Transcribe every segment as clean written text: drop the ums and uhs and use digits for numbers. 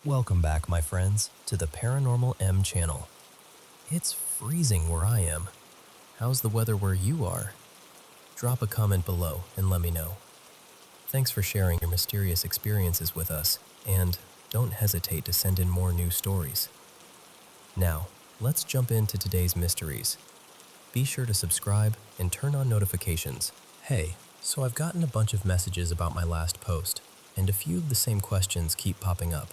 Welcome back, my friends, to the Paranormal M channel. It's freezing where I am. How's the weather where you are? Drop a comment below and let me know. Thanks for sharing your mysterious experiences with us, and don't hesitate to send in more new stories. Now, let's jump into today's mysteries. Be sure to subscribe and turn on notifications. Hey, so I've gotten a bunch of messages about my last post, and a few of the same questions keep popping up.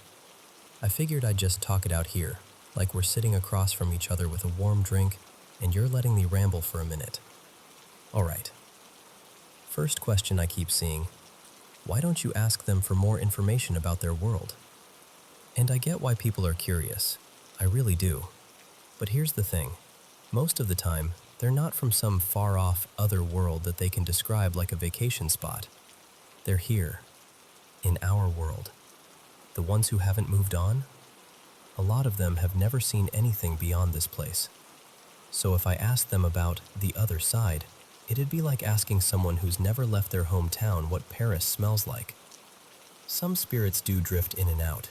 I figured I'd just talk it out here, like we're sitting across from each other with a warm drink, and you're letting me ramble for a minute. Alright. First question I keep seeing: why don't you ask them for more information about their world? And I get why people are curious. I really do. But here's the thing. Most of the time, they're not from some far-off other world that they can describe like a vacation spot. They're here, in our world. The ones who haven't moved on? A lot of them have never seen anything beyond this place. So if I asked them about the other side, it'd be like asking someone who's never left their hometown what Paris smells like. Some spirits do drift in and out,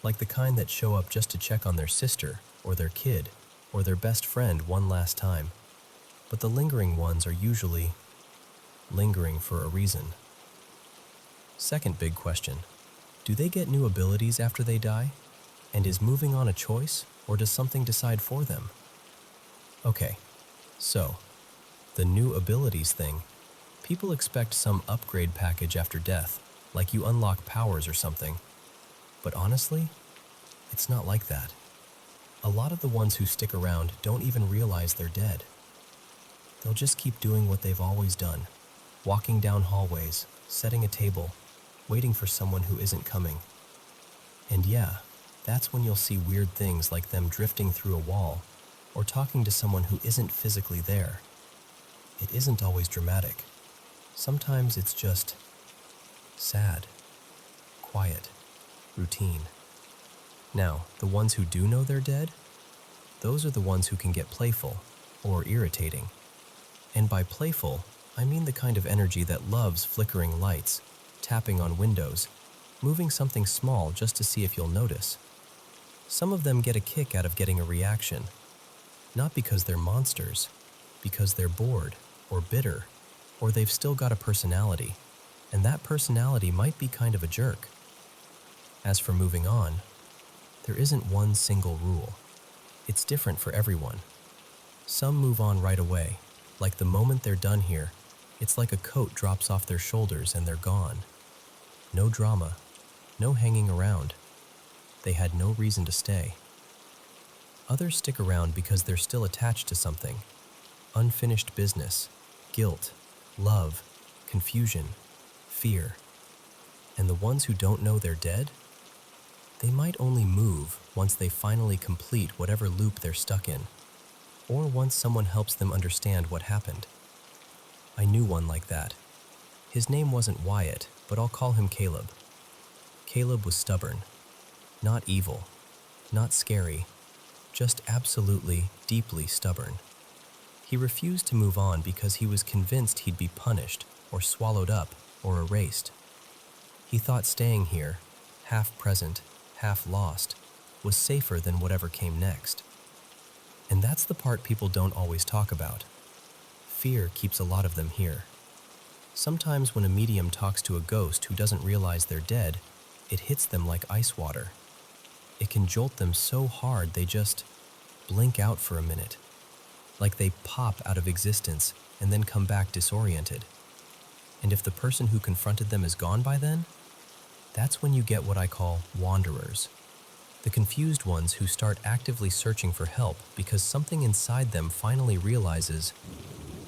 like the kind that show up just to check on their sister, or their kid, or their best friend one last time. But the lingering ones are usually lingering for a reason. Second big question. Do they get new abilities after they die? And is moving on a choice, or does something decide for them? Okay, so, the new abilities thing. People expect some upgrade package after death, like you unlock powers or something. But honestly, it's not like that. A lot of the ones who stick around don't even realize they're dead. They'll just keep doing what they've always done, walking down hallways, setting a table, waiting for someone who isn't coming. And yeah, that's when you'll see weird things like them drifting through a wall or talking to someone who isn't physically there. It isn't always dramatic. Sometimes it's just sad, quiet, routine. Now, the ones who do know they're dead, those are the ones who can get playful or irritating. And by playful, I mean the kind of energy that loves flickering lights, tapping on windows, moving something small just to see if you'll notice. Some of them get a kick out of getting a reaction, not because they're monsters, because they're bored or bitter, or they've still got a personality, and that personality might be kind of a jerk. As for moving on, there isn't one single rule. It's different for everyone. Some move on right away, like the moment they're done here, it's like a coat drops off their shoulders and they're gone. No drama, no hanging around. They had no reason to stay. Others stick around because they're still attached to something. Unfinished business, guilt, love, confusion, fear. And the ones who don't know they're dead? They might only move once they finally complete whatever loop they're stuck in, or once someone helps them understand what happened. I knew one like that. His name wasn't Wyatt, but I'll call him Caleb. Caleb was stubborn. Not evil. Not scary. Just absolutely, deeply stubborn. He refused to move on because he was convinced he'd be punished, or swallowed up, or erased. He thought staying here, half present, half lost, was safer than whatever came next. And that's the part people don't always talk about. Fear keeps a lot of them here. Sometimes when a medium talks to a ghost who doesn't realize they're dead, it hits them like ice water. It can jolt them so hard they just blink out for a minute, like they pop out of existence and then come back disoriented. And if the person who confronted them is gone by then, that's when you get what I call wanderers. The confused ones who start actively searching for help because something inside them finally realizes,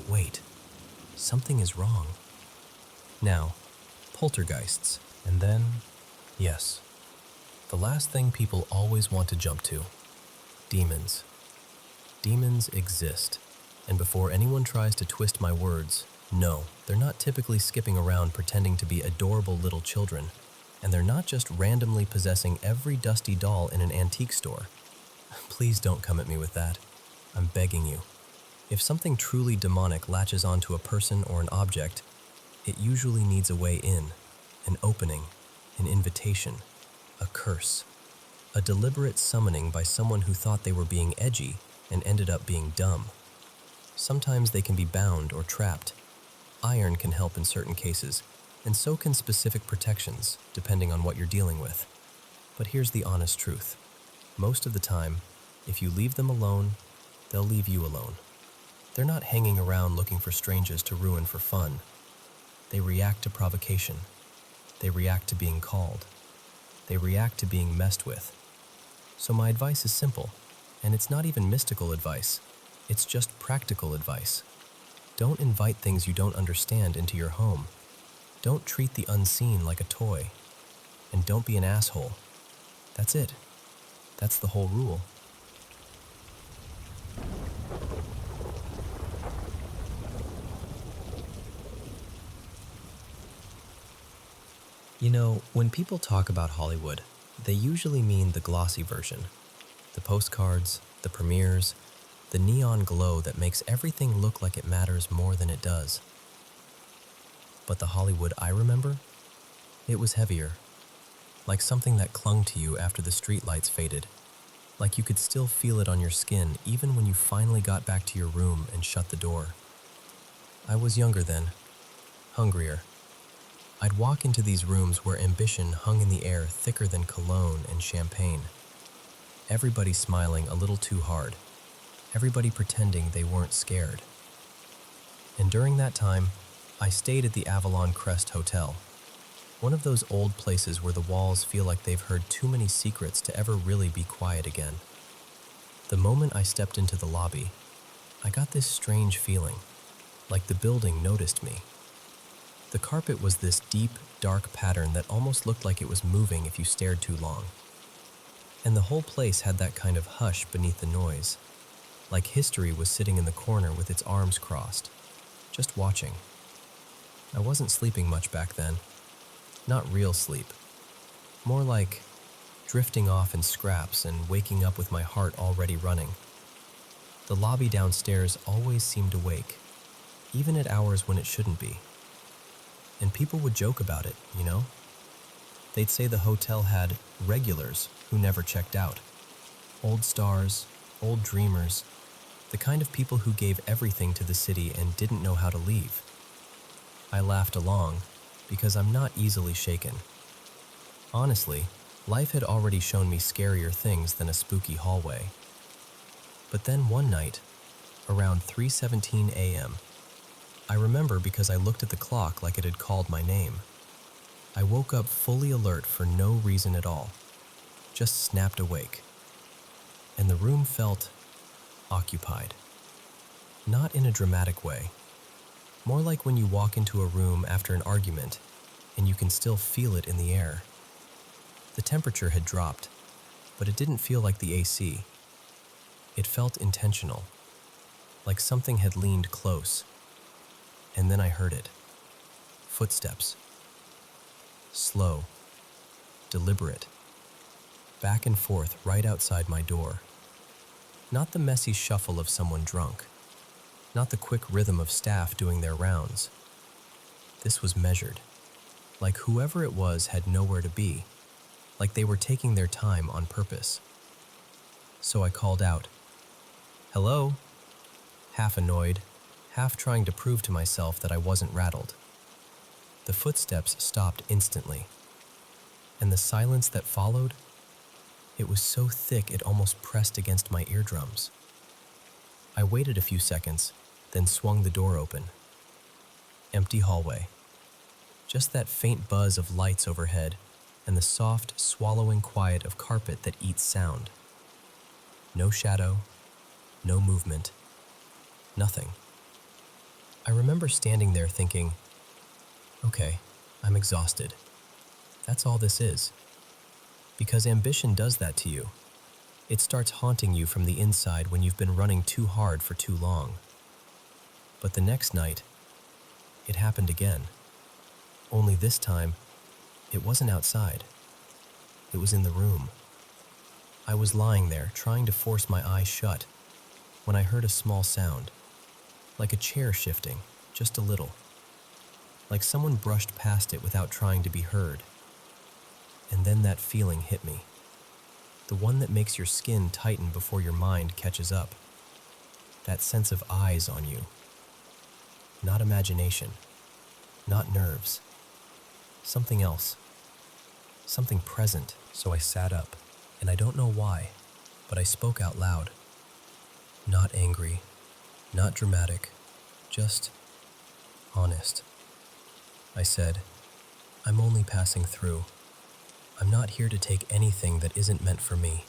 wait, something is wrong. Now, poltergeists, and then, yes, the last thing people always want to jump to, demons. Demons exist, and before anyone tries to twist my words, no, they're not typically skipping around pretending to be adorable little children, and they're not just randomly possessing every dusty doll in an antique store. Please don't come at me with that. I'm begging you. If something truly demonic latches onto a person or an object, it usually needs a way in, an opening, an invitation, a curse. A deliberate summoning by someone who thought they were being edgy and ended up being dumb. Sometimes they can be bound or trapped. Iron can help in certain cases, and so can specific protections, depending on what you're dealing with. But here's the honest truth. Most of the time, if you leave them alone, they'll leave you alone. They're not hanging around looking for strangers to ruin for fun. They react to provocation. They react to being called. They react to being messed with. So my advice is simple, and it's not even mystical advice. It's just practical advice. Don't invite things you don't understand into your home. Don't treat the unseen like a toy. And don't be an asshole. That's it. That's the whole rule. You know, when people talk about Hollywood, they usually mean the glossy version. The postcards, the premieres, the neon glow that makes everything look like it matters more than it does. But the Hollywood I remember? It was heavier. Like something that clung to you after the streetlights faded. Like you could still feel it on your skin even when you finally got back to your room and shut the door. I was younger then, hungrier. I'd walk into these rooms where ambition hung in the air thicker than cologne and champagne. Everybody smiling a little too hard. Everybody pretending they weren't scared. And during that time, I stayed at the Avalon Crest Hotel. One of those old places where the walls feel like they've heard too many secrets to ever really be quiet again. The moment I stepped into the lobby, I got this strange feeling, like the building noticed me. The carpet was this deep, dark pattern that almost looked like it was moving if you stared too long. And the whole place had that kind of hush beneath the noise, like history was sitting in the corner with its arms crossed, just watching. I wasn't sleeping much back then. Not real sleep. More like drifting off in scraps and waking up with my heart already running. The lobby downstairs always seemed awake, even at hours when it shouldn't be. And people would joke about it, you know? They'd say the hotel had regulars who never checked out. Old stars, old dreamers, the kind of people who gave everything to the city and didn't know how to leave. I laughed along because I'm not easily shaken. Honestly, life had already shown me scarier things than a spooky hallway. But then one night, around 3:17 a.m., I remember because I looked at the clock like it had called my name. I woke up fully alert for no reason at all, just snapped awake. And the room felt occupied. Not in a dramatic way. More like when you walk into a room after an argument and you can still feel it in the air. The temperature had dropped, but it didn't feel like the AC. It felt intentional, like something had leaned close. And then I heard it. Footsteps. Slow. Deliberate. Back and forth right outside my door. Not the messy shuffle of someone drunk. Not the quick rhythm of staff doing their rounds. This was measured. Like whoever it was had nowhere to be. Like they were taking their time on purpose. So I called out, "Hello?" Half annoyed, half trying to prove to myself that I wasn't rattled. The footsteps stopped instantly. And the silence that followed, it was so thick it almost pressed against my eardrums. I waited a few seconds, then swung the door open. Empty hallway. Just that faint buzz of lights overhead and the soft, swallowing quiet of carpet that eats sound. No shadow, no movement, nothing. I remember standing there thinking, okay, I'm exhausted. That's all this is. Because ambition does that to you. It starts haunting you from the inside when you've been running too hard for too long. But the next night, it happened again. Only this time, it wasn't outside. It was in the room. I was lying there, trying to force my eyes shut, when I heard a small sound. Like a chair shifting, just a little. Like someone brushed past it without trying to be heard. And then that feeling hit me. The one that makes your skin tighten before your mind catches up. That sense of eyes on you. Not imagination, not nerves. Something else. Something present. So I sat up, and I don't know why, but I spoke out loud. Not angry, not dramatic, just honest. I said, I'm only passing through. I'm not here to take anything that isn't meant for me.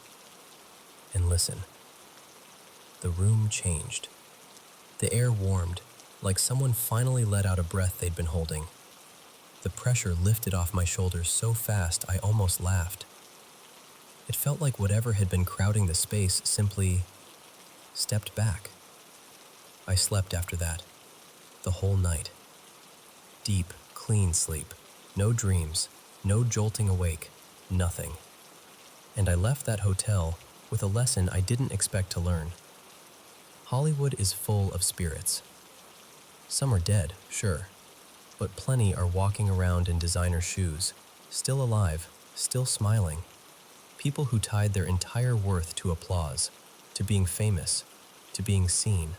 And listen. The room changed. The air warmed, like someone finally let out a breath they'd been holding. The pressure lifted off my shoulders so fast I almost laughed. It felt like whatever had been crowding the space simply stepped back. I slept after that, the whole night. Deep, clean sleep. No dreams, no jolting awake, nothing. And I left that hotel with a lesson I didn't expect to learn. Hollywood is full of spirits. Some are dead, sure, but plenty are walking around in designer shoes, still alive, still smiling. People who tied their entire worth to applause, to being famous, to being seen.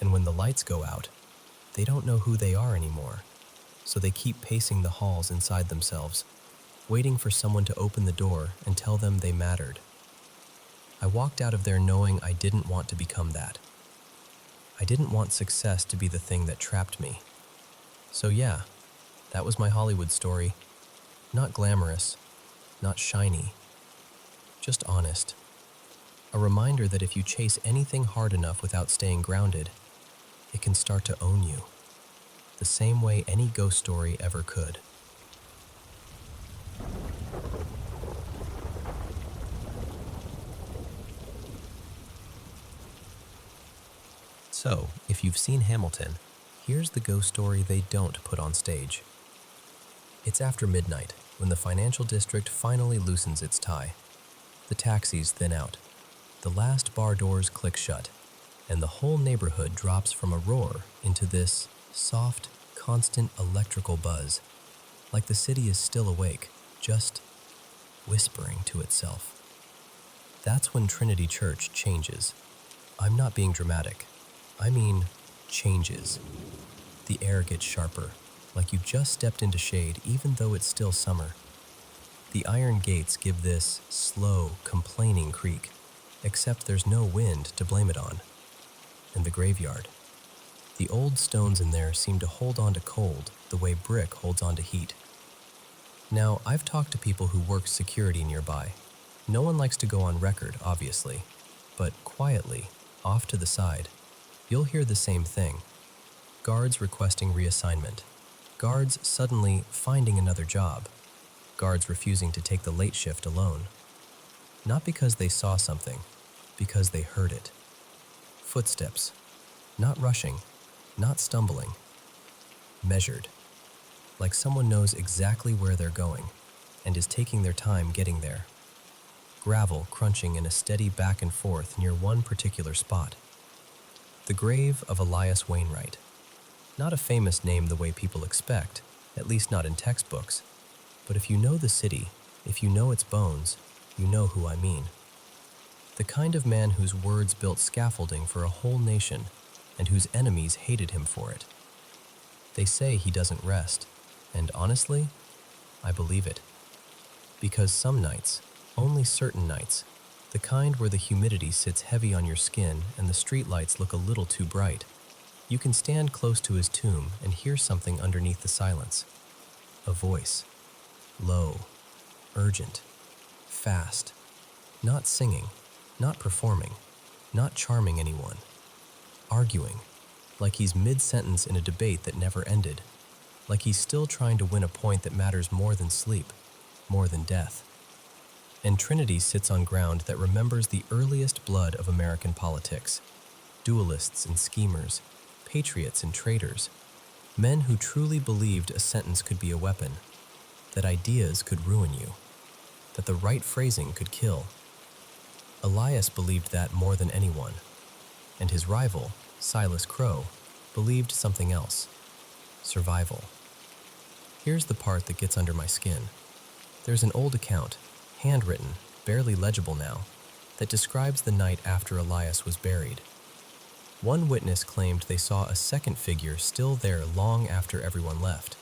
And when the lights go out, they don't know who they are anymore, so they keep pacing the halls inside themselves, waiting for someone to open the door and tell them they mattered. I walked out of there knowing I didn't want to become that. I didn't want success to be the thing that trapped me. So yeah, that was my Hollywood story. Not glamorous, not shiny, just honest. A reminder that if you chase anything hard enough without staying grounded, it can start to own you, the same way any ghost story ever could. So, if you've seen Hamilton, here's the ghost story they don't put on stage. It's after midnight, when the financial district finally loosens its tie. The taxis thin out. The last bar doors click shut, and the whole neighborhood drops from a roar into this soft, constant electrical buzz, like the city is still awake, just whispering to itself. That's when Trinity Church changes. I'm not being dramatic. I mean, changes. The air gets sharper, like you just stepped into shade even though it's still summer. The iron gates give this slow, complaining creak, except there's no wind to blame it on. And the graveyard. The old stones in there seem to hold on to cold the way brick holds on to heat. Now, I've talked to people who work security nearby. No one likes to go on record, obviously, but quietly, off to the side, you'll hear the same thing. Guards requesting reassignment. Guards suddenly finding another job. Guards refusing to take the late shift alone. Not because they saw something, because they heard it. Footsteps. Not rushing, not stumbling. Measured. Like someone knows exactly where they're going and is taking their time getting there. Gravel crunching in a steady back and forth near one particular spot. The grave of Elias Wainwright. Not a famous name the way people expect, at least not in textbooks. But if you know the city, if you know its bones, you know who I mean. The kind of man whose words built scaffolding for a whole nation and whose enemies hated him for it. They say he doesn't rest, and honestly, I believe it. Because some nights, only certain nights, the kind where the humidity sits heavy on your skin and the streetlights look a little too bright, you can stand close to his tomb and hear something underneath the silence. A voice. Low, urgent, fast, not singing, not performing, not charming anyone, arguing, like he's mid-sentence in a debate that never ended, like he's still trying to win a point that matters more than sleep, more than death. And Trinity sits on ground that remembers the earliest blood of American politics, duelists and schemers, patriots and traitors, men who truly believed a sentence could be a weapon, that ideas could ruin you, that the right phrasing could kill. Elias believed that more than anyone, and his rival, Silas Crow, believed something else: survival. Here's the part that gets under my skin. There's an old account, handwritten, barely legible now, that describes the night after Elias was buried. One witness claimed they saw a second figure still there long after everyone left.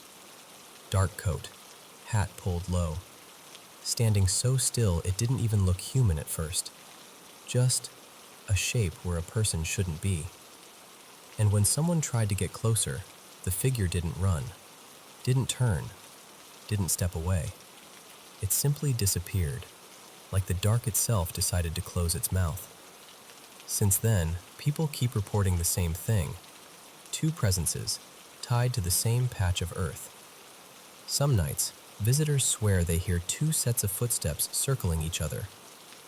Dark coat, hat pulled low, standing so still it didn't even look human at first. Just a shape where a person shouldn't be. And when someone tried to get closer, the figure didn't run, didn't turn, didn't step away. It simply disappeared, like the dark itself decided to close its mouth. Since then, people keep reporting the same thing. Two presences, tied to the same patch of earth. Some nights, visitors swear they hear two sets of footsteps circling each other,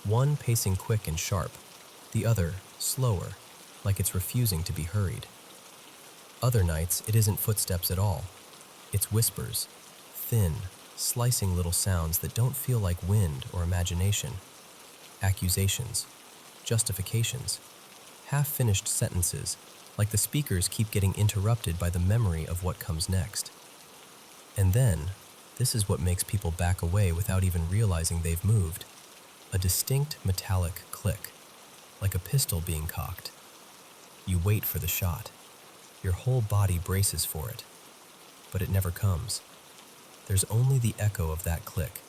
one pacing quick and sharp, the other slower, like it's refusing to be hurried. Other nights, it isn't footsteps at all. It's whispers, thin, slicing little sounds that don't feel like wind or imagination. Accusations, justifications, half-finished sentences, like the speakers keep getting interrupted by the memory of what comes next. And then, this is what makes people back away without even realizing they've moved. A distinct metallic click, like a pistol being cocked. You wait for the shot. Your whole body braces for it, but it never comes. There's only the echo of that click,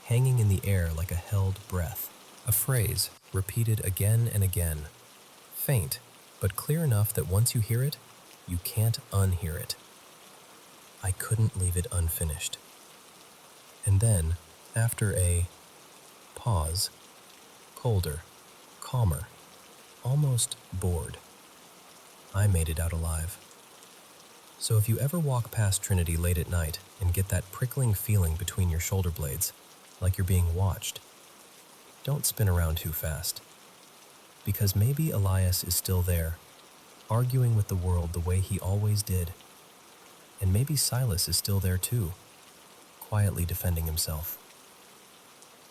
hanging in the air like a held breath. A phrase repeated again and again. Faint, but clear enough that once you hear it, you can't unhear it. I couldn't leave it unfinished. And then, after a pause, colder, calmer, almost bored, I made it out alive. So if you ever walk past Trinity late at night and get that prickling feeling between your shoulder blades, like you're being watched, don't spin around too fast. Because maybe Elias is still there, arguing with the world the way he always did. And maybe Silas is still there too, quietly defending himself.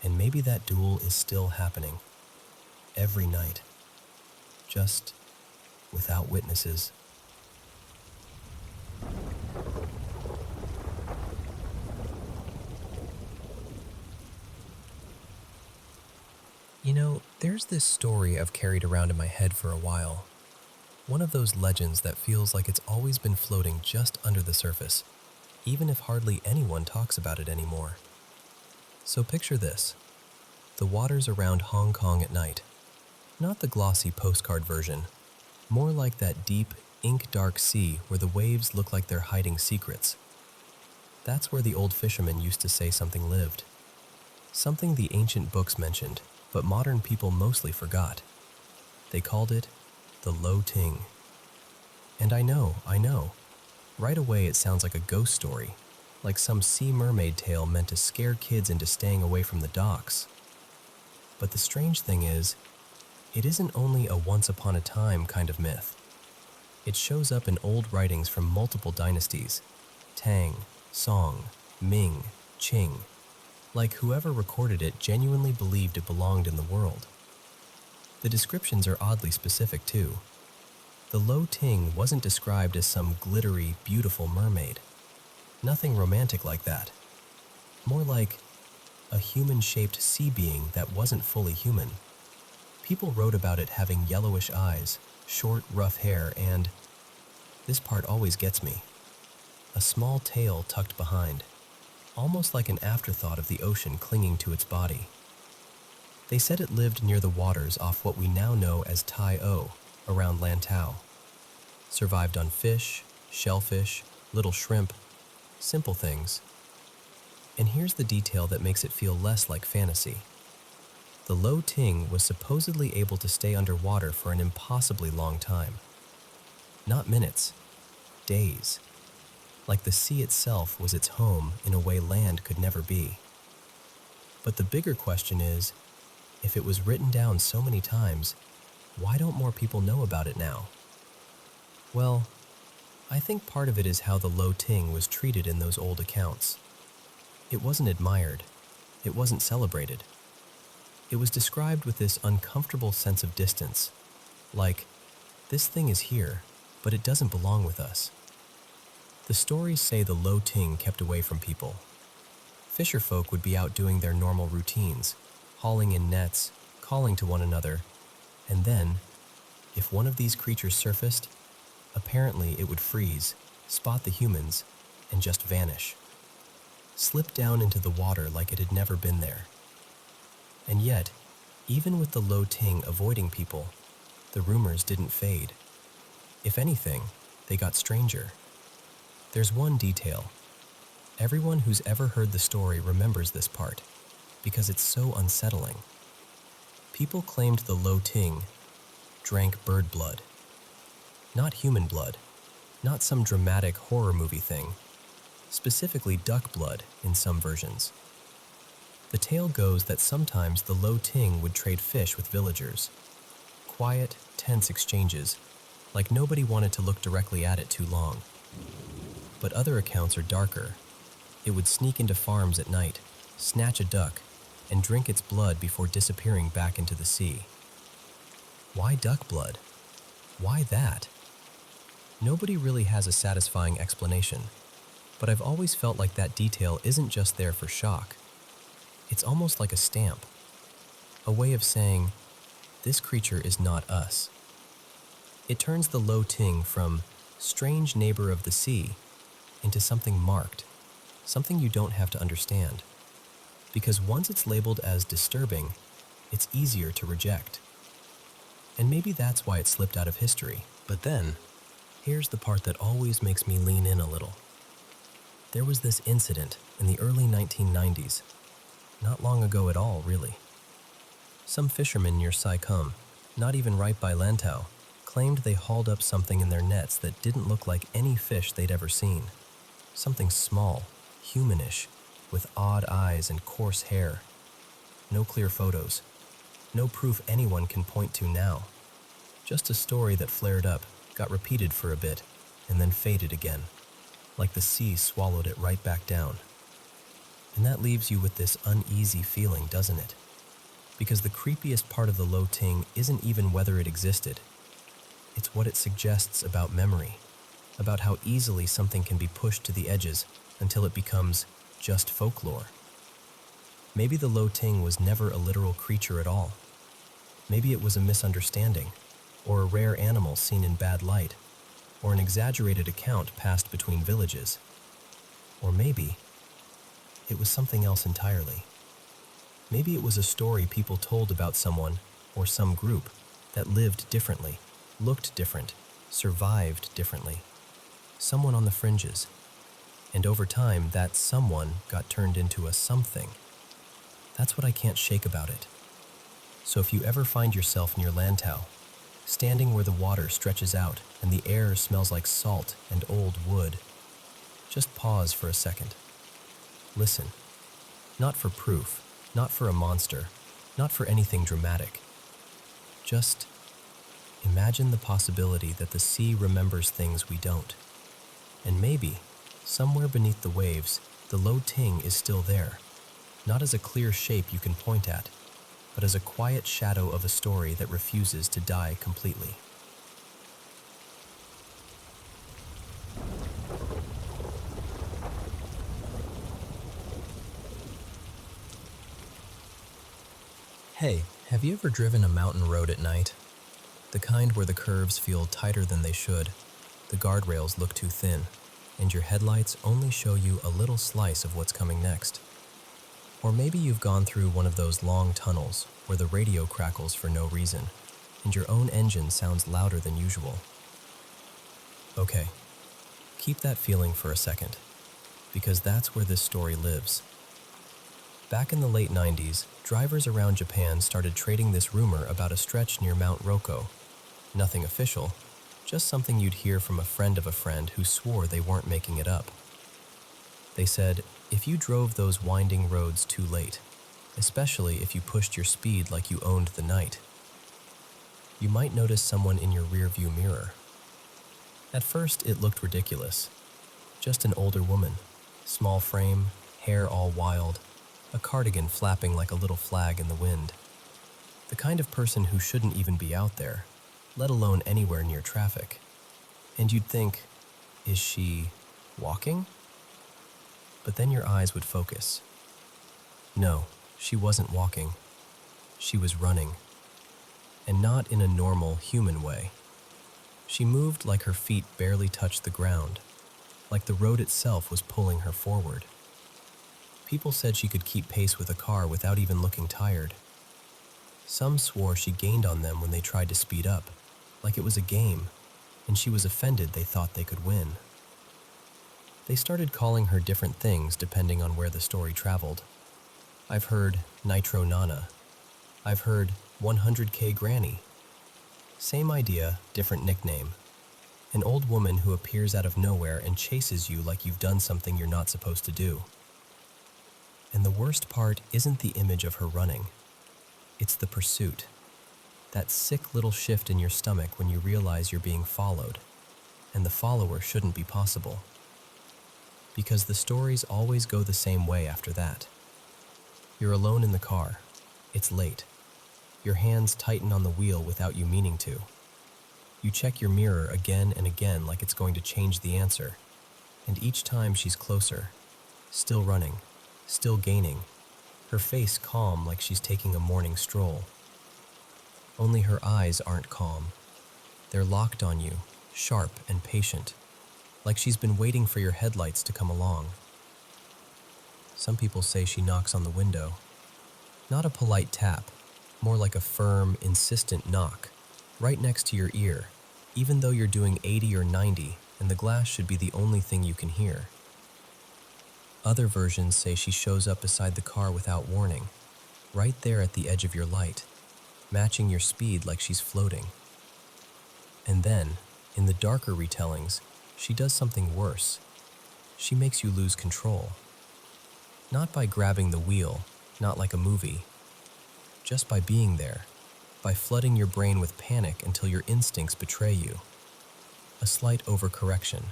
And maybe that duel is still happening, every night, just without witnesses. You know, there's this story I've carried around in my head for a while. One of those legends that feels like it's always been floating just under the surface, even if hardly anyone talks about it anymore. So picture this. The waters around Hong Kong at night. Not the glossy postcard version, more like that deep, ink-dark sea where the waves look like they're hiding secrets. That's where the old fishermen used to say something lived. Something the ancient books mentioned, but modern people mostly forgot. They called it the Lo Ting. And I know, right away it sounds like a ghost story, like some sea mermaid tale meant to scare kids into staying away from the docks. But the strange thing is, it isn't only a once upon a time kind of myth. It shows up in old writings from multiple dynasties, Tang, Song, Ming, Qing. Like whoever recorded it genuinely believed it belonged in the world. The descriptions are oddly specific too. The Lo Ting wasn't described as some glittery, beautiful mermaid. Nothing romantic like that. More like a human-shaped sea being that wasn't fully human. People wrote about it having yellowish eyes, short, rough hair, and, this part always gets me, a small tail tucked behind. Almost like an afterthought of the ocean clinging to its body. They said it lived near the waters off what we now know as Tai O, around Lantau. Survived on fish, shellfish, little shrimp, simple things. And here's the detail that makes it feel less like fantasy. The Lo Ting was supposedly able to stay underwater for an impossibly long time. Not minutes, days. Like the sea itself was its home in a way land could never be. But the bigger question is, if it was written down so many times, why don't more people know about it now? Well, I think part of it is how the Lo Ting was treated in those old accounts. It wasn't admired. It wasn't celebrated. It was described with this uncomfortable sense of distance, like, this thing is here, but it doesn't belong with us. The stories say the Lo Ting kept away from people. Fisher folk would be out doing their normal routines, hauling in nets, calling to one another, and then, if one of these creatures surfaced, apparently it would freeze, spot the humans, and just vanish. Slip down into the water like it had never been there. And yet, even with the low ting avoiding people, the rumors didn't fade. If anything, they got stranger. There's one detail. Everyone who's ever heard the story remembers this part, because it's so unsettling. People claimed the low ting drank bird blood. Not human blood, not some dramatic horror movie thing, specifically duck blood in some versions. The tale goes that sometimes the low ting would trade fish with villagers. Quiet, tense exchanges, like nobody wanted to look directly at it too long. But other accounts are darker. It would sneak into farms at night, snatch a duck, and drink its blood before disappearing back into the sea. Why duck blood? Why that? Nobody really has a satisfying explanation, but I've always felt like that detail isn't just there for shock. It's almost like a stamp, a way of saying, this creature is not us. It turns the low ting from strange neighbor of the sea into something marked, something you don't have to understand. Because once it's labeled as disturbing, it's easier to reject. And maybe that's why it slipped out of history. But then, here's the part that always makes me lean in a little. There was this incident in the early 1990s, not long ago at all, really. Some fishermen near Saikum, not even right by Lantau, claimed they hauled up something in their nets that didn't look like any fish they'd ever seen. Something small, humanish, with odd eyes and coarse hair. No clear photos. No proof anyone can point to now. Just a story that flared up, got repeated for a bit, and then faded again, like the sea swallowed it right back down. And that leaves you with this uneasy feeling, doesn't it? Because the creepiest part of the low ting isn't even whether it existed. It's what it suggests about memory, about how easily something can be pushed to the edges until it becomes just folklore. Maybe the low ting was never a literal creature at all. Maybe it was a misunderstanding, or a rare animal seen in bad light, or an exaggerated account passed between villages. Or maybe it was something else entirely. Maybe it was a story people told about someone or some group that lived differently, looked different, survived differently. Someone on the fringes. And over time, that someone got turned into a something. That's what I can't shake about it. So if you ever find yourself near Lantau, standing where the water stretches out and the air smells like salt and old wood, just pause for a second. Listen. Not for proof, not for a monster, not for anything dramatic. Just imagine the possibility that the sea remembers things we don't. And maybe, somewhere beneath the waves, the low ting is still there, not as a clear shape you can point at, but as a quiet shadow of a story that refuses to die completely. Hey, have you ever driven a mountain road at night? The kind where the curves feel tighter than they should, the guardrails look too thin, and your headlights only show you a little slice of what's coming next. Or maybe you've gone through one of those long tunnels where the radio crackles for no reason, and your own engine sounds louder than usual. Okay, keep that feeling for a second, because that's where this story lives. Back in the late 90s, drivers around Japan started trading this rumor about a stretch near Mount Roko. Nothing official, just something you'd hear from a friend of a friend who swore they weren't making it up. They said, if you drove those winding roads too late, especially if you pushed your speed like you owned the night, you might notice someone in your rearview mirror. At first, it looked ridiculous. Just an older woman, small frame, hair all wild, a cardigan flapping like a little flag in the wind. The kind of person who shouldn't even be out there, let alone anywhere near traffic. And you'd think, is she walking? But then your eyes would focus. No, she wasn't walking. She was running, and not in a normal human way. She moved like her feet barely touched the ground, like the road itself was pulling her forward. People said she could keep pace with a car without even looking tired. Some swore she gained on them when they tried to speed up, like it was a game, and she was offended they thought they could win. They started calling her different things depending on where the story traveled. I've heard Nitro Nana. I've heard 100K Granny. Same idea, different nickname. An old woman who appears out of nowhere and chases you like you've done something you're not supposed to do. And the worst part isn't the image of her running. It's the pursuit. That sick little shift in your stomach when you realize you're being followed, and the follower shouldn't be possible. Because the stories always go the same way after that. You're alone in the car. It's late. Your hands tighten on the wheel without you meaning to. You check your mirror again and again like it's going to change the answer. And each time she's closer, still running, still gaining, her face calm like she's taking a morning stroll. Only her eyes aren't calm. They're locked on you, sharp and patient, like she's been waiting for your headlights to come along. Some people say she knocks on the window. Not a polite tap, more like a firm, insistent knock, right next to your ear, even though you're doing 80 or 90 and the glass should be the only thing you can hear. Other versions say she shows up beside the car without warning, right there at the edge of your light, matching your speed like she's floating. And then, in the darker retellings, she does something worse. She makes you lose control. Not by grabbing the wheel, not like a movie. Just by being there, by flooding your brain with panic until your instincts betray you. A slight overcorrection,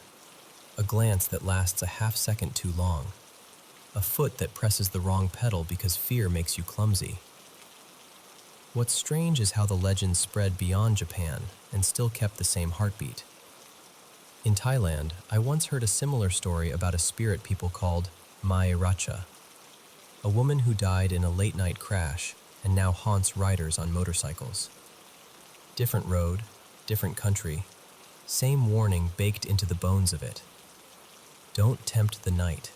a glance that lasts a half second too long, a foot that presses the wrong pedal because fear makes you clumsy. What's strange is how the legend spread beyond Japan and still kept the same heartbeat. In Thailand, I once heard a similar story about a spirit people called Mai Racha, a woman who died in a late-night crash and now haunts riders on motorcycles. Different road, different country, same warning baked into the bones of it. Don't tempt the night,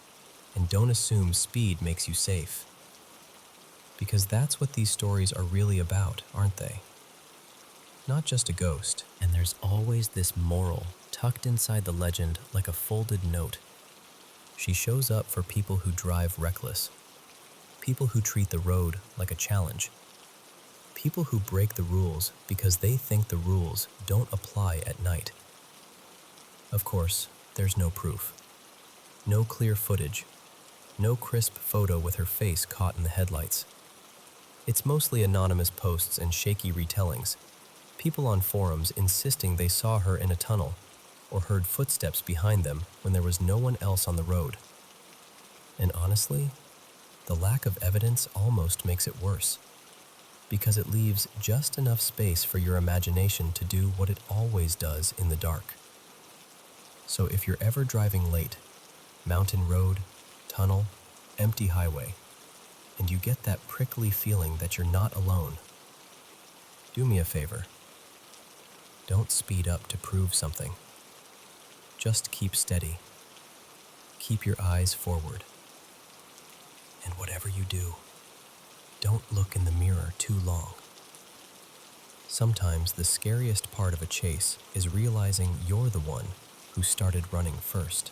and don't assume speed makes you safe. Because that's what these stories are really about, aren't they? Not just a ghost. And there's always this moral tucked inside the legend like a folded note. She shows up for people who drive reckless, people who treat the road like a challenge, people who break the rules because they think the rules don't apply at night. Of course, there's no proof. No clear footage. No crisp photo with her face caught in the headlights. It's mostly anonymous posts and shaky retellings, people on forums insisting they saw her in a tunnel or heard footsteps behind them when there was no one else on the road. And honestly, the lack of evidence almost makes it worse, because it leaves just enough space for your imagination to do what it always does in the dark. So if you're ever driving late, mountain road, tunnel, empty highway, and you get that prickly feeling that you're not alone, do me a favor. Don't speed up to prove something. Just keep steady. Keep your eyes forward. And whatever you do, don't look in the mirror too long. Sometimes the scariest part of a chase is realizing you're the one who started running first.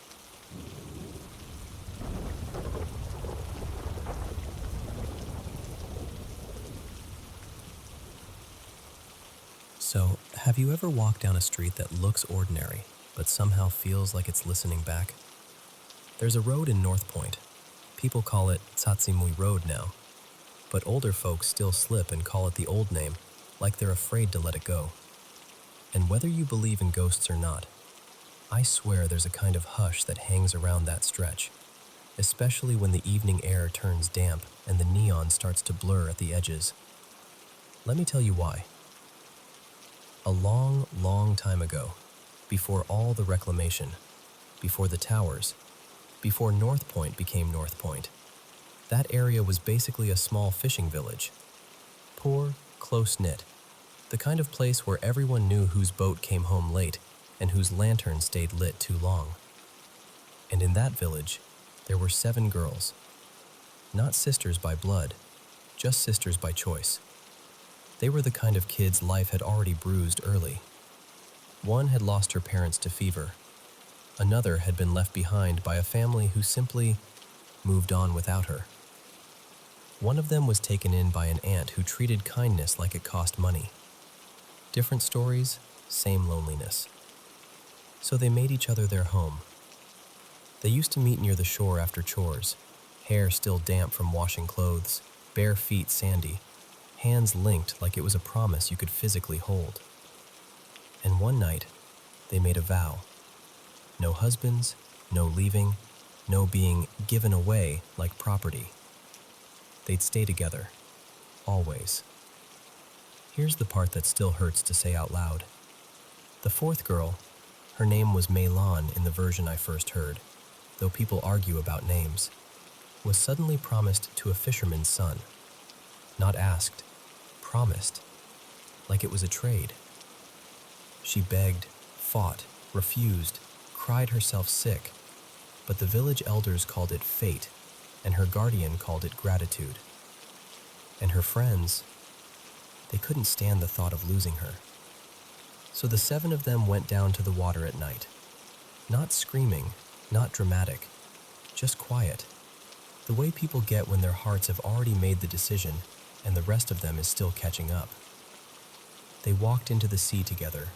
So, have you ever walked down a street that looks ordinary, but somehow feels like it's listening back? There's a road in North Point. People call it Tsatsimui Road now, but older folks still slip and call it the old name, like they're afraid to let it go. And whether you believe in ghosts or not, I swear there's a kind of hush that hangs around that stretch, especially when the evening air turns damp and the neon starts to blur at the edges. Let me tell you why. A long, long time ago, before all the reclamation, before the towers, before North Point became North Point, that area was basically a small fishing village. Poor, close-knit, the kind of place where everyone knew whose boat came home late and whose lantern stayed lit too long. And in that village, there were 7 girls. Not sisters by blood, just sisters by choice. They were the kind of kids life had already bruised early. One had lost her parents to fever. Another had been left behind by a family who simply moved on without her. One of them was taken in by an aunt who treated kindness like it cost money. Different stories, same loneliness. So they made each other their home. They used to meet near the shore after chores, hair still damp from washing clothes, bare feet sandy, hands linked like it was a promise you could physically hold. And one night, they made a vow. No husbands, no leaving, no being given away like property. They'd stay together, always. Here's the part that still hurts to say out loud. The 4th girl, her name was Meilon in the version I first heard, though people argue about names, was suddenly promised to a fisherman's son. Not asked, promised, like it was a trade. She begged, fought, refused, cried herself sick, but the village elders called it fate, and her guardian called it gratitude. And her friends, they couldn't stand the thought of losing her. So the 7 of them went down to the water at night. Not screaming, not dramatic, just quiet. The way people get when their hearts have already made the decision and the rest of them is still catching up. They walked into the sea together,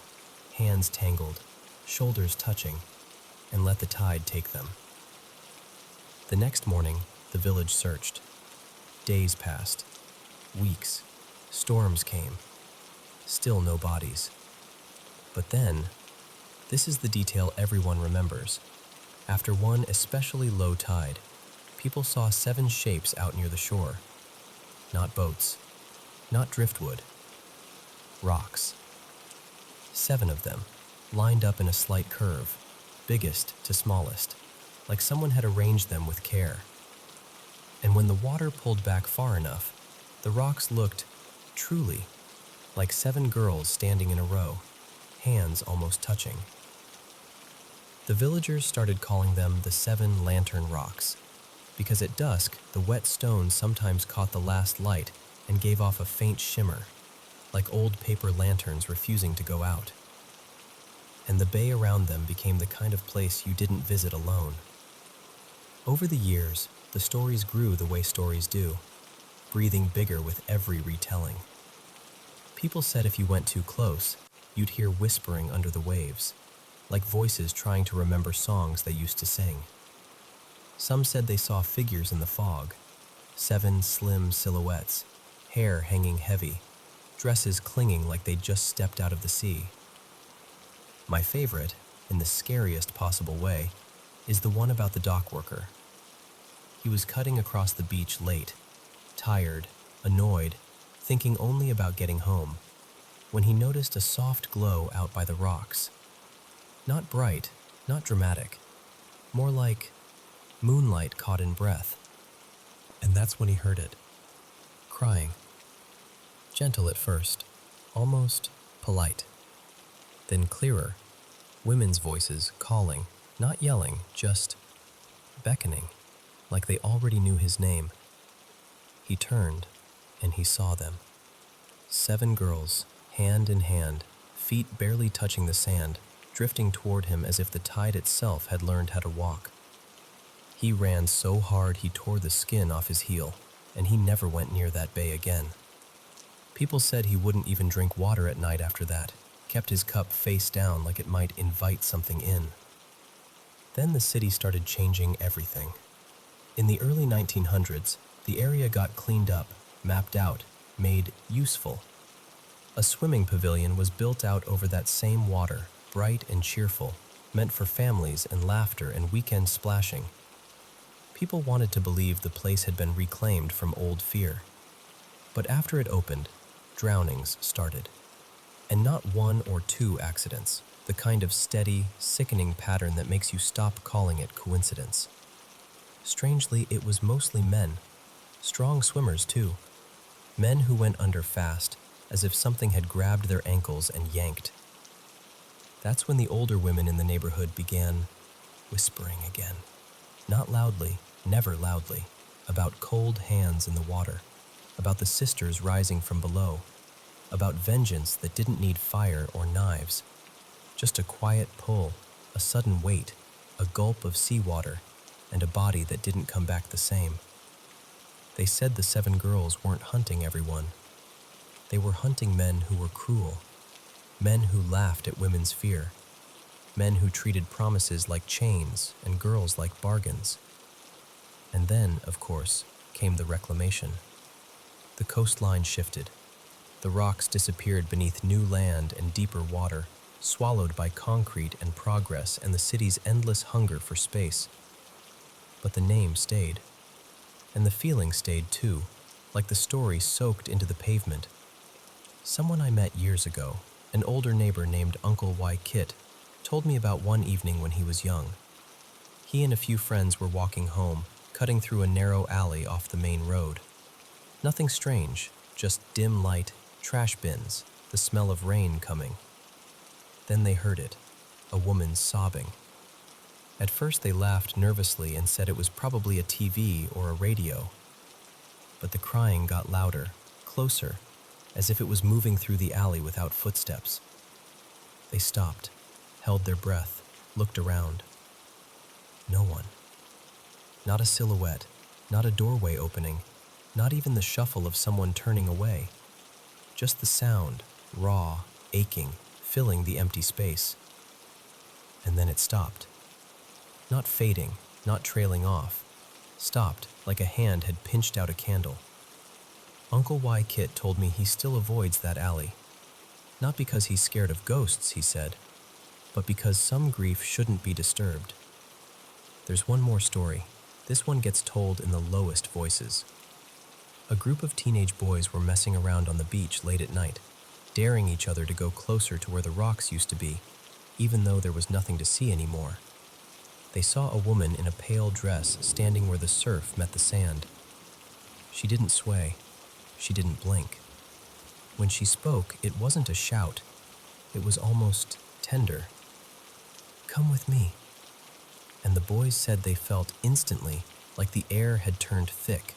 hands tangled, shoulders touching, and let the tide take them. The next morning, the village searched. Days passed, weeks, storms came. Still no bodies. But then, this is the detail everyone remembers. After one especially low tide, people saw 7 shapes out near the shore. Not boats, not driftwood, rocks. 7 of them, lined up in a slight curve, biggest to smallest, like someone had arranged them with care. And when the water pulled back far enough, the rocks looked, truly, like 7 girls standing in a row, hands almost touching. The villagers started calling them the 7 lantern rocks, because at dusk, the wet stones sometimes caught the last light and gave off a faint shimmer, like old paper lanterns refusing to go out. And the bay around them became the kind of place you didn't visit alone. Over the years, the stories grew the way stories do, breathing bigger with every retelling. People said if you went too close, you'd hear whispering under the waves, like voices trying to remember songs they used to sing. Some said they saw figures in the fog, 7 slim silhouettes, hair hanging heavy, dresses clinging like they'd just stepped out of the sea. My favorite, in the scariest possible way, is the one about the dock worker. He was cutting across the beach late, tired, annoyed, thinking only about getting home, when he noticed a soft glow out by the rocks. Not bright, not dramatic, more like moonlight caught in breath. And that's when he heard it, crying. Gentle at first, almost polite. Then clearer, women's voices calling, not yelling, just beckoning, like they already knew his name. He turned, and he saw them. 7 girls, hand in hand, feet barely touching the sand, drifting toward him as if the tide itself had learned how to walk. He ran so hard he tore the skin off his heel, and he never went near that bay again. People said he wouldn't even drink water at night after that, kept his cup face down like it might invite something in. Then the city started changing everything. In the early 1900s, the area got cleaned up, mapped out, made useful. A swimming pavilion was built out over that same water, bright and cheerful, meant for families and laughter and weekend splashing. People wanted to believe the place had been reclaimed from old fear. But after it opened, drownings started. And not 1 or 2 accidents, the kind of steady, sickening pattern that makes you stop calling it coincidence. Strangely, it was mostly men, strong swimmers too. Men who went under fast, as if something had grabbed their ankles and yanked. That's when the older women in the neighborhood began whispering again. Not loudly, never loudly, about cold hands in the water, about the sisters rising from below, about vengeance that didn't need fire or knives. Just a quiet pull, a sudden weight, a gulp of seawater, and a body that didn't come back the same. They said the 7 girls weren't hunting everyone. They were hunting men who were cruel, men who laughed at women's fear, men who treated promises like chains and girls like bargains. And then, of course, came the reclamation. The coastline shifted. The rocks disappeared beneath new land and deeper water, swallowed by concrete and progress and the city's endless hunger for space. But the name stayed. And the feeling stayed too, like the story soaked into the pavement. Someone I met years ago, an older neighbor named Uncle Y. Kit, told me about one evening when he was young. He and a few friends were walking home, cutting through a narrow alley off the main road. Nothing strange, just dim light, trash bins, the smell of rain coming. Then they heard it, a woman sobbing. At first they laughed nervously and said it was probably a TV or a radio. But the crying got louder, closer, as if it was moving through the alley without footsteps. They stopped, held their breath, looked around. No one. Not a silhouette, not a doorway opening, not even the shuffle of someone turning away. Just the sound, raw, aching, filling the empty space. And then it stopped. Not fading, not trailing off. Stopped like a hand had pinched out a candle. Uncle Y. Kit told me he still avoids that alley. Not because he's scared of ghosts, he said, but because some grief shouldn't be disturbed. There's one more story. This one gets told in the lowest voices. A group of teenage boys were messing around on the beach late at night, daring each other to go closer to where the rocks used to be, even though there was nothing to see anymore. They saw a woman in a pale dress standing where the surf met the sand. She didn't sway. She didn't blink. When she spoke, it wasn't a shout. It was almost tender. "Come with me." And the boys said they felt instantly like the air had turned thick,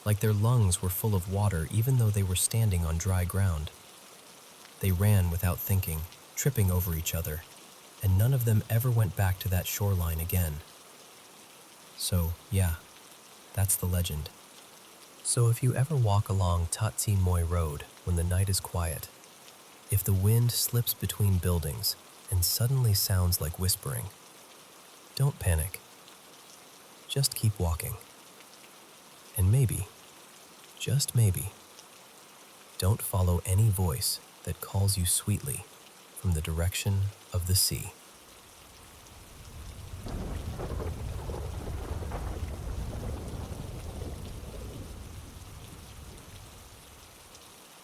like their lungs were full of water even though they were standing on dry ground. They ran without thinking, tripping over each other, and none of them ever went back to that shoreline again. So, yeah, that's the legend. So if you ever walk along Tatsi Moi Road when the night is quiet, if the wind slips between buildings and suddenly sounds like whispering, don't panic. Just keep walking. And maybe, just maybe, don't follow any voice that calls you sweetly from the direction of the sea.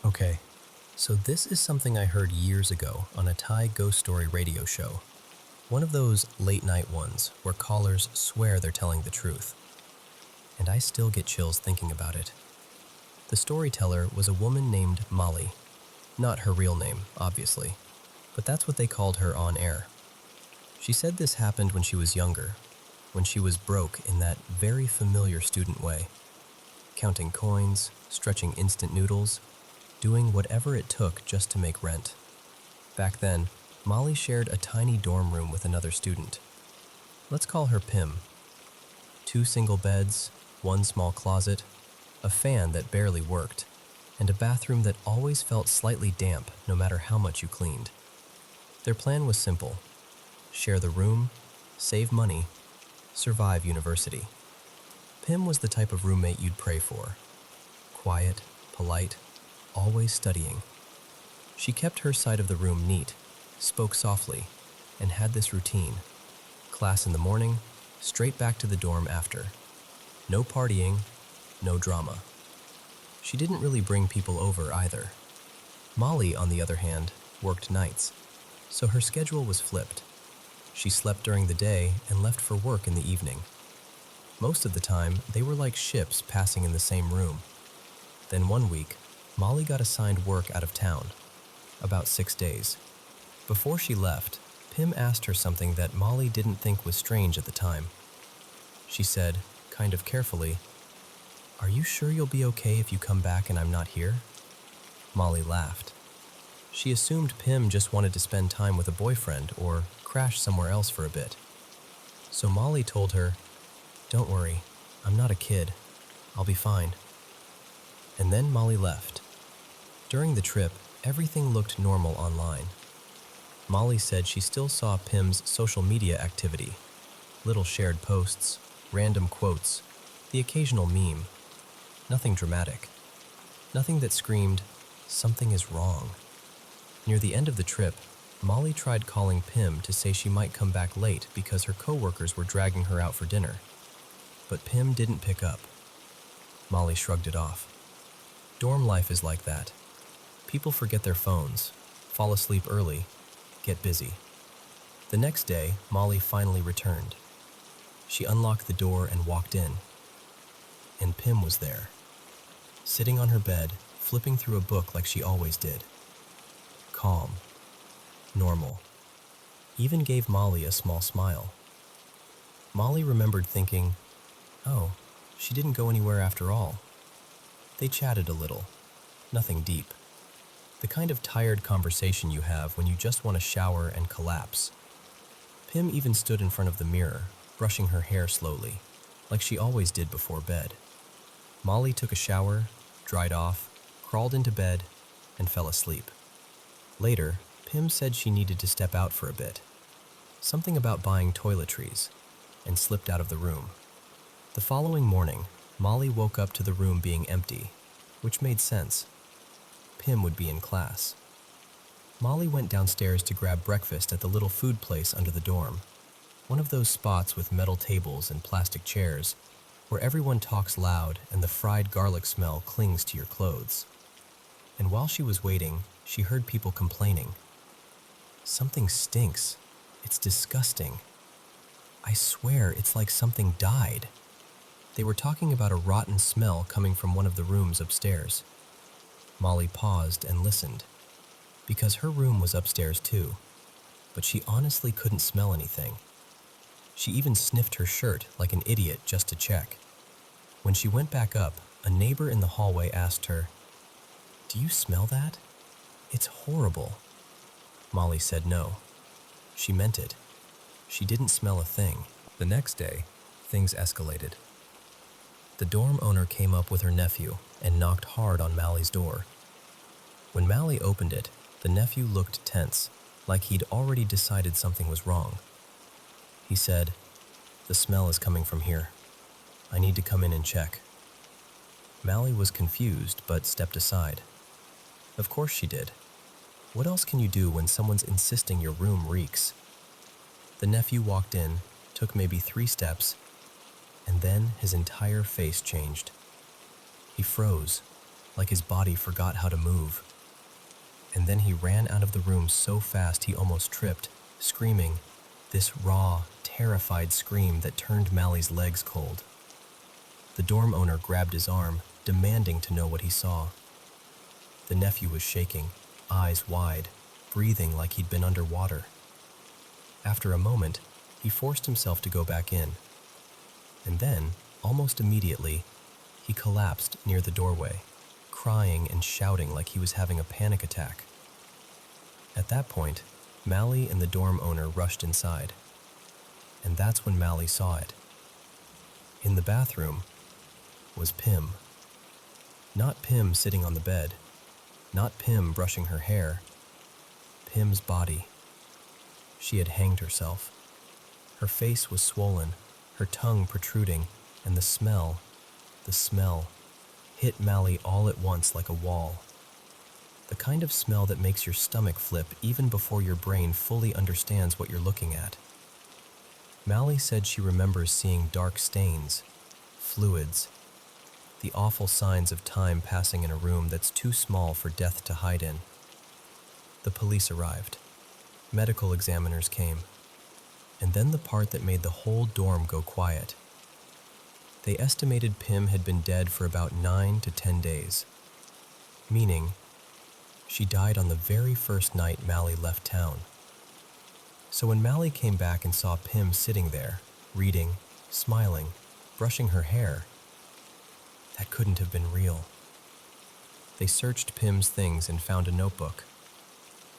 Okay, so this is something I heard years ago on a Thai ghost story radio show. One of those late-night ones where callers swear they're telling the truth. And I still get chills thinking about it. The storyteller was a woman named Molly. Not her real name, obviously, but that's what they called her on air. She said this happened when she was younger, when she was broke in that very familiar student way, counting coins, stretching instant noodles, doing whatever it took just to make rent. Back then, Molly shared a tiny dorm room with another student. Let's call her Pim. 2 single beds, 1 small closet, a fan that barely worked, and a bathroom that always felt slightly damp no matter how much you cleaned. Their plan was simple: share the room, save money, survive university. Pim was the type of roommate you'd pray for. Quiet, polite, always studying. She kept her side of the room neat, spoke softly, and had this routine. Class in the morning, straight back to the dorm after. No partying, no drama. She didn't really bring people over either. Molly, on the other hand, worked nights, so her schedule was flipped. She slept during the day and left for work in the evening. Most of the time, they were like ships passing in the same room. Then one week, Molly got assigned work out of town, about 6 days. Before she left, Pim asked her something that Molly didn't think was strange at the time. She said, kind of carefully, "Are you sure you'll be okay if you come back and I'm not here?" Molly laughed. She assumed Pim just wanted to spend time with a boyfriend or crash somewhere else for a bit. So Molly told her, "Don't worry, I'm not a kid. I'll be fine." And then Molly left. During the trip, everything looked normal online. Molly said she still saw Pim's social media activity, little shared posts, random quotes, the occasional meme. Nothing dramatic. Nothing that screamed, "Something is wrong." Near the end of the trip, Molly tried calling Pim to say she might come back late because her coworkers were dragging her out for dinner. But Pim didn't pick up. Molly shrugged it off. Dorm life is like that. People forget their phones, fall asleep early, get busy. The next day, Molly finally returned. She unlocked the door and walked in. And Pim was there, sitting on her bed, flipping through a book like she always did. Calm, normal, even gave Molly a small smile. Molly remembered thinking, oh, she didn't go anywhere after all. They chatted a little, nothing deep. The kind of tired conversation you have when you just want to shower and collapse. Pim even stood in front of the mirror, brushing her hair slowly, like she always did before bed. Molly took a shower, dried off, crawled into bed, and fell asleep. Later, Pim said she needed to step out for a bit. Something about buying toiletries, and slipped out of the room. The following morning, Molly woke up to the room being empty, which made sense. Pim would be in class. Molly went downstairs to grab breakfast at the little food place under the dorm, one of those spots with metal tables and plastic chairs, where everyone talks loud and the fried garlic smell clings to your clothes. And while she was waiting, she heard people complaining. "Something stinks. It's disgusting. I swear it's like something died." They were talking about a rotten smell coming from one of the rooms upstairs. Molly paused and listened, because her room was upstairs too, but she honestly couldn't smell anything. She even sniffed her shirt like an idiot just to check. When she went back up, a neighbor in the hallway asked her, "Do you smell that? It's horrible." Molly said no. She meant it. She didn't smell a thing. The next day, things escalated. The dorm owner came up with her nephew and knocked hard on Mally's door. When Mally opened it, the nephew looked tense, like he'd already decided something was wrong. He said, "The smell is coming from here. I need to come in and check." Mally was confused but stepped aside. Of course she did. What else can you do when someone's insisting your room reeks? The nephew walked in, took maybe 3 steps, and then his entire face changed. He froze, like his body forgot how to move. And then he ran out of the room so fast he almost tripped, screaming, this raw, terrified scream that turned Mally's legs cold. The dorm owner grabbed his arm, demanding to know what he saw. The nephew was shaking, eyes wide, breathing like he'd been underwater. After a moment, he forced himself to go back in. And then, almost immediately, he collapsed near the doorway, crying and shouting like he was having a panic attack. At that point, Mally and the dorm owner rushed inside. And that's when Mally saw it. In the bathroom was Pim. Not Pim sitting on the bed, not Pim brushing her hair. Pim's body. She had hanged herself. Her face was swollen, her tongue protruding, and the smell, hit Mally all at once like a wall. The kind of smell that makes your stomach flip even before your brain fully understands what you're looking at. Mally said she remembers seeing dark stains, fluids, the awful signs of time passing in a room that's too small for death to hide in. The police arrived. Medical examiners came. And then the part that made the whole dorm go quiet. They estimated Pim had been dead for about 9 to 10 days. meaning she died on the very first night Mally left town. So when Mally came back and saw Pim sitting there, reading, smiling, brushing her hair, that couldn't have been real. They searched Pim's things and found a notebook.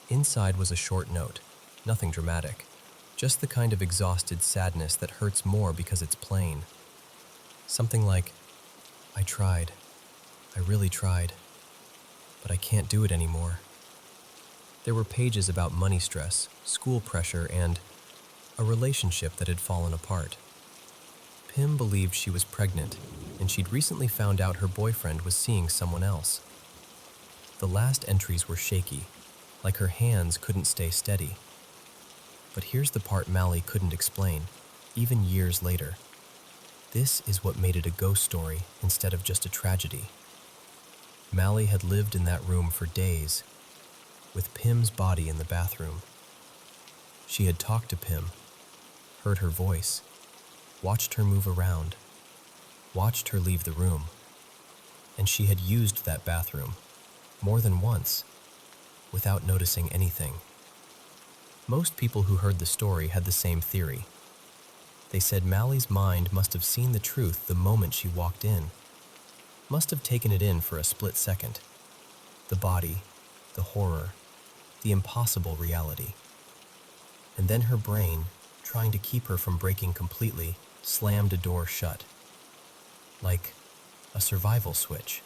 Inside was a short note, nothing dramatic, just the kind of exhausted sadness that hurts more because it's plain. Something like, I tried, I really tried, but I can't do it anymore. There were pages about money stress, school pressure, and a relationship that had fallen apart. Pim believed she was pregnant, and she'd recently found out her boyfriend was seeing someone else. The last entries were shaky, like her hands couldn't stay steady. But here's the part Mally couldn't explain, even years later. This is what made it a ghost story instead of just a tragedy. Mally had lived in that room for days, with Pim's body in the bathroom. She had talked to Pim, heard her voice, watched her move around, watched her leave the room, and she had used that bathroom more than once, without noticing anything. Most people who heard the story had the same theory. They said Mally's mind must have seen the truth the moment she walked in, must have taken it in for a split second. The body, the horror, the impossible reality. And then her brain, trying to keep her from breaking completely, slammed a door shut. Like a survival switch.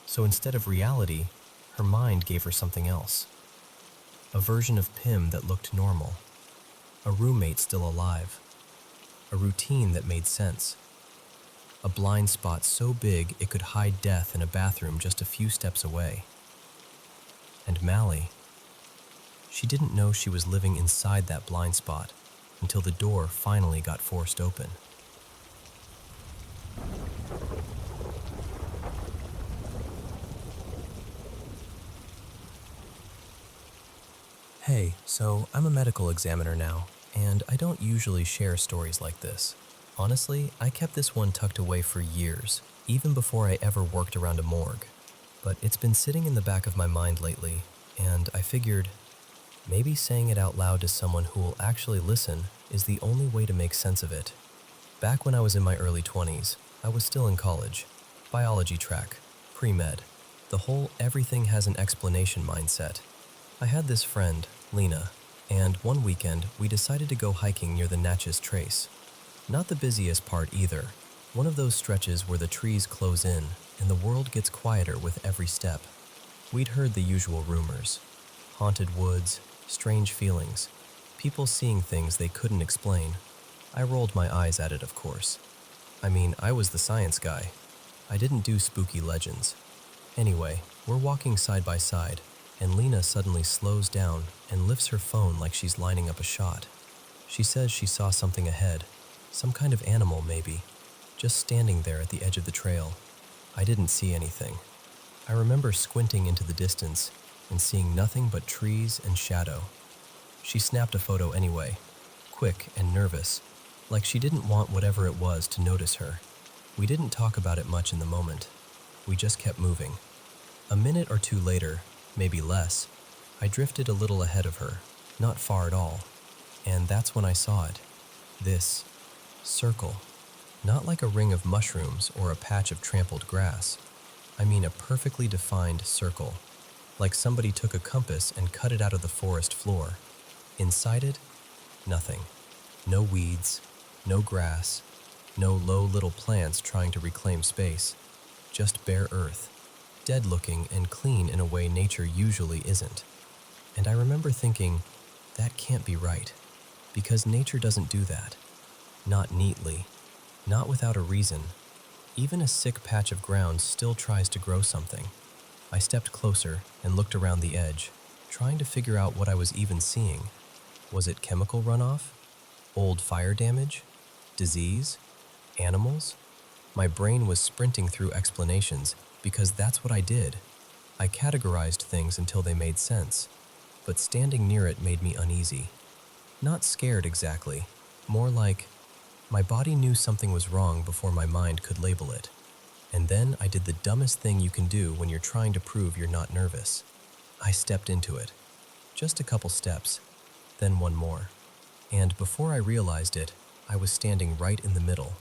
So instead of reality, her mind gave her something else. A version of Pim that looked normal. A roommate still alive. A routine that made sense. A blind spot so big it could hide death in a bathroom just a few steps away. And Mally, she didn't know she was living inside that blind spot until the door finally got forced open. Hey, so I'm a medical examiner now, and I don't usually share stories like this. Honestly, I kept this one tucked away for years, even before I ever worked around a morgue. But it's been sitting in the back of my mind lately, and I figured maybe saying it out loud to someone who will actually listen is the only way to make sense of it. Back when I was in my early 20s, I was still in college. Biology track, pre-med, the whole everything has an explanation mindset. I had this friend, Lena, and one weekend we decided to go hiking near the Natchez Trace. Not the busiest part either, one of those stretches where the trees close in and the world gets quieter with every step. We'd heard the usual rumors. Haunted woods, strange feelings, people seeing things they couldn't explain. I rolled my eyes at it, of course. I mean, I was the science guy. I didn't do spooky legends. Anyway, we're walking side by side, and Lena suddenly slows down and lifts her phone like she's lining up a shot. She says she saw something ahead, some kind of animal maybe, just standing there at the edge of the trail. I didn't see anything. I remember squinting into the distance and seeing nothing but trees and shadow. She snapped a photo anyway, quick and nervous, like she didn't want whatever it was to notice her. We didn't talk about it much in the moment. We just kept moving. A minute or two later, maybe less, I drifted a little ahead of her, not far at all, and that's when I saw it. This circle, not like a ring of mushrooms or a patch of trampled grass. I mean a perfectly defined circle, like somebody took a compass and cut it out of the forest floor. Inside it, nothing. No weeds, no grass, no low little plants trying to reclaim space, just bare earth. Dead looking and clean in a way nature usually isn't. And I remember thinking, that can't be right, because nature doesn't do that. Not neatly, not without a reason. Even a sick patch of ground still tries to grow something. I stepped closer and looked around the edge, trying to figure out what I was even seeing. Was it chemical runoff? Old fire damage? Disease? Animals? My brain was sprinting through explanations, because that's what I did. I categorized things until they made sense, but standing near it made me uneasy. Not scared exactly, more like my body knew something was wrong before my mind could label it. And then I did the dumbest thing you can do when you're trying to prove you're not nervous. I stepped into it. Just a couple steps, then one more. And before I realized it, I was standing right in the middle.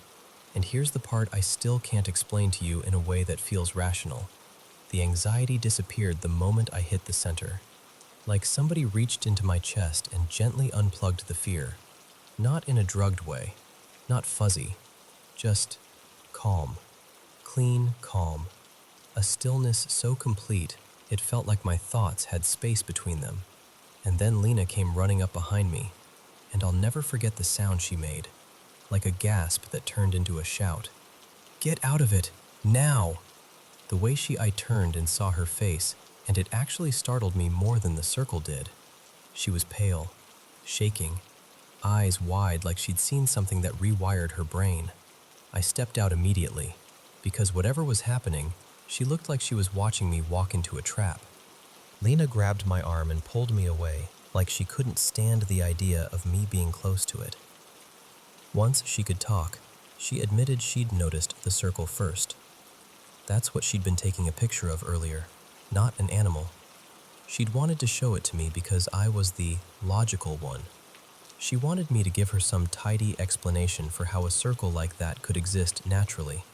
And here's the part I still can't explain to you in a way that feels rational. The anxiety disappeared the moment I hit the center. Like somebody reached into my chest and gently unplugged the fear. Not in a drugged way, not fuzzy, just calm. Clean calm. A stillness so complete, it felt like my thoughts had space between them. And then Lena came running up behind me, and I'll never forget the sound she made, like a gasp that turned into a shout. "Get out of it, now!" The way I turned and saw her face, and it actually startled me more than the circle did. She was pale, shaking, eyes wide like she'd seen something that rewired her brain. I stepped out immediately, because whatever was happening, she looked like she was watching me walk into a trap. Lena grabbed my arm and pulled me away, like she couldn't stand the idea of me being close to it. Once she could talk, she admitted she'd noticed the circle first. That's what she'd been taking a picture of earlier, not an animal. She'd wanted to show it to me because I was the logical one. She wanted me to give her some tidy explanation for how a circle like that could exist naturally.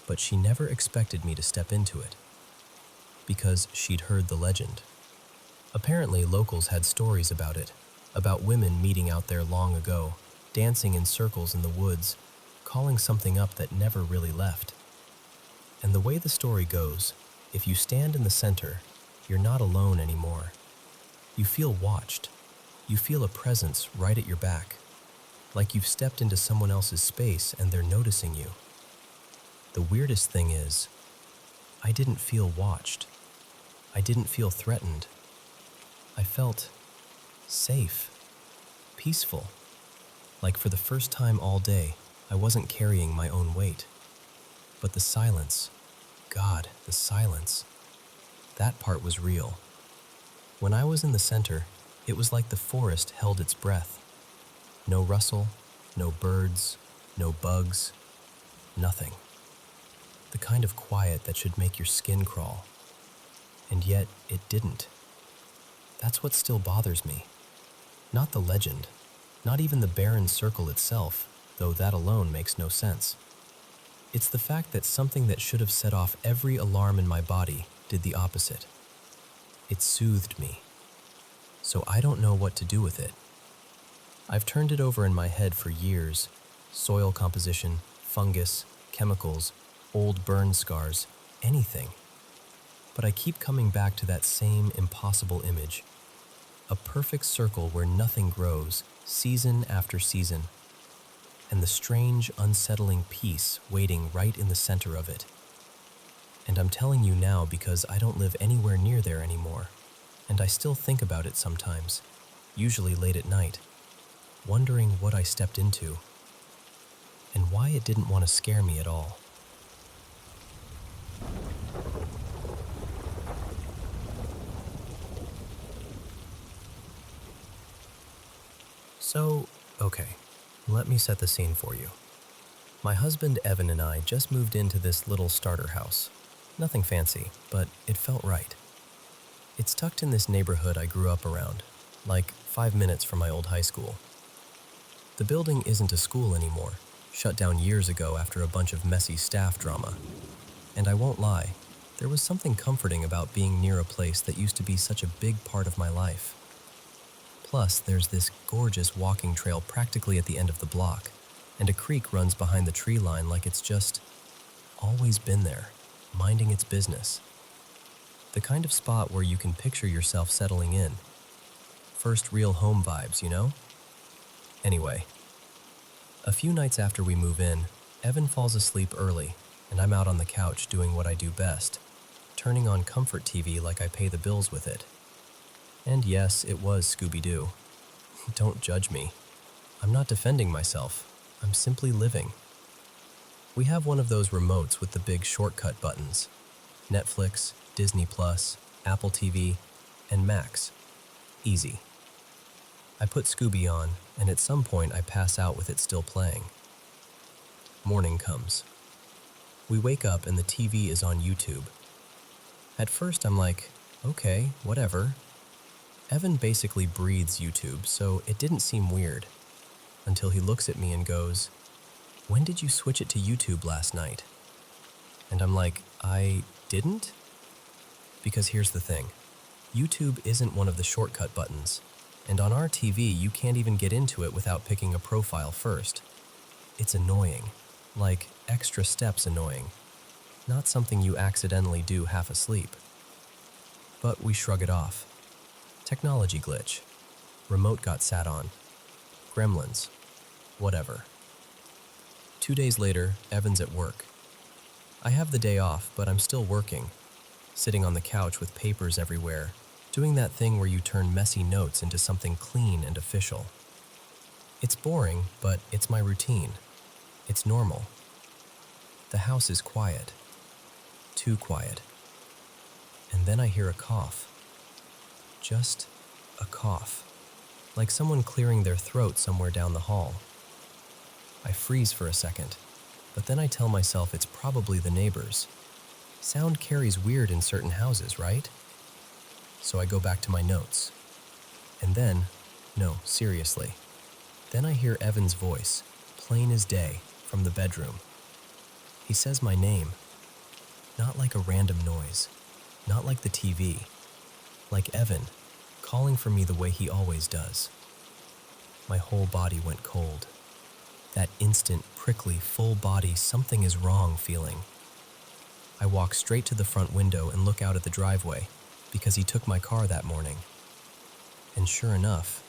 But she never expected me to step into it, because she'd heard the legend. Apparently, locals had stories about it, about women meeting out there long ago, dancing in circles in the woods, calling something up that never really left. And the way the story goes, if you stand in the center, you're not alone anymore. You feel watched. You feel a presence right at your back, like you've stepped into someone else's space and they're noticing you. The weirdest thing is, I didn't feel watched. I didn't feel threatened. I felt safe, peaceful. Like for the first time all day, I wasn't carrying my own weight. But the silence, God, the silence, that part was real. When I was in the center, it was like the forest held its breath. No rustle, no birds, no bugs, nothing. The kind of quiet that should make your skin crawl. And yet, it didn't. That's what still bothers me. Not the legend, not even the barren circle itself, though that alone makes no sense. It's the fact that something that should have set off every alarm in my body did the opposite. It soothed me. So I don't know what to do with it. I've turned it over in my head for years. Soil composition, fungus, chemicals, old burn scars, anything. But I keep coming back to that same impossible image. A perfect circle where nothing grows, season after season. And the strange, unsettling peace waiting right in the center of it. And I'm telling you now because I don't live anywhere near there anymore. And I still think about it sometimes, usually late at night, wondering what I stepped into and why it didn't want to scare me at all. So, okay, let me set the scene for you. My husband Evan and I just moved into this little starter house. Nothing fancy, but it felt right. It's tucked in this neighborhood I grew up around, like 5 minutes from my old high school. The building isn't a school anymore, shut down years ago after a bunch of messy staff drama. And I won't lie, there was something comforting about being near a place that used to be such a big part of my life. Plus, there's this gorgeous walking trail practically at the end of the block, and a creek runs behind the tree line like it's just always been there, minding its business. The kind of spot where you can picture yourself settling in. First real home vibes, you know? Anyway, a few nights after we move in, Evan falls asleep early, and I'm out on the couch doing what I do best, turning on comfort TV like I pay the bills with it. And yes, it was Scooby-Doo. Don't judge me. I'm not defending myself. I'm simply living. We have one of those remotes with the big shortcut buttons. Netflix, Disney+, Apple TV, and Max. Easy. I put Scooby on, and at some point I pass out with it still playing. Morning comes. We wake up and the TV is on YouTube. At first I'm like, okay, whatever. Evan basically breathes YouTube, so it didn't seem weird. Until he looks at me and goes, "When did you switch it to YouTube last night?" And I'm like, I didn't? Because here's the thing. YouTube isn't one of the shortcut buttons. And on our TV, you can't even get into it without picking a profile first. It's annoying. Like, extra steps annoying. Not something you accidentally do half asleep. But we shrug it off. Technology glitch. Remote got sat on. Gremlins. Whatever. 2 days later, Evan's at work. I have the day off, but I'm still working, sitting on the couch with papers everywhere, doing that thing where you turn messy notes into something clean and official. It's boring, but it's my routine. It's normal. The house is quiet. Too quiet. And then I hear a cough. Just a cough. Like someone clearing their throat somewhere down the hall. I freeze for a second, but then I tell myself it's probably the neighbors. Sound carries weird in certain houses, right? So I go back to my notes. And then, no, seriously, then I hear Evan's voice, plain as day, from the bedroom. He says my name. Not like a random noise. Not like the TV. Like Evan, calling for me the way he always does. My whole body went cold. That instant, prickly, full body, something is wrong feeling. I walk straight to the front window and look out at the driveway, because he took my car that morning. And sure enough,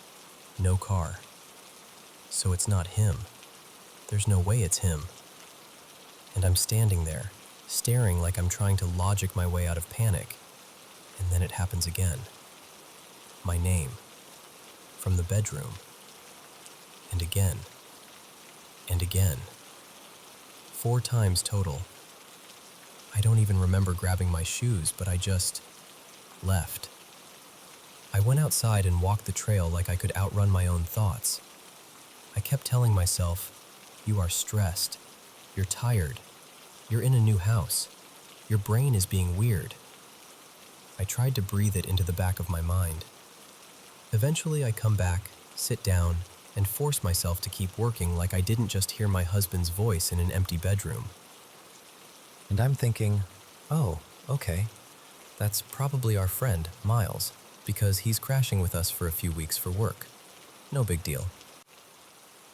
no car. So it's not him. There's no way it's him. And I'm standing there, staring like I'm trying to logic my way out of panic. And then it happens again. My name. From the bedroom. And again. And again. 4 times total. I don't even remember grabbing my shoes, but I just left. I went outside and walked the trail like I could outrun my own thoughts. I kept telling myself, you are stressed. You're tired. You're in a new house. Your brain is being weird. I tried to breathe it into the back of my mind. Eventually I come back, sit down, and force myself to keep working like I didn't just hear my husband's voice in an empty bedroom. And I'm thinking, oh, okay, that's probably our friend, Miles, because he's crashing with us for a few weeks for work. No big deal.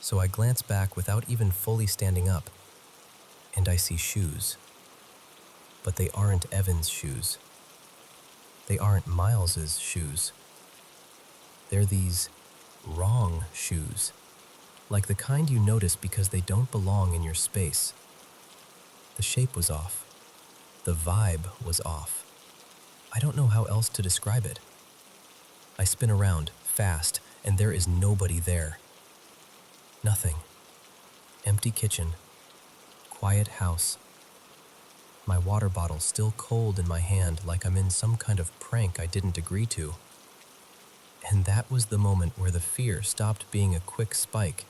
So I glance back without even fully standing up, and I see shoes. But they aren't Evan's shoes. They aren't Miles's shoes. They're these wrong shoes, like the kind you notice because they don't belong in your space. The shape was off. The vibe was off. I don't know how else to describe it. I spin around, fast, and there is nobody there. Nothing. Empty kitchen. Quiet house. My water bottle still cold in my hand like I'm in some kind of prank I didn't agree to. And that was the moment where the fear stopped being a quick spike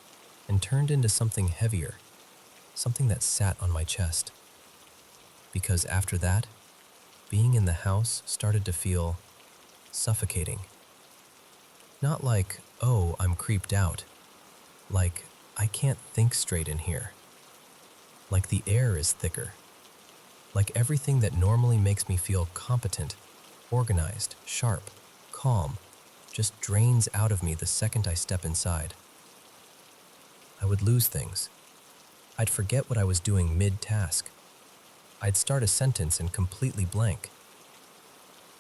and turned into something heavier, something that sat on my chest. Because after that, being in the house started to feel suffocating. Not like, oh, I'm creeped out. Like, I can't think straight in here. Like the air is thicker. Like everything that normally makes me feel competent, organized, sharp, calm, just drains out of me the second I step inside. I would lose things. I'd forget what I was doing mid-task. I'd start a sentence and completely blank.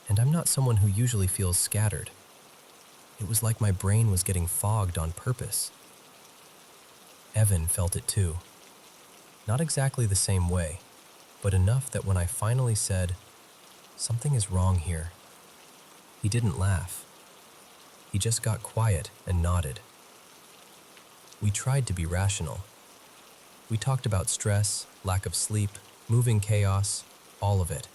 And I'm not someone who usually feels scattered. It was like my brain was getting fogged on purpose. Evan felt it too. Not exactly the same way, but enough that when I finally said, "Something is wrong here," he didn't laugh. He just got quiet and nodded. We tried to be rational. We talked about stress, lack of sleep, moving chaos, all of it.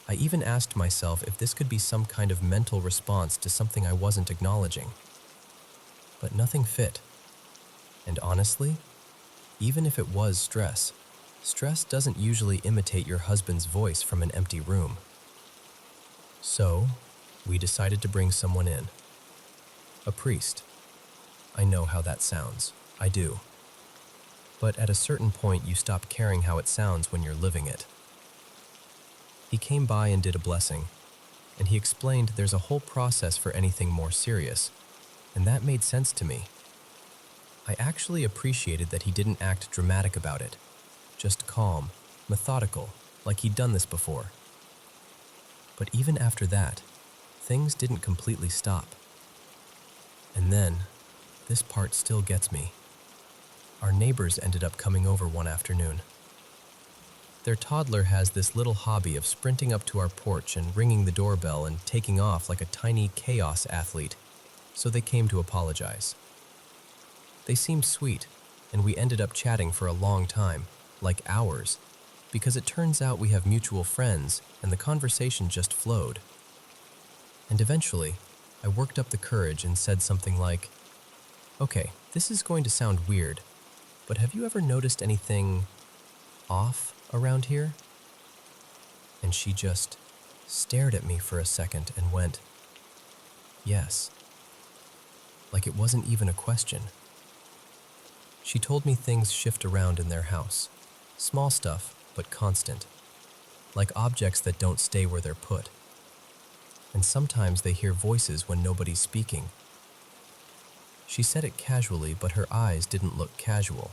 I even asked myself if this could be some kind of mental response to something I wasn't acknowledging. But nothing fit. And honestly, even if it was stress, Stress doesn't usually imitate your husband's voice from an empty room. So, we decided to bring someone in. A priest. I know how that sounds. I do. But at a certain point, you stop caring how it sounds when you're living it. He came by and did a blessing, and he explained there's a whole process for anything more serious, and that made sense to me. I actually appreciated that he didn't act dramatic about it, just calm, methodical, like he'd done this before. But even after that, things didn't completely stop. And then, this part still gets me. Our neighbors ended up coming over one afternoon. Their toddler has this little hobby of sprinting up to our porch and ringing the doorbell and taking off like a tiny chaos athlete, so they came to apologize. They seemed sweet, and we ended up chatting for a long time, like hours, because it turns out we have mutual friends and the conversation just flowed. And eventually, I worked up the courage and said something like, "Okay, this is going to sound weird, but have you ever noticed anything off around here?" And she just stared at me for a second and went, "Yes." Like it wasn't even a question. She told me things shift around in their house. Small stuff, but constant. Like objects that don't stay where they're put. And sometimes they hear voices when nobody's speaking. She said it casually, but her eyes didn't look casual.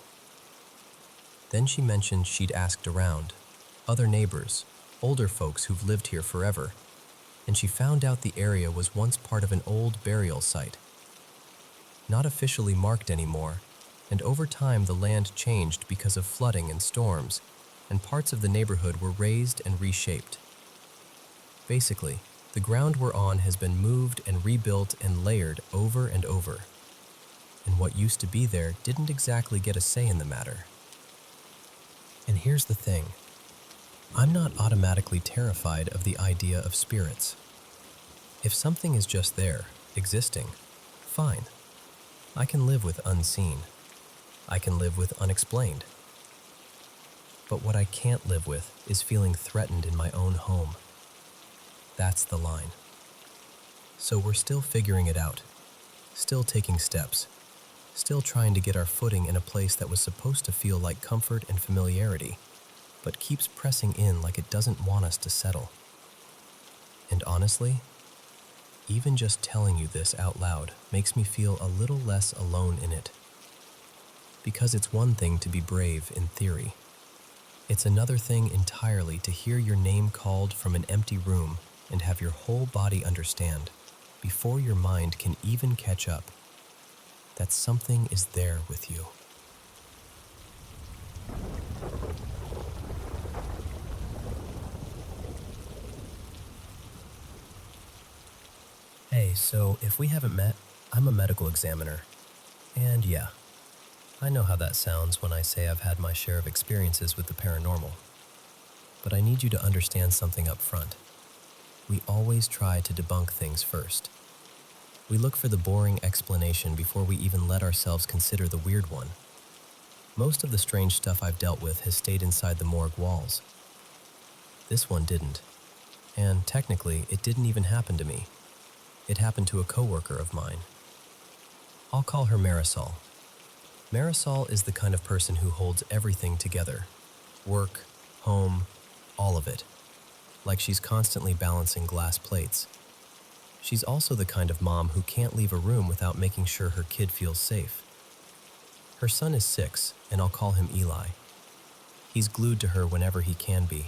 Then she mentioned she'd asked around, other neighbors, older folks who've lived here forever, and she found out the area was once part of an old burial site. Not officially marked anymore, and over time the land changed because of flooding and storms, and parts of the neighborhood were razed and reshaped. Basically, the ground we're on has been moved and rebuilt and layered over and over. And what used to be there didn't exactly get a say in the matter. And here's the thing. I'm not automatically terrified of the idea of spirits. If something is just there, existing, fine. I can live with unseen. I can live with unexplained. But what I can't live with is feeling threatened in my own home. That's the line. So we're still figuring it out, still taking steps, still trying to get our footing in a place that was supposed to feel like comfort and familiarity, but keeps pressing in like it doesn't want us to settle. And honestly, even just telling you this out loud makes me feel a little less alone in it. Because it's one thing to be brave in theory. It's another thing entirely to hear your name called from an empty room and have your whole body understand, before your mind can even catch up, that something is there with you. Hey, so if we haven't met, I'm a medical examiner. And yeah, I know how that sounds when I say I've had my share of experiences with the paranormal. But I need you to understand something up front. We always try to debunk things first. We look for the boring explanation before we even let ourselves consider the weird one. Most of the strange stuff I've dealt with has stayed inside the morgue walls. This one didn't. And technically, it didn't even happen to me. It happened to a coworker of mine. I'll call her Marisol. Marisol is the kind of person who holds everything together. Work, home, all of it. Like she's constantly balancing glass plates. She's also the kind of mom who can't leave a room without making sure her kid feels safe. Her son is 6, and I'll call him Eli. He's glued to her whenever he can be.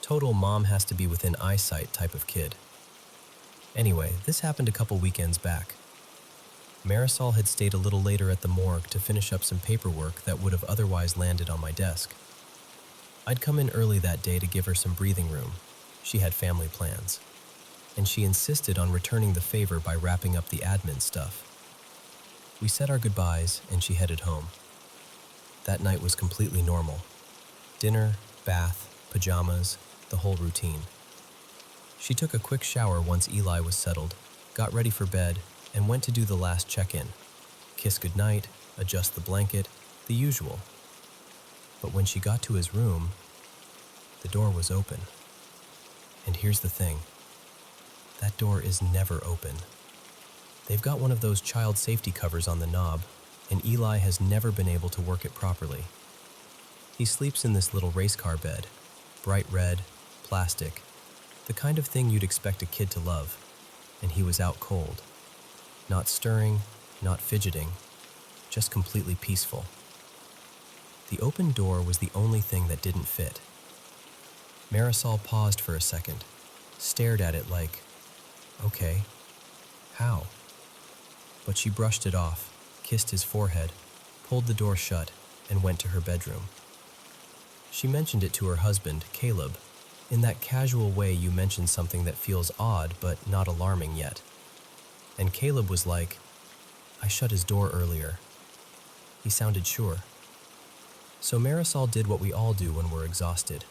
Total mom has to be within eyesight type of kid. Anyway, this happened a couple weekends back. Marisol had stayed a little later at the morgue to finish up some paperwork that would have otherwise landed on my desk. I'd come in early that day to give her some breathing room. She had family plans. And she insisted on returning the favor by wrapping up the admin stuff. We said our goodbyes and she headed home. That night was completely normal. Dinner, bath, pajamas, the whole routine. She took a quick shower once Eli was settled, got ready for bed, and went to do the last check-in. Kiss goodnight, adjust the blanket, the usual. But when she got to his room, the door was open. And here's the thing, that door is never open. They've got one of those child safety covers on the knob, and Eli has never been able to work it properly. He sleeps in this little race car bed, bright red, plastic, the kind of thing you'd expect a kid to love, and he was out cold. Not stirring, not fidgeting, just completely peaceful. The open door was the only thing that didn't fit. Marisol paused for a second, stared at it like, okay, how? But she brushed it off, kissed his forehead, pulled the door shut, and went to her bedroom. She mentioned it to her husband, Caleb, in that casual way you mention something that feels odd but not alarming yet. And Caleb was like, I shut his door earlier. He sounded sure. So Marisol did what we all do when we're exhausted.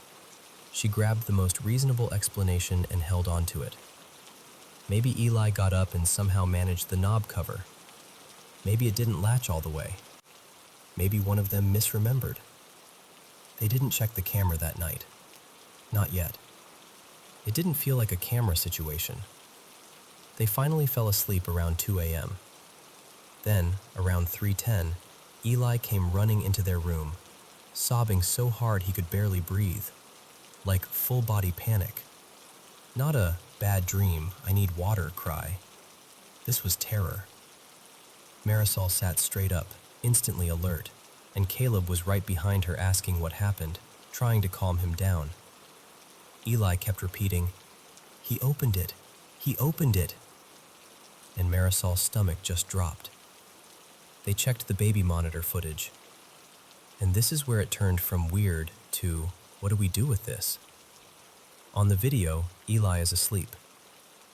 She grabbed the most reasonable explanation and held on to it. Maybe Eli got up and somehow managed the knob cover. Maybe it didn't latch all the way. Maybe one of them misremembered. They didn't check the camera that night. Not yet. It didn't feel like a camera situation. They finally fell asleep around 2 a.m. Then, around 3:10, Eli came running into their room, sobbing so hard he could barely breathe, like full-body panic. Not a bad dream, I need water cry. This was terror. Marisol sat straight up, instantly alert, and Caleb was right behind her asking what happened, trying to calm him down. Eli kept repeating, "He opened it! He opened it!" And Marisol's stomach just dropped. They checked the baby monitor footage. And this is where it turned from weird to, what do we do with this? On the video, Eli is asleep.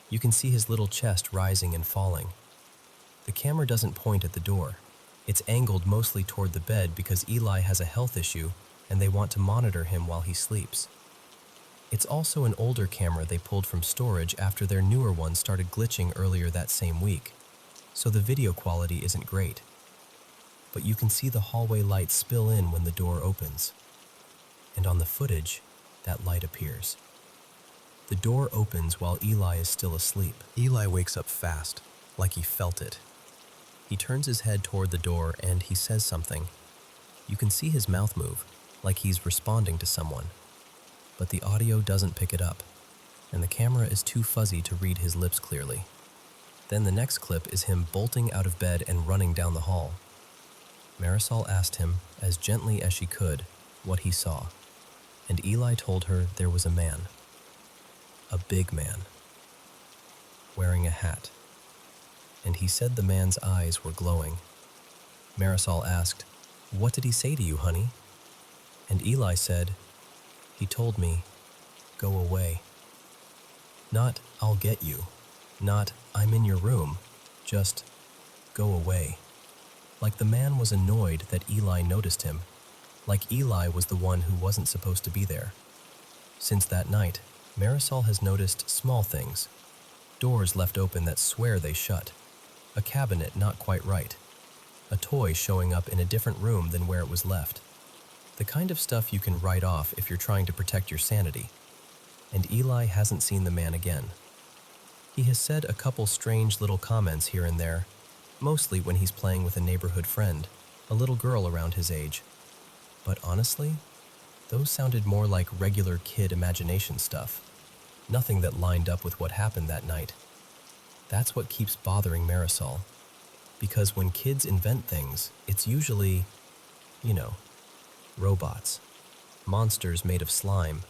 You can see his little chest rising and falling. The camera doesn't point at the door. It's angled mostly toward the bed because Eli has a health issue and they want to monitor him while he sleeps. It's also an older camera they pulled from storage after their newer one started glitching earlier that same week, so the video quality isn't great. But you can see the hallway light spill in when the door opens. And on the footage, that light appears. The door opens while Eli is still asleep. Eli wakes up fast, like he felt it. He turns his head toward the door and he says something. You can see his mouth move, like he's responding to someone. But the audio doesn't pick it up, and the camera is too fuzzy to read his lips clearly. Then the next clip is him bolting out of bed and running down the hall. Marisol asked him, as gently as she could, what he saw, and Eli told her there was a man. A big man. Wearing a hat. And he said the man's eyes were glowing. Marisol asked, "What did he say to you, honey?" And Eli said, "He told me, go away." Not, "I'll get you." Not, "I'm in your room." Just, "Go away." Like the man was annoyed that Eli noticed him. Like Eli was the one who wasn't supposed to be there. Since that night, Marisol has noticed small things. Doors left open that swear they shut. A cabinet not quite right. A toy showing up in a different room than where it was left. The kind of stuff you can write off if you're trying to protect your sanity. And Eli hasn't seen the man again. He has said a couple strange little comments here and there, mostly when he's playing with a neighborhood friend, a little girl around his age. But honestly, those sounded more like regular kid imagination stuff. Nothing that lined up with what happened that night. That's what keeps bothering Marisol. Because when kids invent things, it's usually, robots, monsters made of slime,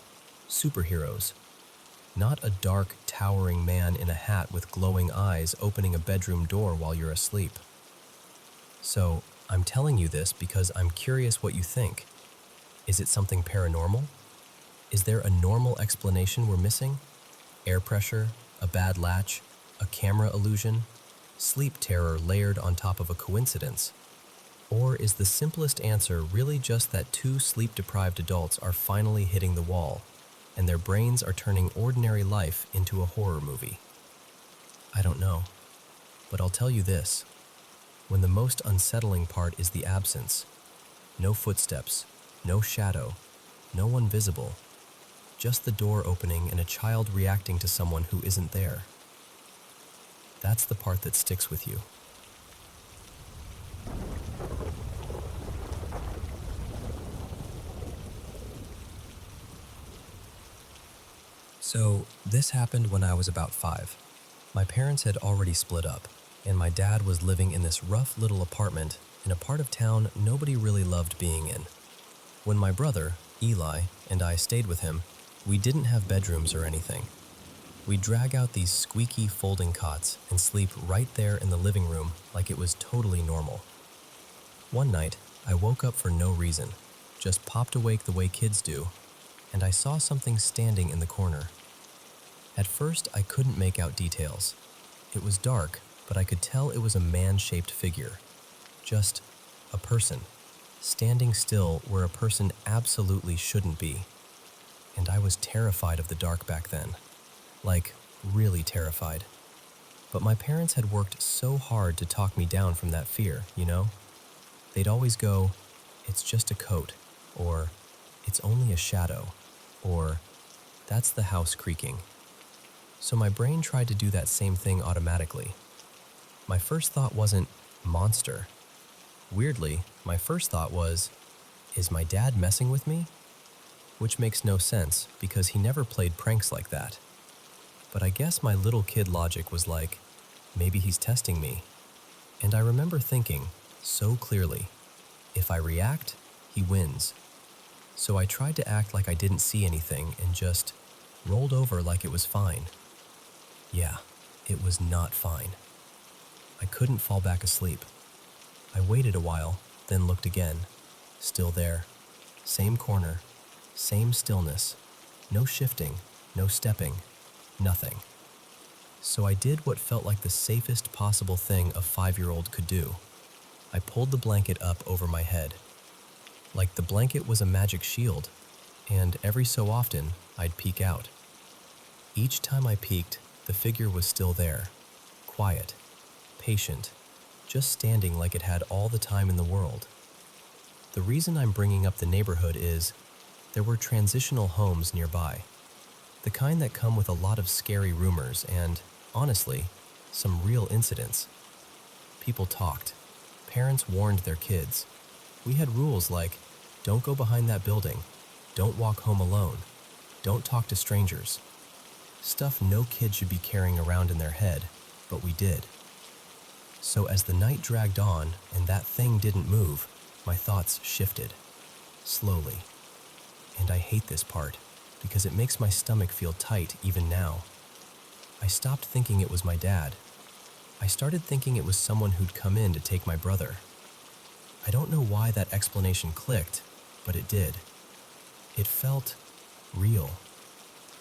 superheroes. Not a dark, towering man in a hat with glowing eyes opening a bedroom door while you're asleep. So, I'm telling you this because I'm curious what you think. Is it something paranormal? Is there a normal explanation we're missing? Air pressure, a bad latch, a camera illusion, sleep terror layered on top of a coincidence? Or is the simplest answer really just that two sleep-deprived adults are finally hitting the wall, and their brains are turning ordinary life into a horror movie? I don't know, but I'll tell you this. When the most unsettling part is the absence, no footsteps, No shadow, no one visible, just the door opening and a child reacting to someone who isn't there. That's the part that sticks with you. So, this happened when I was about 5. My parents had already split up, and my dad was living in this rough little apartment in a part of town nobody really loved being in. When my brother, Eli, and I stayed with him, we didn't have bedrooms or anything. We'd drag out these squeaky folding cots and sleep right there in the living room like it was totally normal. One night, I woke up for no reason, just popped awake the way kids do, and I saw something standing in the corner. At first, I couldn't make out details. It was dark, but I could tell it was a man-shaped figure. Just a person, standing still where a person absolutely shouldn't be. And I was terrified of the dark back then. Like, really terrified. But my parents had worked so hard to talk me down from that fear, you know? They'd always go, "It's just a coat," or "It's only a shadow," or "That's the house creaking." So my brain tried to do that same thing automatically. My first thought wasn't monster. Weirdly, my first thought was, is my dad messing with me? Which makes no sense because he never played pranks like that. But I guess my little kid logic was like, maybe he's testing me. And I remember thinking, so clearly, if I react, he wins. So I tried to act like I didn't see anything and just rolled over like it was fine. Yeah, it was not fine. I couldn't fall back asleep. I waited a while, then looked again. Still there. Same corner. Same stillness. No shifting, no stepping, nothing. So I did what felt like the safest possible thing a 5-year-old could do. I pulled the blanket up over my head. Like the blanket was a magic shield, and every so often, I'd peek out. Each time I peeked, the figure was still there, quiet, patient, just standing like it had all the time in the world. The reason I'm bringing up the neighborhood is there were transitional homes nearby, the kind that come with a lot of scary rumors and, honestly, some real incidents. People talked. Parents warned their kids. We had rules like, don't go behind that building, don't walk home alone, don't talk to strangers. Stuff no kid should be carrying around in their head, but we did. So as the night dragged on and that thing didn't move, my thoughts shifted, slowly. And I hate this part, because it makes my stomach feel tight even now. I stopped thinking it was my dad. I started thinking it was someone who'd come in to take my brother. I don't know why that explanation clicked, but it did. It felt real,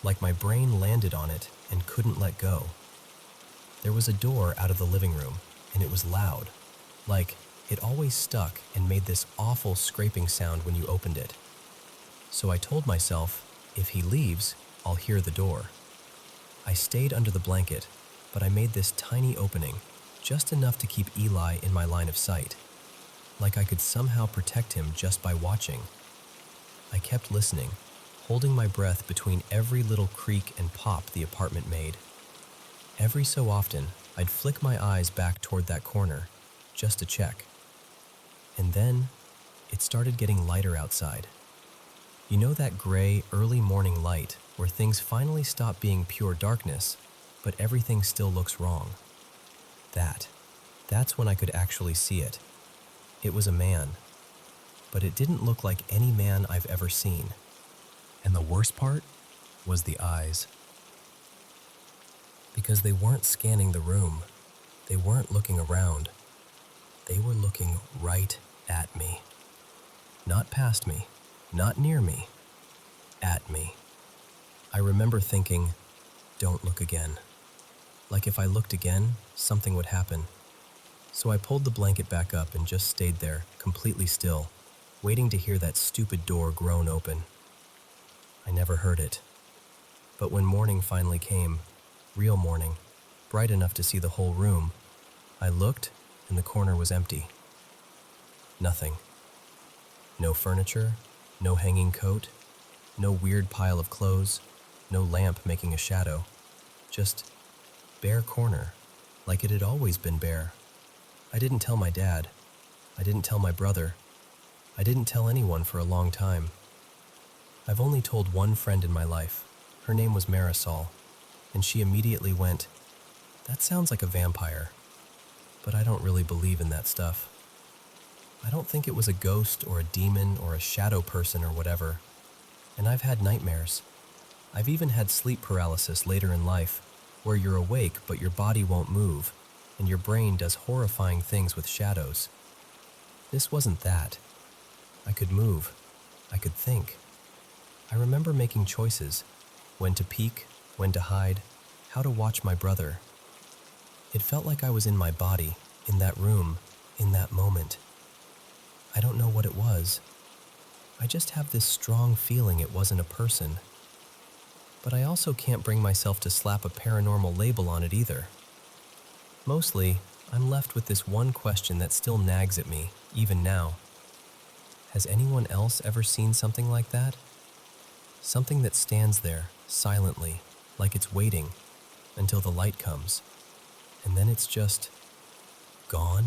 like my brain landed on it and couldn't let go. There was a door out of the living room, and it was loud, like it always stuck and made this awful scraping sound when you opened it. So I told myself, if he leaves, I'll hear the door. I stayed under the blanket, but I made this tiny opening, just enough to keep Eli in my line of sight, like I could somehow protect him just by watching. I kept listening, holding my breath between every little creak and pop the apartment made. Every so often, I'd flick my eyes back toward that corner, just to check. And then, it started getting lighter outside. You know that gray, early morning light where things finally stop being pure darkness, but everything still looks wrong? That's when I could actually see it. It was a man, but it didn't look like any man I've ever seen. And the worst part was the eyes. Because they weren't scanning the room. They weren't looking around. They were looking right at me. Not past me, not near me, at me. I remember thinking, don't look again. Like if I looked again, something would happen. So I pulled the blanket back up and just stayed there, completely still, waiting to hear that stupid door groan open. I never heard it. But when morning finally came, real morning, bright enough to see the whole room, I looked and the corner was empty. Nothing. No furniture, No hanging coat, no weird pile of clothes, no lamp making a shadow. Just bare corner, like it had always been bare. I didn't tell my dad. I didn't tell my brother. I didn't tell anyone for a long time. I've only told one friend in my life. Her name was Marisol, and she immediately went, "That sounds like a vampire." But I don't really believe in that stuff. I don't think it was a ghost or a demon or a shadow person or whatever. And I've had nightmares. I've even had sleep paralysis later in life, where you're awake but your body won't move, and your brain does horrifying things with shadows. This wasn't that. I could move. I could think. I remember making choices, when to peek, when to hide, how to watch my brother. It felt like I was in my body, in that room, in that moment. I don't know what it was. I just have this strong feeling it wasn't a person. But I also can't bring myself to slap a paranormal label on it either. Mostly, I'm left with this one question that still nags at me, even now. Has anyone else ever seen something like that? Something that stands there, silently, like it's waiting, until the light comes, and then it's just gone?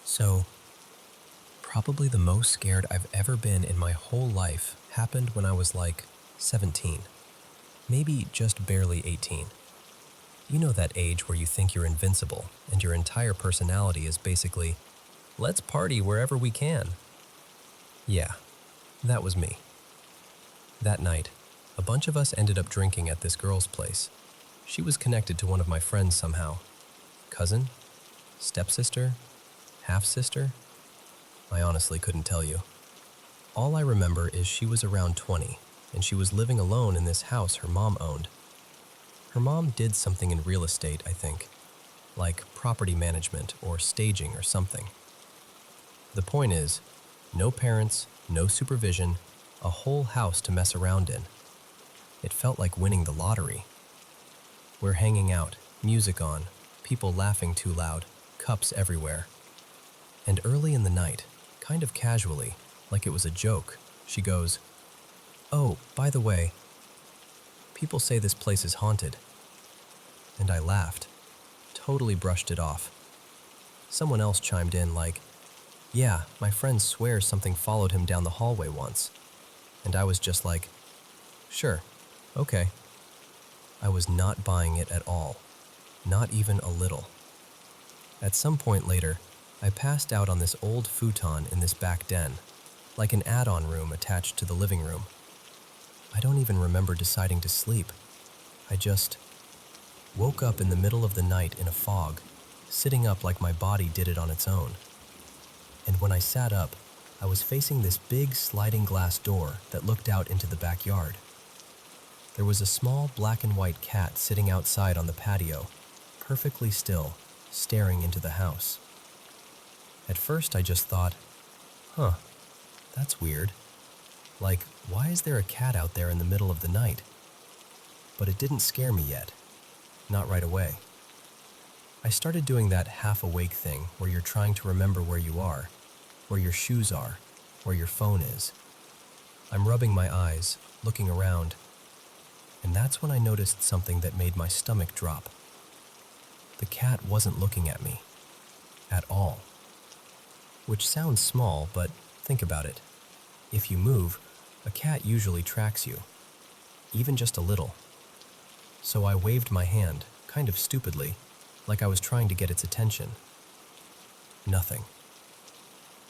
So, probably the most scared I've ever been in my whole life happened when I was like 17. Maybe just barely 18. You know that age where you think you're invincible and your entire personality is basically, let's party wherever we can. Yeah, that was me. That night, a bunch of us ended up drinking at this girl's place. She was connected to one of my friends somehow. Cousin? Stepsister? Half-sister? I honestly couldn't tell you. All I remember is she was around 20, and she was living alone in this house her mom owned. Her mom did something in real estate, I think, like property management or staging or something. The point is, no parents, no supervision, a whole house to mess around in. It felt like winning the lottery. We're hanging out, music on, people laughing too loud, cups everywhere. And early in the night, kind of casually, like it was a joke, she goes, "Oh, by the way, people say this place is haunted." And I laughed, totally brushed it off. Someone else chimed in like, "Yeah, my friend swears something followed him down the hallway once." And I was just like, "Sure, okay." I was not buying it at all, not even a little. At some point later, I passed out on this old futon in this back den, like an add-on room attached to the living room. I don't even remember deciding to sleep. I just woke up in the middle of the night in a fog, sitting up like my body did it on its own. And when I sat up, I was facing this big sliding glass door that looked out into the backyard. There was a small black and white cat sitting outside on the patio, perfectly still, staring into the house. At first I just thought, that's weird. Like, why is there a cat out there in the middle of the night? But it didn't scare me yet. Not right away. I started doing that half-awake thing where you're trying to remember where you are, where your shoes are, where your phone is. I'm rubbing my eyes, looking around, and that's when I noticed something that made my stomach drop. The cat wasn't looking at me. At all. Which sounds small, but think about it. If you move, a cat usually tracks you, even just a little. So I waved my hand, kind of stupidly, like I was trying to get its attention. Nothing.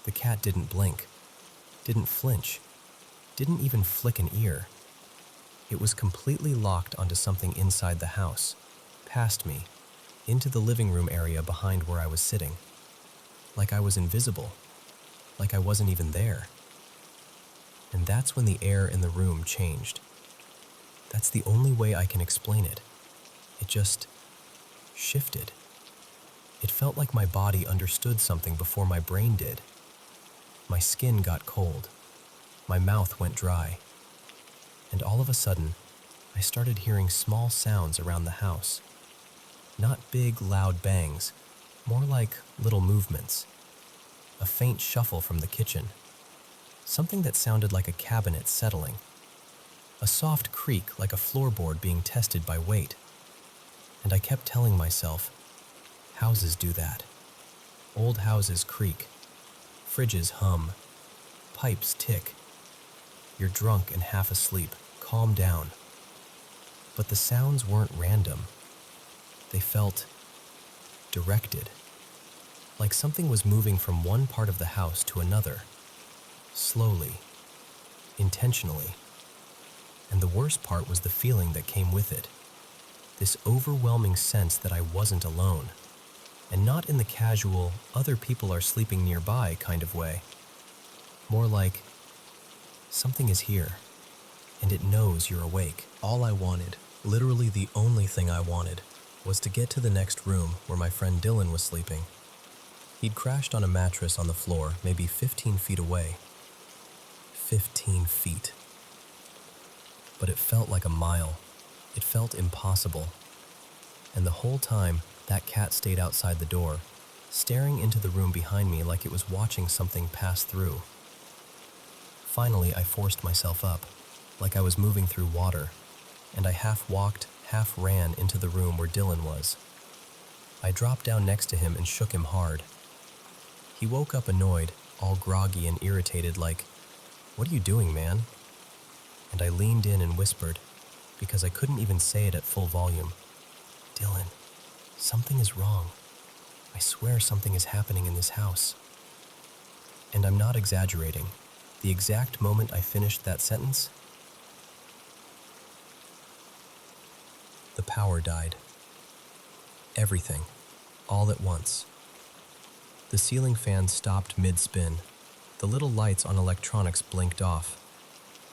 The cat didn't blink, didn't flinch, didn't even flick an ear. It was completely locked onto something inside the house, past me, into the living room area behind where I was sitting. Like I was invisible, like I wasn't even there. And that's when the air in the room changed. That's the only way I can explain it. It just shifted. It felt like my body understood something before my brain did. My skin got cold. My mouth went dry. And all of a sudden, I started hearing small sounds around the house. Not big, loud bangs, more like little movements. A faint shuffle from the kitchen. Something that sounded like a cabinet settling. A soft creak like a floorboard being tested by weight. And I kept telling myself, houses do that. Old houses creak. Fridges hum. Pipes tick. You're drunk and half asleep. Calm down. But the sounds weren't random. They felt directed. Like something was moving from one part of the house to another. Slowly. Intentionally. And the worst part was the feeling that came with it. This overwhelming sense that I wasn't alone. And not in the casual, other people are sleeping nearby kind of way. More like, something is here, and it knows you're awake. All I wanted, literally the only thing I wanted, was to get to the next room where my friend Dylan was sleeping. He'd crashed on a mattress on the floor, maybe 15 feet away. 15 feet. But it felt like a mile. It felt impossible. And the whole time, that cat stayed outside the door, staring into the room behind me like it was watching something pass through. Finally, I forced myself up, like I was moving through water, and I half walked, half ran into the room where Dylan was. I dropped down next to him and shook him hard. He woke up annoyed, all groggy and irritated like, "What are you doing, man?" And I leaned in and whispered, because I couldn't even say it at full volume, "Dylan, something is wrong. I swear something is happening in this house." And I'm not exaggerating. The exact moment I finished that sentence, the power died. Everything, all at once. The ceiling fan stopped mid-spin. The little lights on electronics blinked off.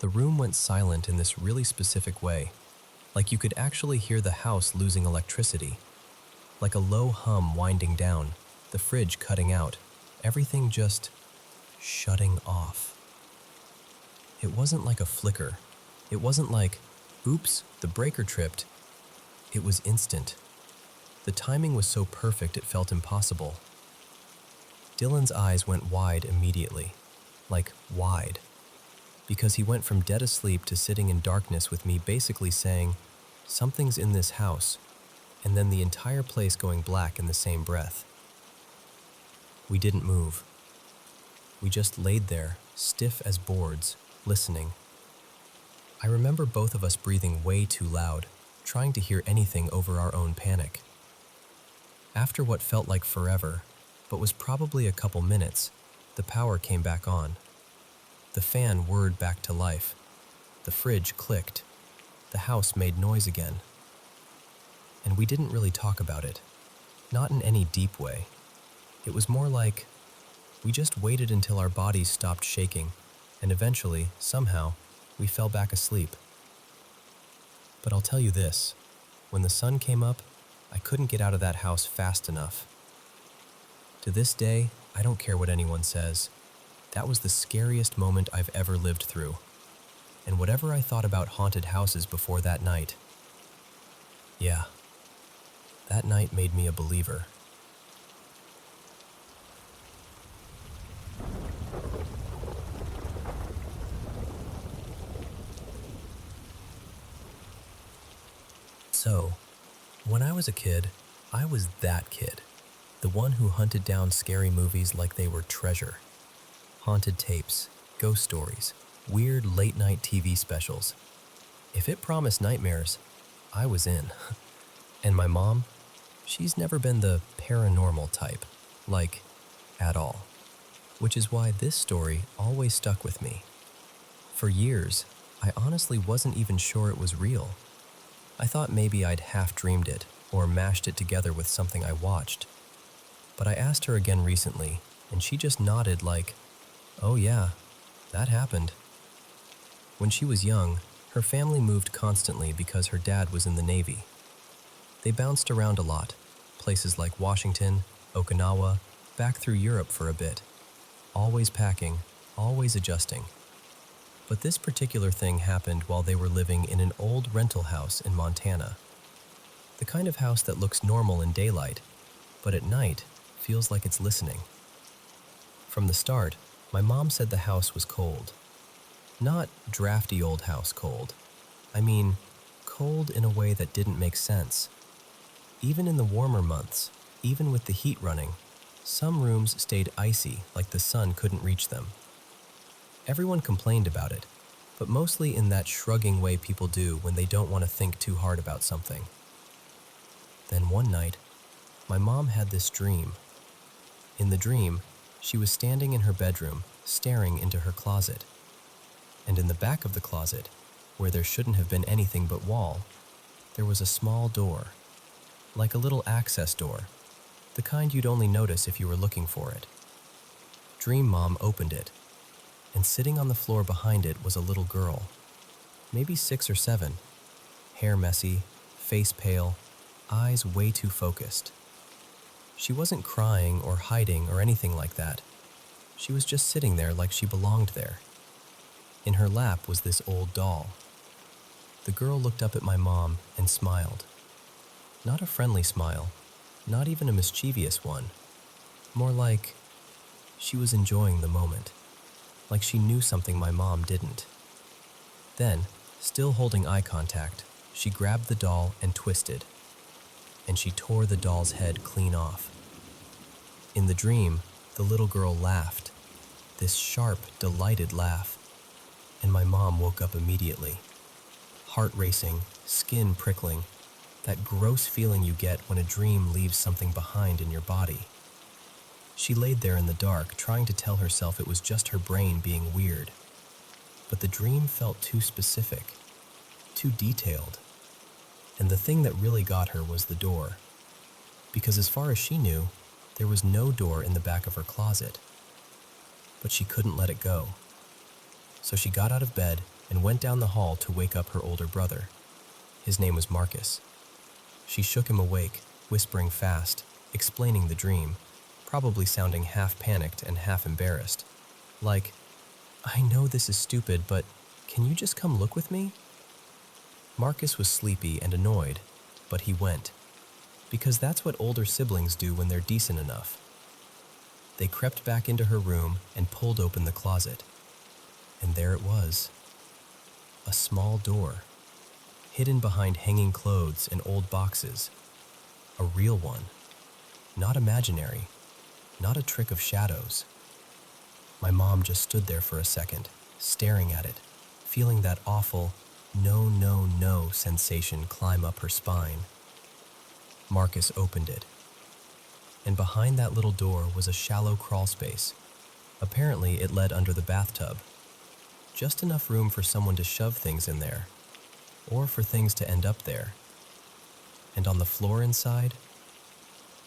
The room went silent in this really specific way, like you could actually hear the house losing electricity. Like a low hum winding down, the fridge cutting out, everything just shutting off. It wasn't like a flicker. It wasn't like, oops, the breaker tripped. It was instant. The timing was so perfect it felt impossible. Dylan's eyes went wide immediately. Like, wide. Because he went from dead asleep to sitting in darkness with me basically saying, "Something's in this house," and then the entire place going black in the same breath. We didn't move. We just laid there, stiff as boards, listening. I remember both of us breathing way too loud, trying to hear anything over our own panic. After what felt like forever, but was probably a couple minutes, the power came back on. The fan whirred back to life. The fridge clicked. The house made noise again. And we didn't really talk about it. Not in any deep way. It was more like we just waited until our bodies stopped shaking, and eventually, somehow, we fell back asleep. But I'll tell you this, when the sun came up, I couldn't get out of that house fast enough. To this day, I don't care what anyone says. That was the scariest moment I've ever lived through. And whatever I thought about haunted houses before that night, yeah, that night made me a believer. So, when I was a kid, I was that kid. The one who hunted down scary movies like they were treasure. Haunted tapes, ghost stories, weird late-night TV specials. If it promised nightmares, I was in. And my mom, she's never been the paranormal type, like, at all. Which is why this story always stuck with me. For years, I honestly wasn't even sure it was real. I thought maybe I'd half-dreamed it or mashed it together with something I watched. But I asked her again recently, and she just nodded like, "Oh yeah, that happened." When she was young, her family moved constantly because her dad was in the Navy. They bounced around a lot, places like Washington, Okinawa, back through Europe for a bit. Always packing, always adjusting. But this particular thing happened while they were living in an old rental house in Montana. The kind of house that looks normal in daylight, but at night feels like it's listening. From the start, my mom said the house was cold. Not drafty old house cold. I mean, cold in a way that didn't make sense. Even in the warmer months, even with the heat running, some rooms stayed icy like the sun couldn't reach them. Everyone complained about it, but mostly in that shrugging way people do when they don't want to think too hard about something. Then one night, my mom had this dream. In the dream, she was standing in her bedroom, staring into her closet. And in the back of the closet, where there shouldn't have been anything but wall, there was a small door, like a little access door, the kind you'd only notice if you were looking for it. Dream Mom opened it, and sitting on the floor behind it was a little girl, maybe 6 or 7, hair messy, face pale, eyes way too focused. She wasn't crying or hiding or anything like that. She was just sitting there like she belonged there. In her lap was this old doll. The girl looked up at my mom and smiled. Not a friendly smile, not even a mischievous one. More like she was enjoying the moment, like she knew something my mom didn't. Then, still holding eye contact, she grabbed the doll and twisted, and she tore the doll's head clean off. In the dream, the little girl laughed, this sharp, delighted laugh, and my mom woke up immediately. Heart racing, skin prickling, that gross feeling you get when a dream leaves something behind in your body. She laid there in the dark, trying to tell herself it was just her brain being weird. But the dream felt too specific, too detailed. And the thing that really got her was the door. Because as far as she knew, there was no door in the back of her closet. But she couldn't let it go. So she got out of bed and went down the hall to wake up her older brother. His name was Marcus. She shook him awake, whispering fast, explaining the dream, probably sounding half panicked and half embarrassed. Like, "I know this is stupid, but can you just come look with me?" Marcus was sleepy and annoyed, but he went. Because that's what older siblings do when they're decent enough. They crept back into her room and pulled open the closet. And there it was. A small door, hidden behind hanging clothes and old boxes. A real one. Not imaginary. Not a trick of shadows. My mom just stood there for a second, staring at it, feeling that awful no, no, no sensation climb up her spine. Marcus opened it. And behind that little door was a shallow crawl space. Apparently, it led under the bathtub. Just enough room for someone to shove things in there, or for things to end up there. And on the floor inside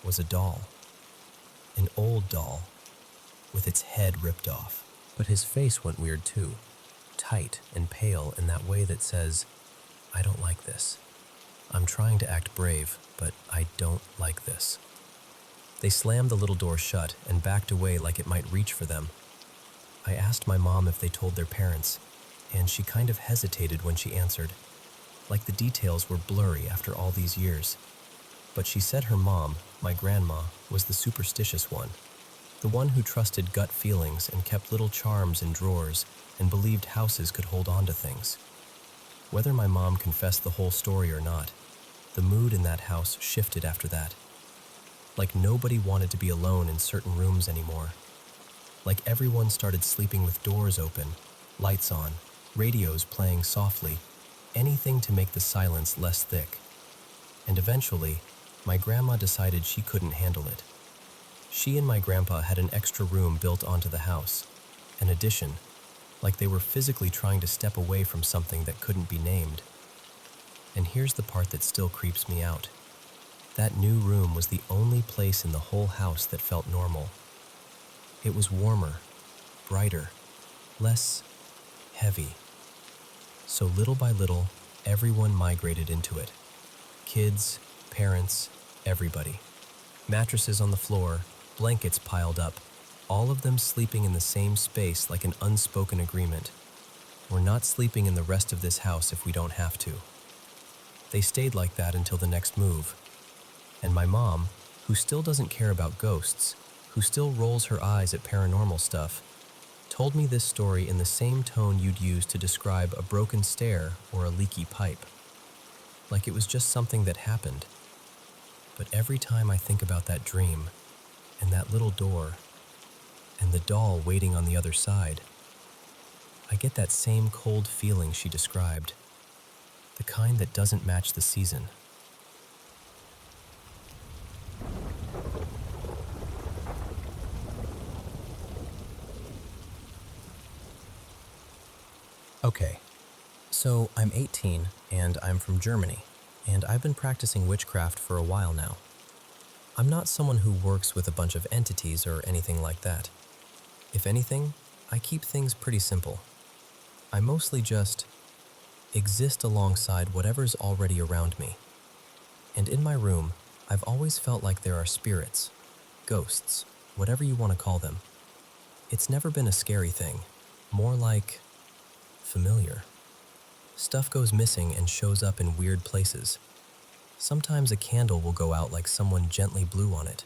was a doll. An old doll, with its head ripped off. But his face went weird too, tight and pale in that way that says, "I don't like this. I'm trying to act brave, but I don't like this." They slammed the little door shut and backed away like it might reach for them. I asked my mom if they told their parents, and she kind of hesitated when she answered, like the details were blurry after all these years. But she said her mom, my grandma, was the superstitious one, the one who trusted gut feelings and kept little charms in drawers and believed houses could hold on to things. Whether my mom confessed the whole story or not, the mood in that house shifted after that. Like nobody wanted to be alone in certain rooms anymore. Like everyone started sleeping with doors open, lights on, radios playing softly, anything to make the silence less thick. And eventually, my grandma decided she couldn't handle it. She and my grandpa had an extra room built onto the house, an addition, like they were physically trying to step away from something that couldn't be named. And here's the part that still creeps me out. That new room was the only place in the whole house that felt normal. It was warmer, brighter, less heavy. So little by little, everyone migrated into it. Kids, parents, everybody. Mattresses on the floor, blankets piled up, all of them sleeping in the same space like an unspoken agreement. We're not sleeping in the rest of this house if we don't have to. They stayed like that until the next move. And my mom, who still doesn't care about ghosts, who still rolls her eyes at paranormal stuff, told me this story in the same tone you'd use to describe a broken stair or a leaky pipe. Like it was just something that happened. But every time I think about that dream, and that little door, and the doll waiting on the other side, I get that same cold feeling she described, the kind that doesn't match the season. Okay, so I'm 18 and I'm from Germany, and I've been practicing witchcraft for a while now. I'm not someone who works with a bunch of entities or anything like that. If anything, I keep things pretty simple. I mostly just exist alongside whatever's already around me. And in my room, I've always felt like there are spirits, ghosts, whatever you want to call them. It's never been a scary thing, more like familiar. Stuff goes missing and shows up in weird places. Sometimes a candle will go out like someone gently blew on it.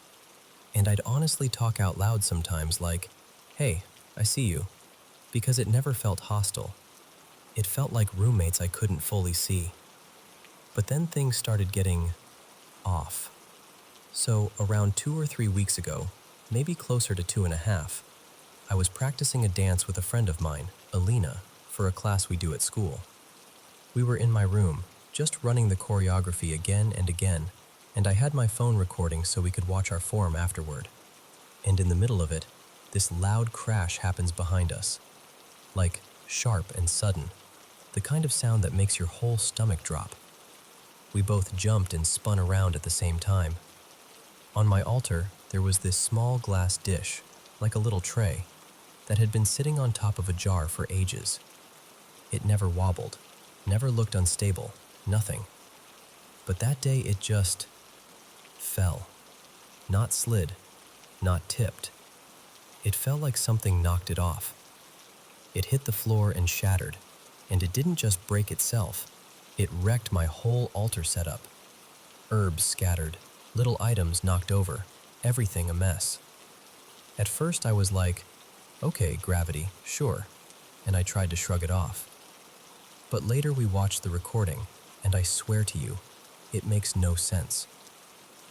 And I'd honestly talk out loud sometimes like, "Hey, I see you," because it never felt hostile. It felt like roommates I couldn't fully see. But then things started getting off. So around 2 or 3 weeks ago, maybe closer to 2.5, I was practicing a dance with a friend of mine, Alina, for a class we do at school. We were in my room, just running the choreography again and again, and I had my phone recording so we could watch our form afterward. And in the middle of it, this loud crash happens behind us. Like, sharp and sudden. The kind of sound that makes your whole stomach drop. We both jumped and spun around at the same time. On my altar, there was this small glass dish, like a little tray, that had been sitting on top of a jar for ages. It never wobbled, never looked unstable, nothing. But that day it just fell. Not slid, not tipped. It felt like something knocked it off. It hit the floor and shattered, and it didn't just break itself. It wrecked my whole altar setup. Herbs scattered, little items knocked over, everything a mess. At first I was like, okay, gravity, sure, and I tried to shrug it off. But later we watched the recording, and I swear to you, it makes no sense.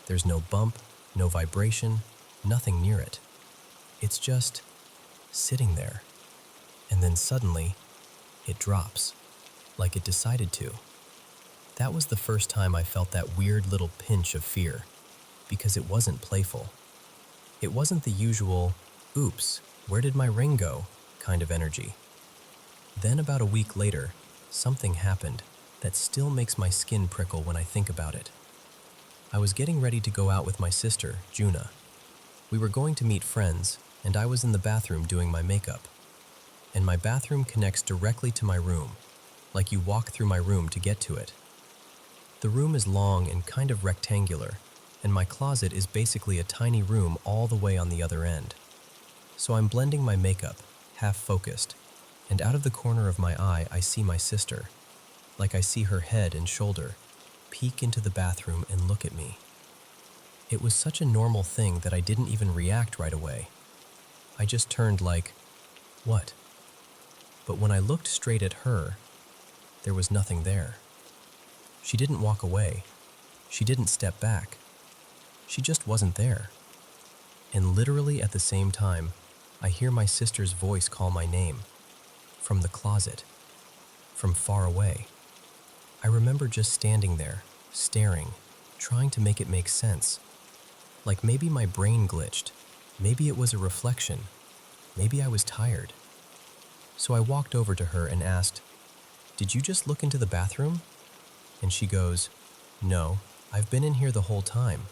There's no bump, no vibration, nothing near it. It's just sitting there. And then suddenly, it drops, like it decided to. That was the first time I felt that weird little pinch of fear, because it wasn't playful. It wasn't the usual, oops, where did my ring go, kind of energy. Then about a week later, something happened that still makes my skin prickle when I think about it. I was getting ready to go out with my sister, Juna. We were going to meet friends, and I was in the bathroom doing my makeup. And my bathroom connects directly to my room, like you walk through my room to get to it. The room is long and kind of rectangular, and my closet is basically a tiny room all the way on the other end. So I'm blending my makeup, half focused, and out of the corner of my eye I see my sister, like I see her head and shoulder, peek into the bathroom and look at me. It was such a normal thing that I didn't even react right away. I just turned like, what? But when I looked straight at her, there was nothing there. She didn't walk away. She didn't step back. She just wasn't there. And literally at the same time, I hear my sister's voice call my name. From the closet. From far away. I remember just standing there, staring, trying to make it make sense. Like maybe my brain glitched. Maybe it was a reflection. Maybe I was tired. So I walked over to her and asked, "Did you just look into the bathroom?" And she goes, "No, I've been in here the whole time."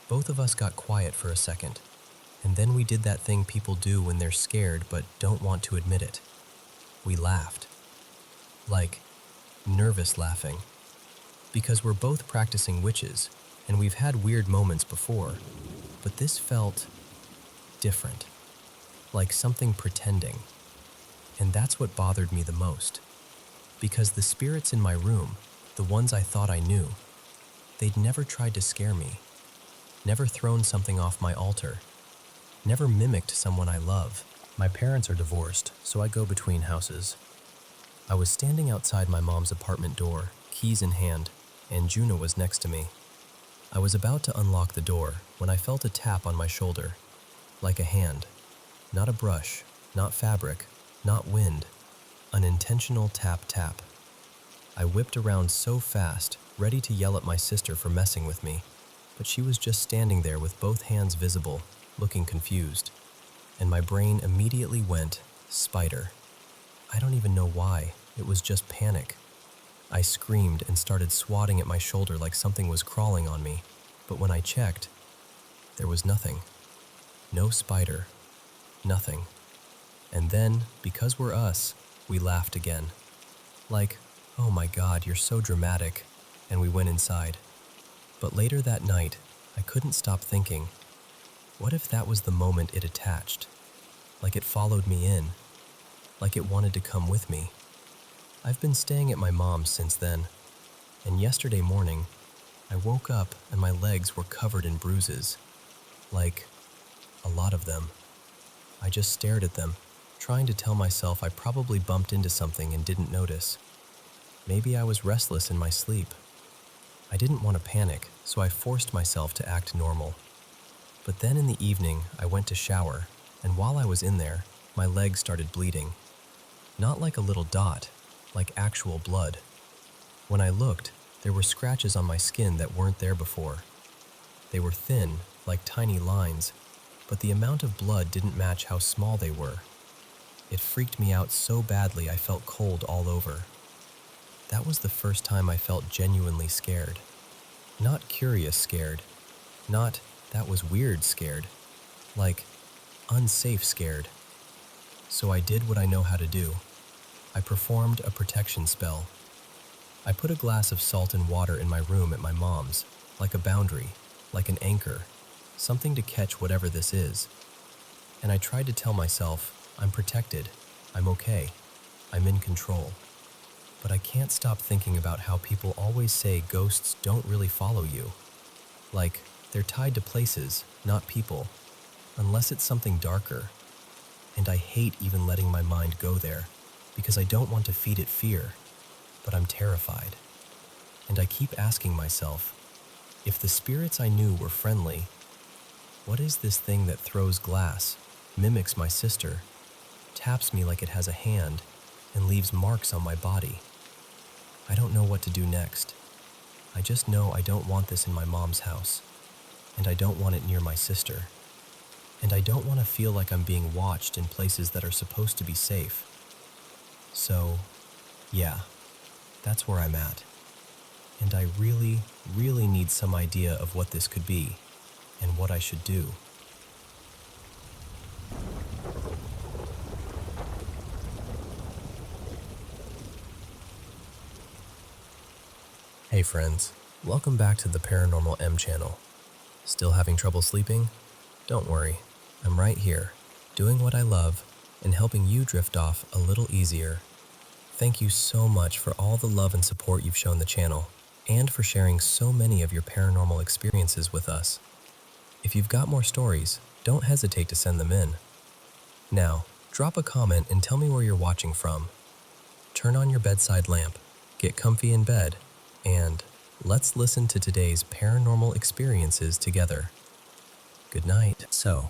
Both of us got quiet for a second, and then we did that thing people do when they're scared but don't want to admit it. We laughed. Like, nervous laughing. Because we're both practicing witches, and we've had weird moments before, but this felt different. Like something pretending. And that's what bothered me the most. Because the spirits in my room, The ones I thought I knew. They'd never tried to scare me, never thrown something off my altar, never mimicked someone I love. My parents are divorced, so I go between houses. I was standing outside my mom's apartment door, keys in hand, and Juna was next to me. I was about to unlock the door when I felt a tap on my shoulder, like a hand. Not a brush, not fabric, not wind. An intentional tap-tap. I whipped around so fast, ready to yell at my sister for messing with me, but she was just standing there with both hands visible, looking confused. And my brain immediately went, spider. I don't even know why, it was just panic. I screamed and started swatting at my shoulder like something was crawling on me, but when I checked, there was nothing. No spider. Nothing. And then, because we're us, we laughed again. Like, "Oh my God, you're so dramatic," and we went inside. But later that night, I couldn't stop thinking, what if that was the moment it attached? Like it followed me in, like it wanted to come with me. I've been staying at my mom's since then, and yesterday morning, I woke up and my legs were covered in bruises. Like, a lot of them. I just stared at them, trying to tell myself I probably bumped into something and didn't notice. Maybe I was restless in my sleep. I didn't want to panic, so I forced myself to act normal. But then in the evening, I went to shower, and while I was in there, my legs started bleeding. Not like a little dot, like actual blood. When I looked, there were scratches on my skin that weren't there before. They were thin, like tiny lines, but the amount of blood didn't match how small they were. It freaked me out so badly I felt cold all over. That was the first time I felt genuinely scared. Not curious scared. Not, that was weird scared. Like, unsafe scared. So I did what I know how to do. I performed a protection spell. I put a glass of salt and water in my room at my mom's, like a boundary, like an anchor, something to catch whatever this is. And I tried to tell myself, I'm protected, I'm okay, I'm in control. But I can't stop thinking about how people always say ghosts don't really follow you. Like, they're tied to places, not people, unless it's something darker. And I hate even letting my mind go there, because I don't want to feed it fear, but I'm terrified. And I keep asking myself, if the spirits I knew were friendly, what is this thing that throws glass, mimics my sister, taps me like it has a hand, and leaves marks on my body? I don't know what to do next. I just know I don't want this in my mom's house, and I don't want it near my sister. And I don't want to feel like I'm being watched in places that are supposed to be safe. So, yeah, that's where I'm at. And I really, really need some idea of what this could be, and what I should do. Hey friends, welcome back to the Paranormal M channel. Still having trouble sleeping? Don't worry, I'm right here, doing what I love and helping you drift off a little easier. Thank you so much for all the love and support you've shown the channel, and for sharing so many of your paranormal experiences with us. If you've got more stories, don't hesitate to send them in. Now, drop a comment and tell me where you're watching from. Turn on your bedside lamp, get comfy in bed, and let's listen to today's paranormal experiences together. Good night. So,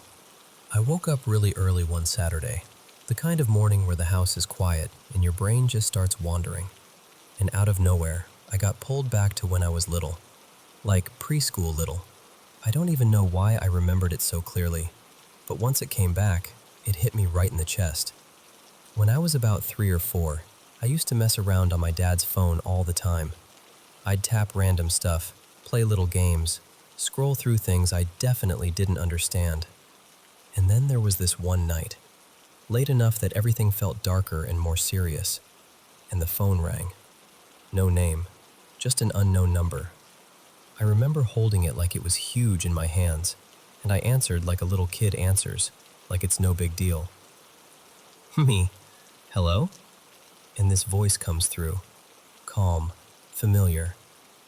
I woke up really early one Saturday, the kind of morning where the house is quiet and your brain just starts wandering. And out of nowhere, I got pulled back to when I was little, like preschool little. I don't even know why I remembered it so clearly, but once it came back, it hit me right in the chest. When I was about 3 or 4, I used to mess around on my dad's phone all the time. I'd tap random stuff, play little games, scroll through things I definitely didn't understand. And then there was this one night, late enough that everything felt darker and more serious, and the phone rang. No name, just an unknown number. I remember holding it like it was huge in my hands, and I answered like a little kid answers, like it's no big deal. Me, hello? And this voice comes through, calm, familiar,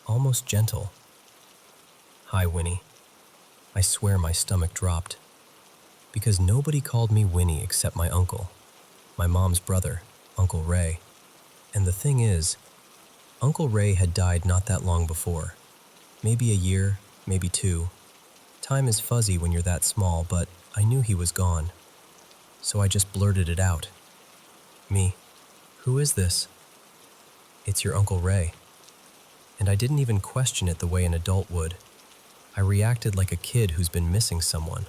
almost gentle. "Hi, Winnie." I swear my stomach dropped, because nobody called me Winnie except my uncle, my mom's brother, Uncle Ray. And the thing is, Uncle Ray had died not that long before. Maybe a year, maybe two. Time is fuzzy when you're that small, but I knew he was gone. So I just blurted it out. "Me, who is this?" "It's your Uncle Ray." And I didn't even question it the way an adult would. I reacted like a kid who's been missing someone.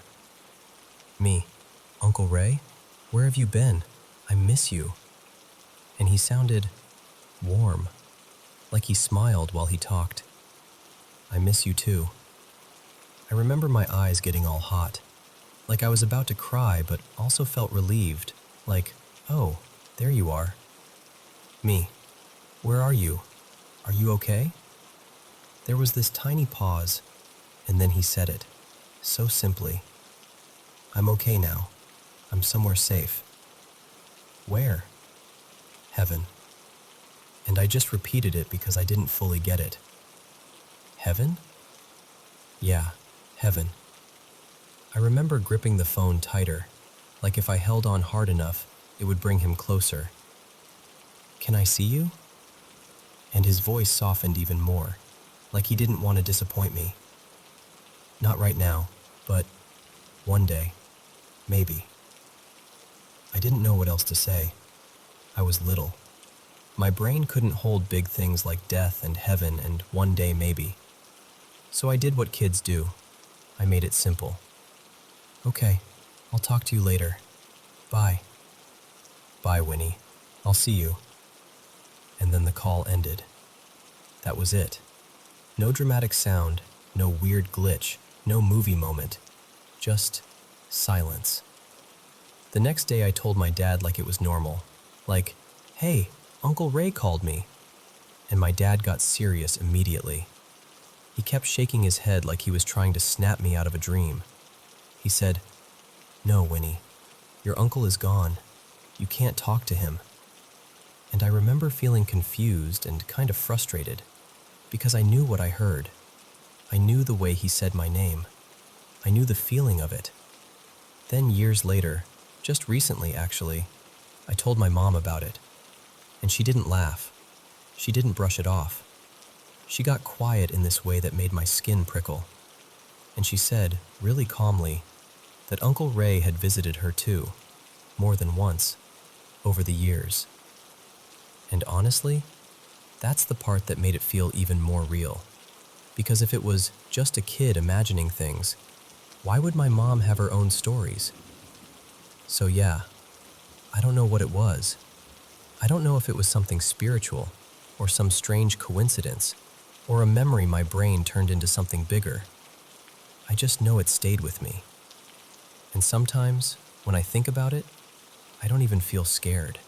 "Me, Uncle Ray? Where have you been? I miss you." And he sounded warm, like he smiled while he talked. "I miss you too." I remember my eyes getting all hot, like I was about to cry but also felt relieved, like, "Oh, there you are." "Me, where are you? Are you okay?" There was this tiny pause, and then he said it, so simply. "I'm okay now. I'm somewhere safe." "Where?" "Heaven." And I just repeated it because I didn't fully get it. "Heaven?" "Yeah, heaven." I remember gripping the phone tighter, like if I held on hard enough, it would bring him closer. "Can I see you?" And his voice softened even more, like he didn't want to disappoint me. "Not right now, but one day, maybe." I didn't know what else to say. I was little. My brain couldn't hold big things like death and heaven and one day maybe. So I did what kids do. I made it simple. "Okay, I'll talk to you later. Bye." "Bye, Winnie. I'll see you." And then the call ended. That was it. No dramatic sound, no weird glitch, no movie moment. Just silence. The next day I told my dad like it was normal. Like, "Hey, Uncle Ray called me." And my dad got serious immediately. He kept shaking his head like he was trying to snap me out of a dream. He said, "No, Winnie, your uncle is gone. You can't talk to him." And I remember feeling confused and kind of frustrated, because I knew what I heard. I knew the way he said my name. I knew the feeling of it. Then years later, just recently actually, I told my mom about it. And she didn't laugh. She didn't brush it off. She got quiet in this way that made my skin prickle. And she said, really calmly, that Uncle Ray had visited her too, more than once, over the years. And honestly, that's the part that made it feel even more real. Because if it was just a kid imagining things, why would my mom have her own stories? So yeah, I don't know what it was. I don't know if it was something spiritual, or some strange coincidence, or a memory my brain turned into something bigger. I just know it stayed with me. And sometimes, when I think about it, I don't even feel scared.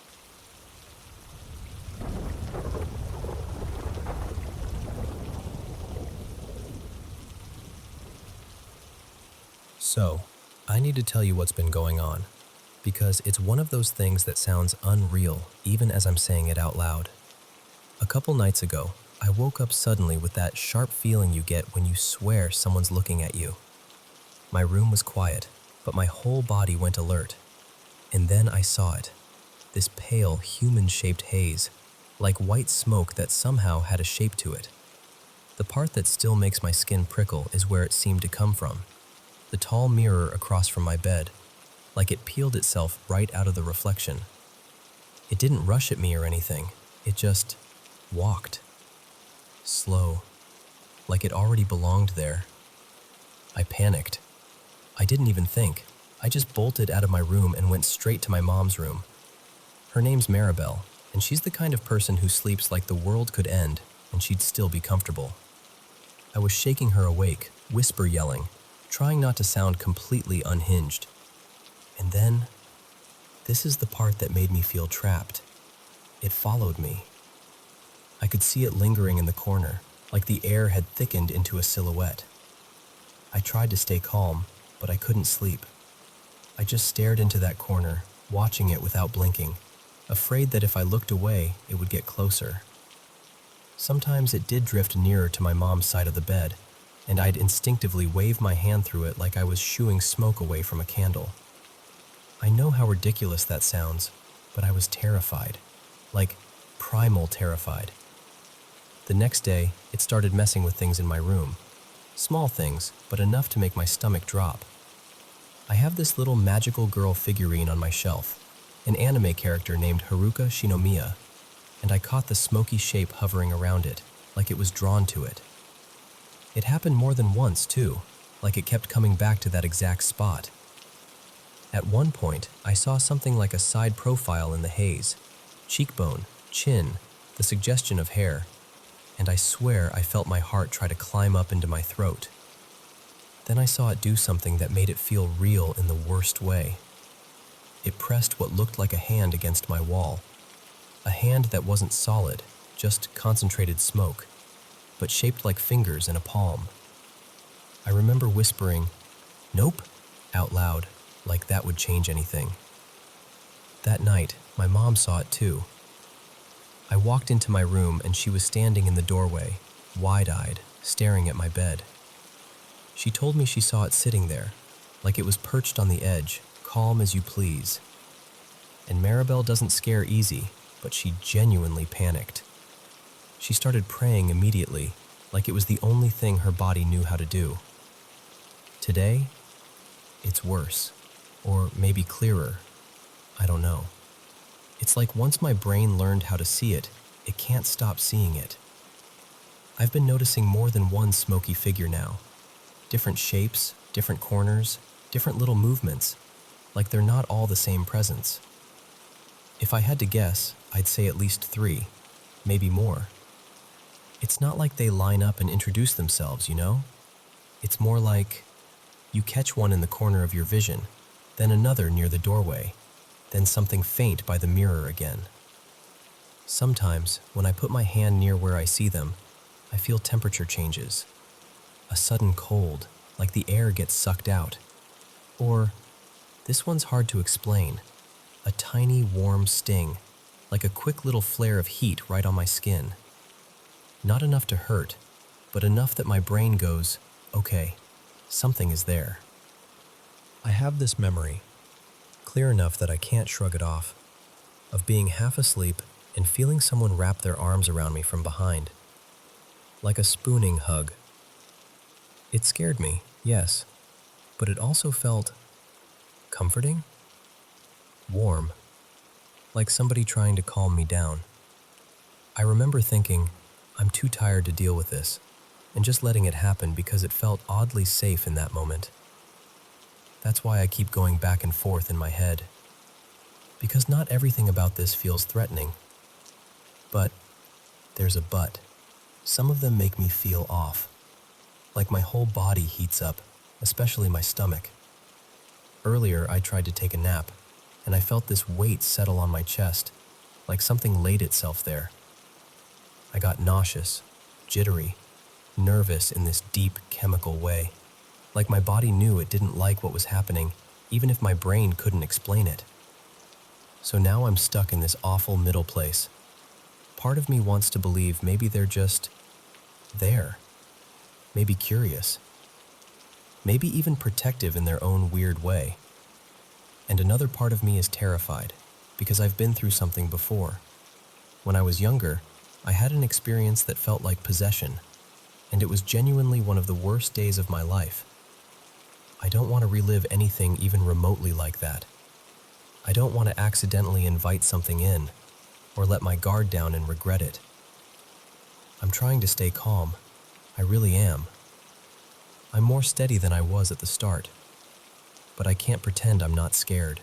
So, I need to tell you what's been going on, because it's one of those things that sounds unreal even as I'm saying it out loud. A couple nights ago, I woke up suddenly with that sharp feeling you get when you swear someone's looking at you. My room was quiet, but my whole body went alert. And then I saw it, this pale, human-shaped haze, like white smoke that somehow had a shape to it. The part that still makes my skin prickle is where it seemed to come from, the tall mirror across from my bed, like it peeled itself right out of the reflection. It didn't rush at me or anything, it just walked. Slow, like it already belonged there. I panicked. I didn't even think. I just bolted out of my room and went straight to my mom's room. Her name's Maribel, and she's the kind of person who sleeps like the world could end and she'd still be comfortable. I was shaking her awake, whisper yelling, trying not to sound completely unhinged. And then, this is the part that made me feel trapped. It followed me. I could see it lingering in the corner, like the air had thickened into a silhouette. I tried to stay calm, but I couldn't sleep. I just stared into that corner, watching it without blinking, afraid that if I looked away, it would get closer. Sometimes it did drift nearer to my mom's side of the bed, and I'd instinctively wave my hand through it like I was shooing smoke away from a candle. I know how ridiculous that sounds, but I was terrified, like primal terrified. The next day, it started messing with things in my room. Small things, but enough to make my stomach drop. I have this little magical girl figurine on my shelf, an anime character named Haruka Shinomiya, and I caught the smoky shape hovering around it, like it was drawn to it. It happened more than once, too, like it kept coming back to that exact spot. At one point, I saw something like a side profile in the haze, cheekbone, chin, the suggestion of hair, and I swear I felt my heart try to climb up into my throat. Then I saw it do something that made it feel real in the worst way. It pressed what looked like a hand against my wall. A hand that wasn't solid, just concentrated smoke, but shaped like fingers in a palm. I remember whispering, "Nope," out loud, like that would change anything. That night, my mom saw it too. I walked into my room and she was standing in the doorway, wide-eyed, staring at my bed. She told me she saw it sitting there, like it was perched on the edge, calm as you please. And Maribel doesn't scare easy, but she genuinely panicked. She started praying immediately, like it was the only thing her body knew how to do. Today, it's worse, or maybe clearer. I don't know. It's like once my brain learned how to see it, it can't stop seeing it. I've been noticing more than one smoky figure now. Different shapes, different corners, different little movements, like they're not all the same presence. If I had to guess, I'd say at least 3, maybe more. It's not like they line up and introduce themselves, you know? It's more like you catch one in the corner of your vision, then another near the doorway, then something faint by the mirror again. Sometimes, when I put my hand near where I see them, I feel temperature changes. A sudden cold, like the air gets sucked out. Or, this one's hard to explain, a tiny warm sting, like a quick little flare of heat right on my skin. Not enough to hurt, but enough that my brain goes, okay, something is there. I have this memory, clear enough that I can't shrug it off, of being half asleep and feeling someone wrap their arms around me from behind, like a spooning hug. It scared me, yes, but it also felt comforting, warm, like somebody trying to calm me down. I remember thinking, I'm too tired to deal with this, and just letting it happen because it felt oddly safe in that moment. That's why I keep going back and forth in my head. Because not everything about this feels threatening. But there's a but. Some of them make me feel off. Like my whole body heats up, especially my stomach. Earlier, I tried to take a nap, and I felt this weight settle on my chest, like something laid itself there. I got nauseous, jittery, nervous in this deep chemical way. Like my body knew it didn't like what was happening, even if my brain couldn't explain it. So now I'm stuck in this awful middle place. Part of me wants to believe maybe they're just there. Maybe curious. Maybe even protective in their own weird way. And another part of me is terrified, because I've been through something before. When I was younger, I had an experience that felt like possession, and it was genuinely one of the worst days of my life. I don't want to relive anything even remotely like that. I don't want to accidentally invite something in, or let my guard down and regret it. I'm trying to stay calm. I really am. I'm more steady than I was at the start, but I can't pretend I'm not scared.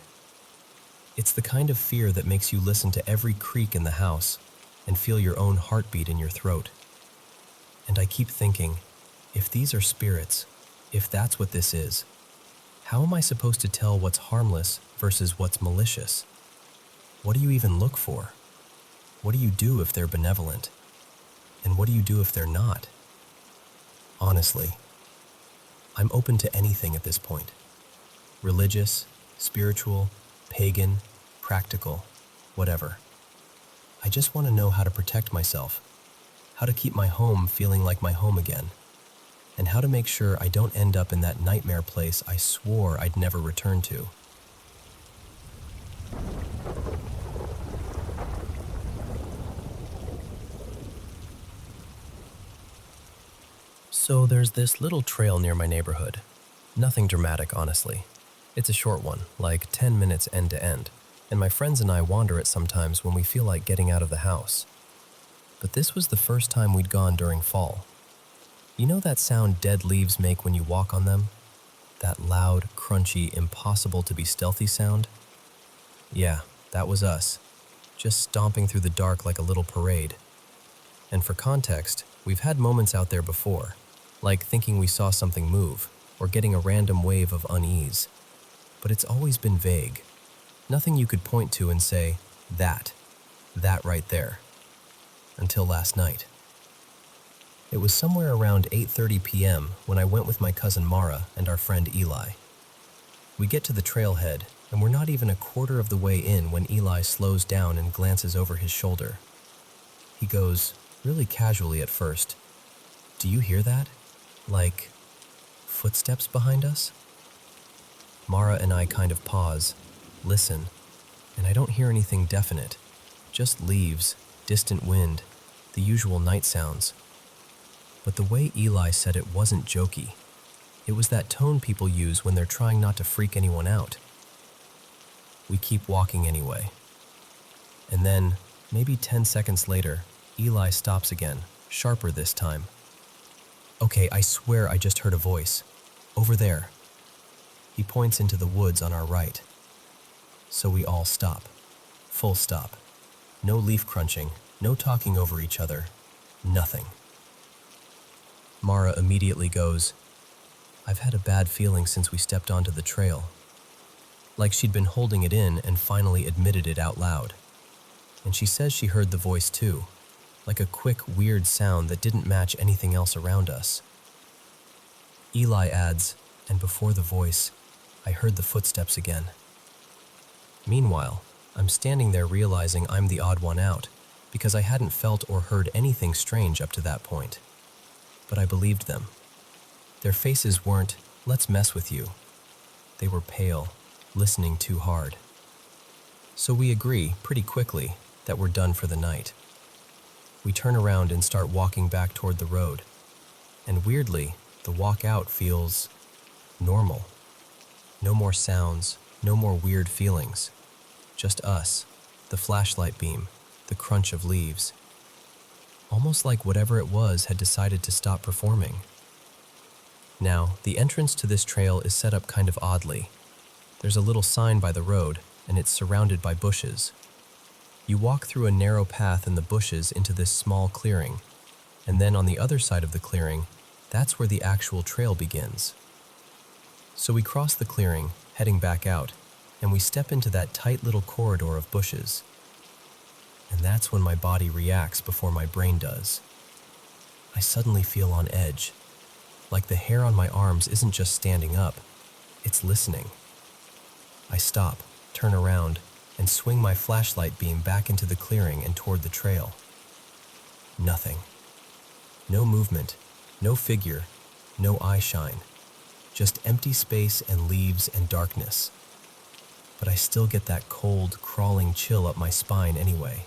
It's the kind of fear that makes you listen to every creak in the house and feel your own heartbeat in your throat. And I keep thinking, if these are spirits, if that's what this is, how am I supposed to tell what's harmless versus what's malicious? What do you even look for? What do you do if they're benevolent? And what do you do if they're not? Honestly, I'm open to anything at this point. Religious, spiritual, pagan, practical, whatever. I just want to know how to protect myself. how to keep my home feeling like my home again, and how to make sure I don't end up in that nightmare place I swore I'd never return to. So there's this little trail near my neighborhood. Nothing dramatic, honestly. It's a short one, like 10 minutes end to end, and my friends and I wander it sometimes when we feel like getting out of the house. But this was the first time we'd gone during fall. You know that sound dead leaves make when you walk on them? That loud, crunchy, impossible to be stealthy sound? Yeah, that was us, just stomping through the dark like a little parade. And for context, we've had moments out there before, like thinking we saw something move, or getting a random wave of unease. But it's always been vague. Nothing you could point to and say, that right there. Until last night. It was somewhere around 8:30 p.m. when I went with my cousin Mara and our friend Eli. We get to the trailhead, and we're not even a quarter of the way in when Eli slows down and glances over his shoulder. He goes, really casually at first, "Do you hear that? Like, footsteps behind us?" Mara and I kind of pause, listen, and I don't hear anything definite, just leaves, distant wind, the usual night sounds. But the way Eli said it wasn't jokey. It was that tone people use when they're trying not to freak anyone out. We keep walking anyway. And then, maybe 10 seconds later, Eli stops again, sharper this time. "Okay, I swear I just heard a voice. Over there." He points into the woods on our right. So we all stop. Full stop. No leaf crunching, no talking over each other. Nothing. Mara immediately goes, "I've had a bad feeling since we stepped onto the trail." Like she'd been holding it in and finally admitted it out loud. And she says she heard the voice too, like a quick, weird sound that didn't match anything else around us. Eli adds, "And before the voice, I heard the footsteps again." Meanwhile, I'm standing there realizing I'm the odd one out, because I hadn't felt or heard anything strange up to that point. But I believed them. Their faces weren't, "Let's mess with you." They were pale, listening too hard. So we agree, pretty quickly, that we're done for the night. We turn around and start walking back toward the road. And weirdly, the walk out feels normal. No more sounds, no more weird feelings. Just us, the flashlight beam, the crunch of leaves. Almost like whatever it was had decided to stop performing. Now, the entrance to this trail is set up kind of oddly. There's a little sign by the road, and it's surrounded by bushes. You walk through a narrow path in the bushes into this small clearing, and then on the other side of the clearing, that's where the actual trail begins. So we cross the clearing, heading back out, and we step into that tight little corridor of bushes. And that's when my body reacts before my brain does. I suddenly feel on edge, like the hair on my arms isn't just standing up, it's listening. I stop, turn around, and swing my flashlight beam back into the clearing and toward the trail. Nothing. No movement, no figure, no eye shine. Just empty space and leaves and darkness. But I still get that cold, crawling chill up my spine anyway.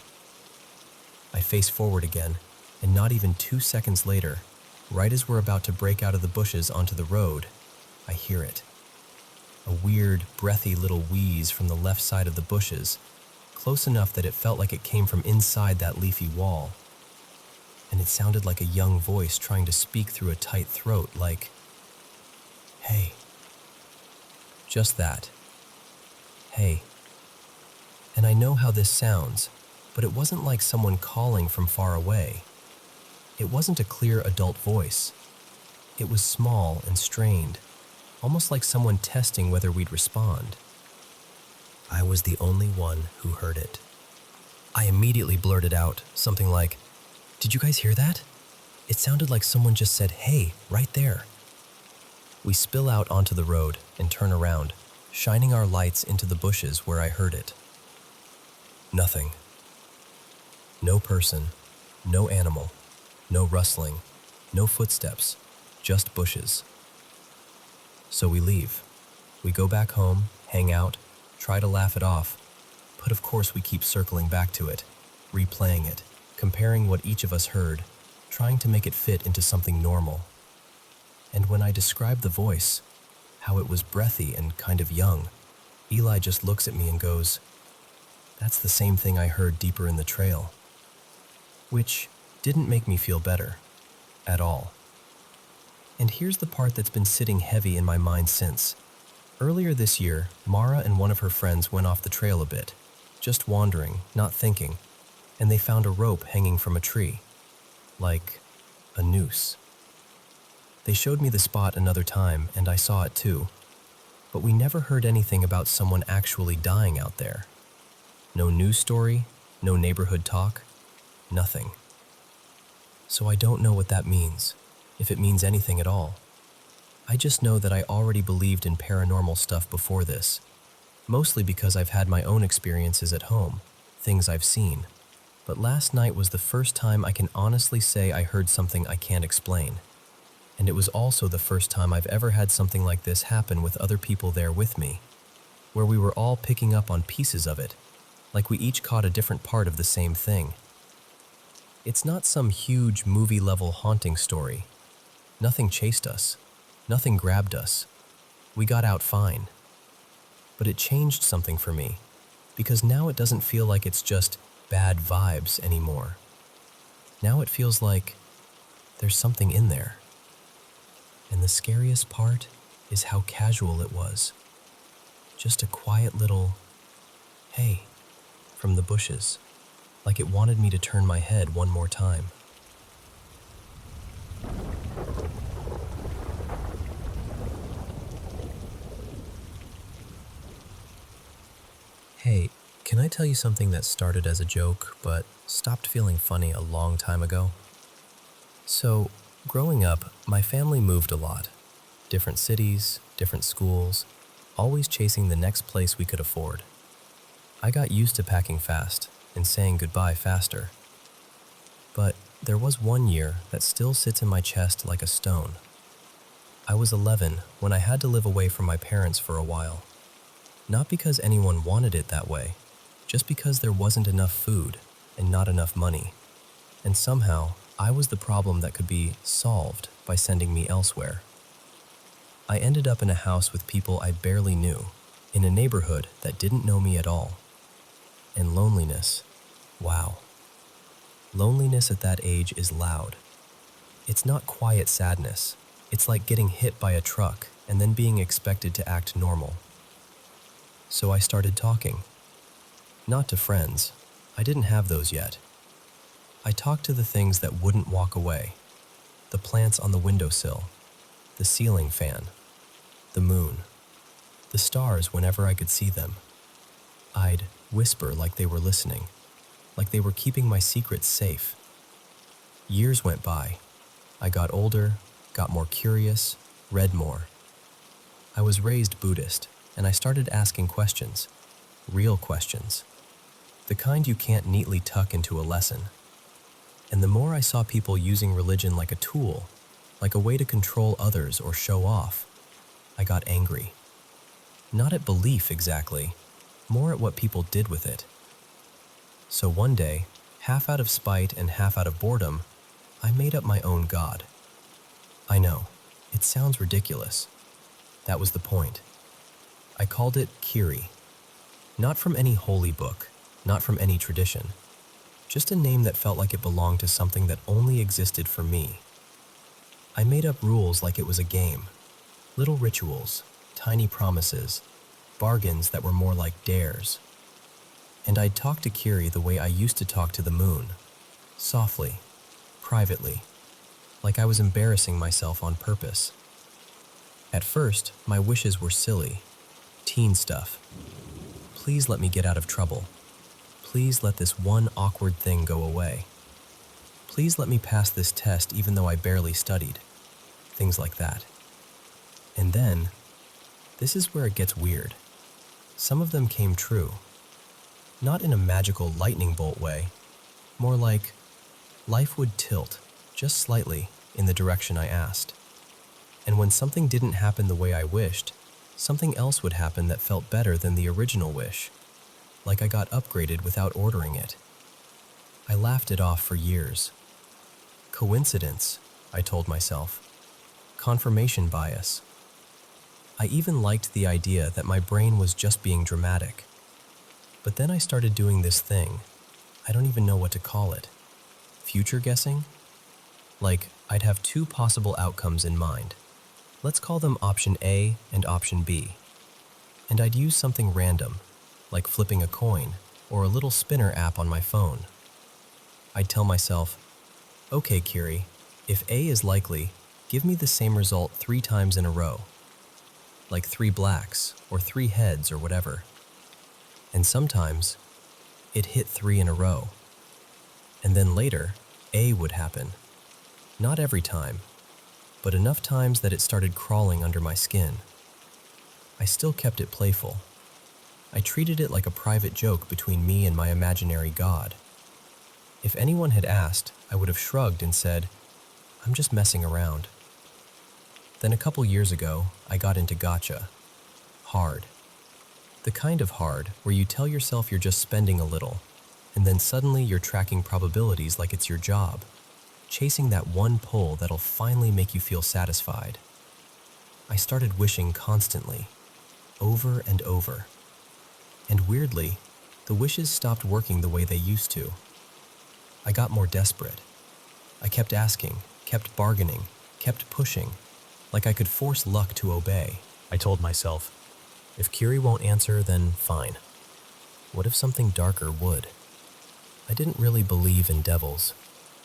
I face forward again, and not even 2 seconds later, right as we're about to break out of the bushes onto the road, I hear it. A weird, breathy little wheeze from the left side of the bushes, close enough that it felt like it came from inside that leafy wall. And it sounded like a young voice trying to speak through a tight throat, like, "Hey." Just that. Hey. And I know how this sounds, but it wasn't like someone calling from far away. It wasn't a clear adult voice. It was small and strained, almost like someone testing whether we'd respond. I was the only one who heard it. I immediately blurted out something like, "Did you guys hear that? It sounded like someone just said, 'Hey,' right there." We spill out onto the road and turn around, shining our lights into the bushes where I heard it. Nothing. No person, no animal, No rustling, no footsteps, just bushes. So we leave. We go back home, hang out, try to laugh it off, but of course we keep circling back to it, replaying it, comparing what each of us heard, trying to make it fit into something normal. And when I describe the voice, how it was breathy and kind of young, Eli just looks at me and goes, "That's the same thing I heard deeper in the trail." Which didn't make me feel better, at all. And here's the part that's been sitting heavy in my mind since. Earlier this year, Mara and one of her friends went off the trail a bit, just wandering, not thinking, and they found a rope hanging from a tree, like a noose. They showed me the spot another time, and I saw it too, but we never heard anything about someone actually dying out there. No news story, no neighborhood talk, nothing. So I don't know what that means, if it means anything at all. I just know that I already believed in paranormal stuff before this, mostly because I've had my own experiences at home, things I've seen. But last night was the first time I can honestly say I heard something I can't explain. And it was also the first time I've ever had something like this happen with other people there with me, where we were all picking up on pieces of it, like we each caught a different part of the same thing. It's not some huge movie-level haunting story. Nothing chased us. Nothing grabbed us. We got out fine. But it changed something for me, because now it doesn't feel like it's just bad vibes anymore. Now it feels like there's something in there. And the scariest part is how casual it was. Just a quiet little, "Hey," from the bushes, like it wanted me to turn my head one more time. Hey, can I tell you something that started as a joke, but stopped feeling funny a long time ago? So, growing up, my family moved a lot. Different cities, different schools, always chasing the next place we could afford. I got used to packing fast and saying goodbye faster. But there was one year that still sits in my chest like a stone. I was 11 when I had to live away from my parents for a while. Not because anyone wanted it that way, just because there wasn't enough food and not enough money. And somehow, I was the problem that could be solved by sending me elsewhere. I ended up in a house with people I barely knew, in a neighborhood that didn't know me at all. And loneliness, wow. Loneliness at that age is loud. It's not quiet sadness. It's like getting hit by a truck and then being expected to act normal. So I started talking. Not to friends. I didn't have those yet. I talked to the things that wouldn't walk away. The plants on the windowsill, the ceiling fan, the moon, the stars whenever I could see them. I'd whisper like they were listening, like they were keeping my secrets safe. Years went by. I got older, got more curious, read more. I was raised Buddhist, and I started asking questions, real questions, the kind you can't neatly tuck into a lesson. And the more I saw people using religion like a tool, like a way to control others or show off, I got angry. Not at belief exactly, more at what people did with it. So one day, half out of spite and half out of boredom, I made up my own god. I know, it sounds ridiculous. That was the point. I called it Kiri. Not from any holy book, not from any tradition. Just a name that felt like it belonged to something that only existed for me. I made up rules like it was a game. Little rituals, tiny promises, bargains that were more like dares. And I'd talk to Kiri the way I used to talk to the moon. Softly, privately, like I was embarrassing myself on purpose. At first, my wishes were silly, teen stuff. Please let me get out of trouble. Please let this one awkward thing go away. Please let me pass this test even though I barely studied. Things like that. And then, this is where it gets weird. Some of them came true. Not in a magical lightning bolt way. More like life would tilt, just slightly, in the direction I asked. And when something didn't happen the way I wished, something else would happen that felt better than the original wish, like I got upgraded without ordering it. I laughed it off for years. Coincidence, I told myself. Confirmation bias. I even liked the idea that my brain was just being dramatic. But then I started doing this thing. I don't even know what to call it. Future guessing? Like, I'd have two possible outcomes in mind. Let's call them option A and option B. And I'd use something random, like flipping a coin or a little spinner app on my phone. I'd tell myself, okay, Kiri, if A is likely, give me the same result 3 times in a row. Like 3 blacks or 3 heads or whatever. And sometimes, it hit 3 in a row. And then later, A would happen. Not every time, but enough times that it started crawling under my skin. I still kept it playful. I treated it like a private joke between me and my imaginary god. If anyone had asked, I would have shrugged and said, I'm just messing around. Then a couple years ago, I got into gotcha. Hard. The kind of hard where you tell yourself you're just spending a little, and then suddenly you're tracking probabilities like it's your job, chasing that one pull that'll finally make you feel satisfied. I started wishing constantly, over and over. And weirdly, the wishes stopped working the way they used to. I got more desperate. I kept asking, kept bargaining, kept pushing, like I could force luck to obey. I told myself, if Kiri won't answer, then fine. What if something darker would? I didn't really believe in devils,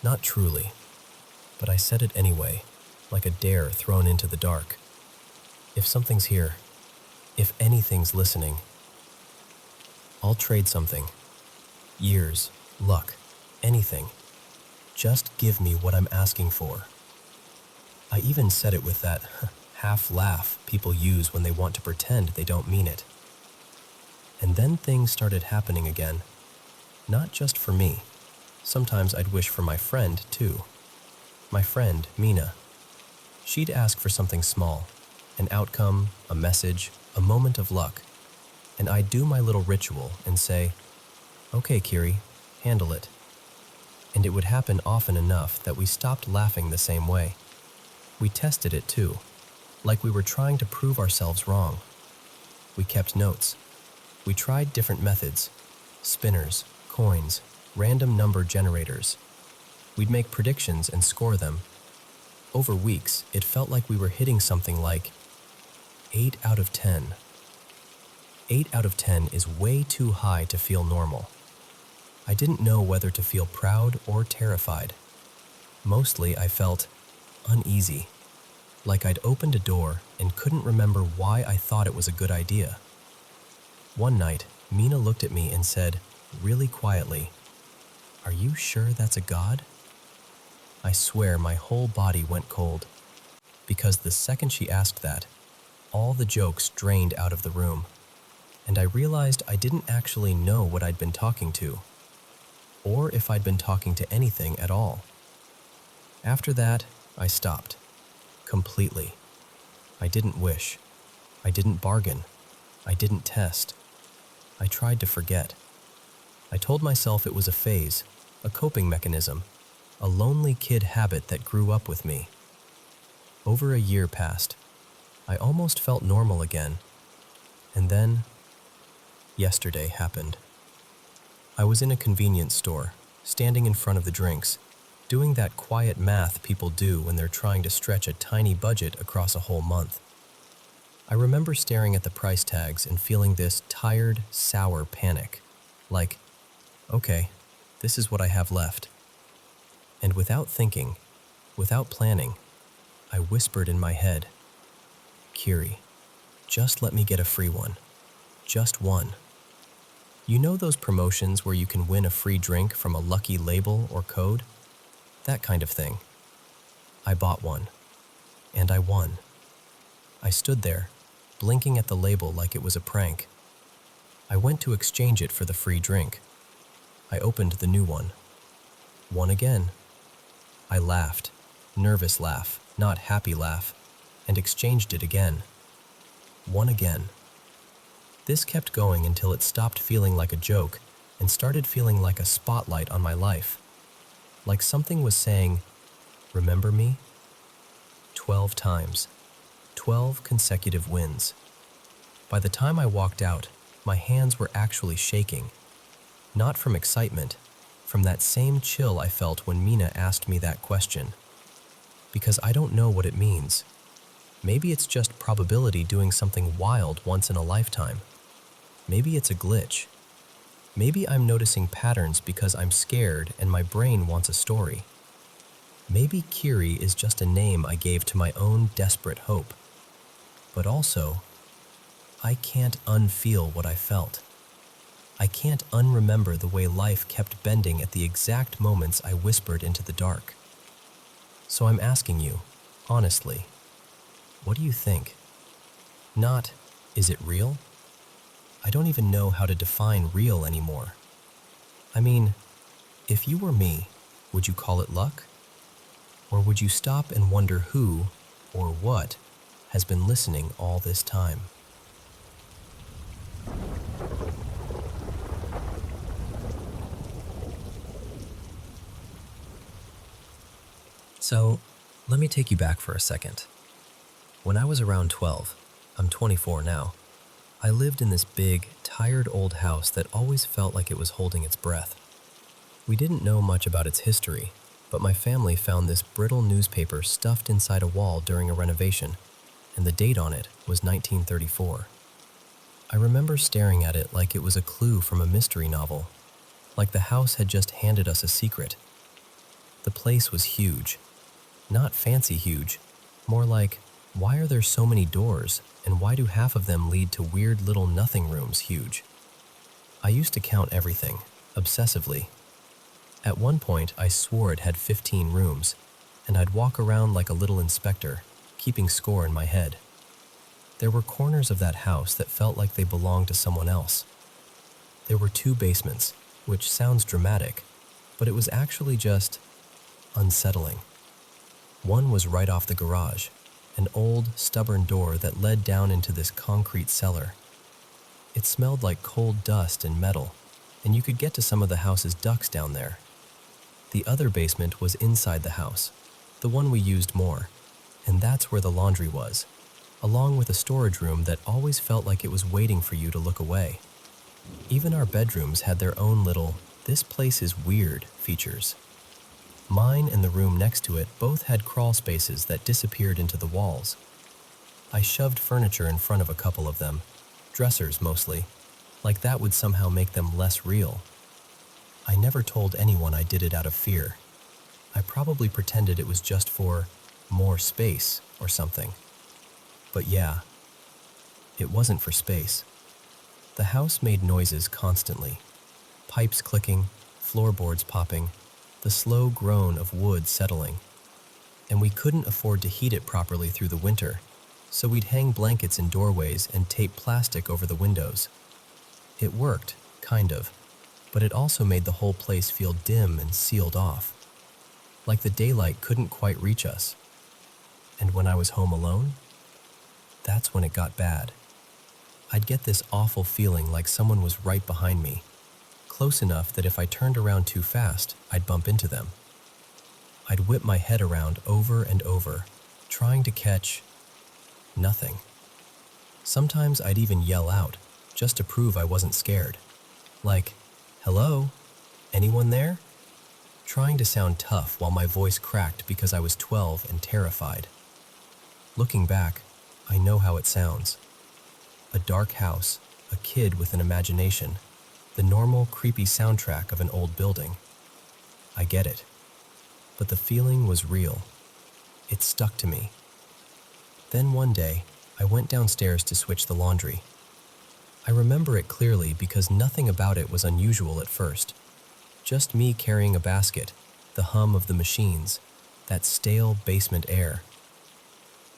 not truly, but I said it anyway, like a dare thrown into the dark. If something's here, if anything's listening, I'll trade something. Years, luck, anything. Just give me what I'm asking for. I even said it with that half laugh people use when they want to pretend they don't mean it. And then things started happening again. Not just for me. Sometimes I'd wish for my friend, too. My friend, Mina. She'd ask for something small, an outcome, a message, a moment of luck. And I'd do my little ritual and say, okay, Kiri, handle it. And it would happen often enough that we stopped laughing the same way. We tested it too, like we were trying to prove ourselves wrong. We kept notes. We tried different methods, spinners, coins, random number generators. We'd make predictions and score them. Over weeks, it felt like we were hitting something like 8 out of 10. 8 out of 10 is way too high to feel normal. I didn't know whether to feel proud or terrified. Mostly I felt uneasy, like I'd opened a door and couldn't remember why I thought it was a good idea. One night, Mina looked at me and said, really quietly, "Are you sure that's a god?" I swear my whole body went cold, because the second she asked that, all the jokes drained out of the room, and I realized I didn't actually know what I'd been talking to, or if I'd been talking to anything at all. After that, I stopped. Completely. I didn't wish. I didn't bargain. I didn't test. I tried to forget. I told myself it was a phase, a coping mechanism, a lonely kid habit that grew up with me. Over a year passed. I almost felt normal again. And then, yesterday happened. I was in a convenience store, standing in front of the drinks, doing that quiet math people do when they're trying to stretch a tiny budget across a whole month. I remember staring at the price tags and feeling this tired, sour panic, like, okay, this is what I have left. And without thinking, without planning, I whispered in my head, Kiri, just let me get a free one. Just one. You know those promotions where you can win a free drink from a lucky label or code? That kind of thing. I bought one. And I won. I stood there, blinking at the label like it was a prank. I went to exchange it for the free drink. I opened the new one. Won again. I laughed, nervous laugh, not happy laugh, and exchanged it again. One again. This kept going until it stopped feeling like a joke and started feeling like a spotlight on my life. Like something was saying, "Remember me?" 12 times. 12 consecutive wins. By the time I walked out, my hands were actually shaking. Not from excitement, from that same chill I felt when Mina asked me that question. Because I don't know what it means. Maybe it's just probability doing something wild once in a lifetime. Maybe it's a glitch. Maybe I'm noticing patterns because I'm scared and my brain wants a story. Maybe Kiri is just a name I gave to my own desperate hope. But also, I can't unfeel what I felt. I can't unremember the way life kept bending at the exact moments I whispered into the dark. So I'm asking you, honestly, what do you think? Not, is it real? I don't even know how to define real anymore. I mean, if you were me, would you call it luck? Or would you stop and wonder who, or what, has been listening all this time? So, let me take you back for a second. When I was around 12, I'm 24 now, I lived in this big, tired old house that always felt like it was holding its breath. We didn't know much about its history, but my family found this brittle newspaper stuffed inside a wall during a renovation, and the date on it was 1934. I remember staring at it like it was a clue from a mystery novel, like the house had just handed us a secret. The place was huge. Not fancy huge, more like, why are there so many doors, and why do half of them lead to weird little nothing rooms huge? I used to count everything, obsessively. At one point, I swore it had 15 rooms, and I'd walk around like a little inspector, keeping score in my head. There were corners of that house that felt like they belonged to someone else. There were 2 basements, which sounds dramatic, but it was actually just unsettling. One was right off the garage, an old, stubborn door that led down into this concrete cellar. It smelled like cold dust and metal, and you could get to some of the house's ducts down there. The other basement was inside the house, the one we used more, and that's where the laundry was, along with a storage room that always felt like it was waiting for you to look away. Even our bedrooms had their own little, "this place is weird" features. Mine and the room next to it both had crawl spaces that disappeared into the walls. I shoved furniture in front of a couple of them, dressers mostly, like that would somehow make them less real. I never told anyone I did it out of fear. I probably pretended it was just for more space or something. But yeah, it wasn't for space. The house made noises constantly. Pipes clicking, floorboards popping, the slow groan of wood settling. And we couldn't afford to heat it properly through the winter, so we'd hang blankets in doorways and tape plastic over the windows. It worked, kind of, but it also made the whole place feel dim and sealed off, like the daylight couldn't quite reach us. And when I was home alone, that's when it got bad. I'd get this awful feeling like someone was right behind me, close enough that if I turned around too fast, I'd bump into them. I'd whip my head around over and over, trying to catch nothing. Sometimes I'd even yell out, just to prove I wasn't scared. Like, "Hello? Anyone there?" Trying to sound tough while my voice cracked because I was 12 and terrified. Looking back, I know how it sounds. A dark house, a kid with an imagination, the normal, creepy soundtrack of an old building. I get it. But the feeling was real. It stuck to me. Then one day, I went downstairs to switch the laundry. I remember it clearly because nothing about it was unusual at first. Just me carrying a basket, the hum of the machines, that stale basement air.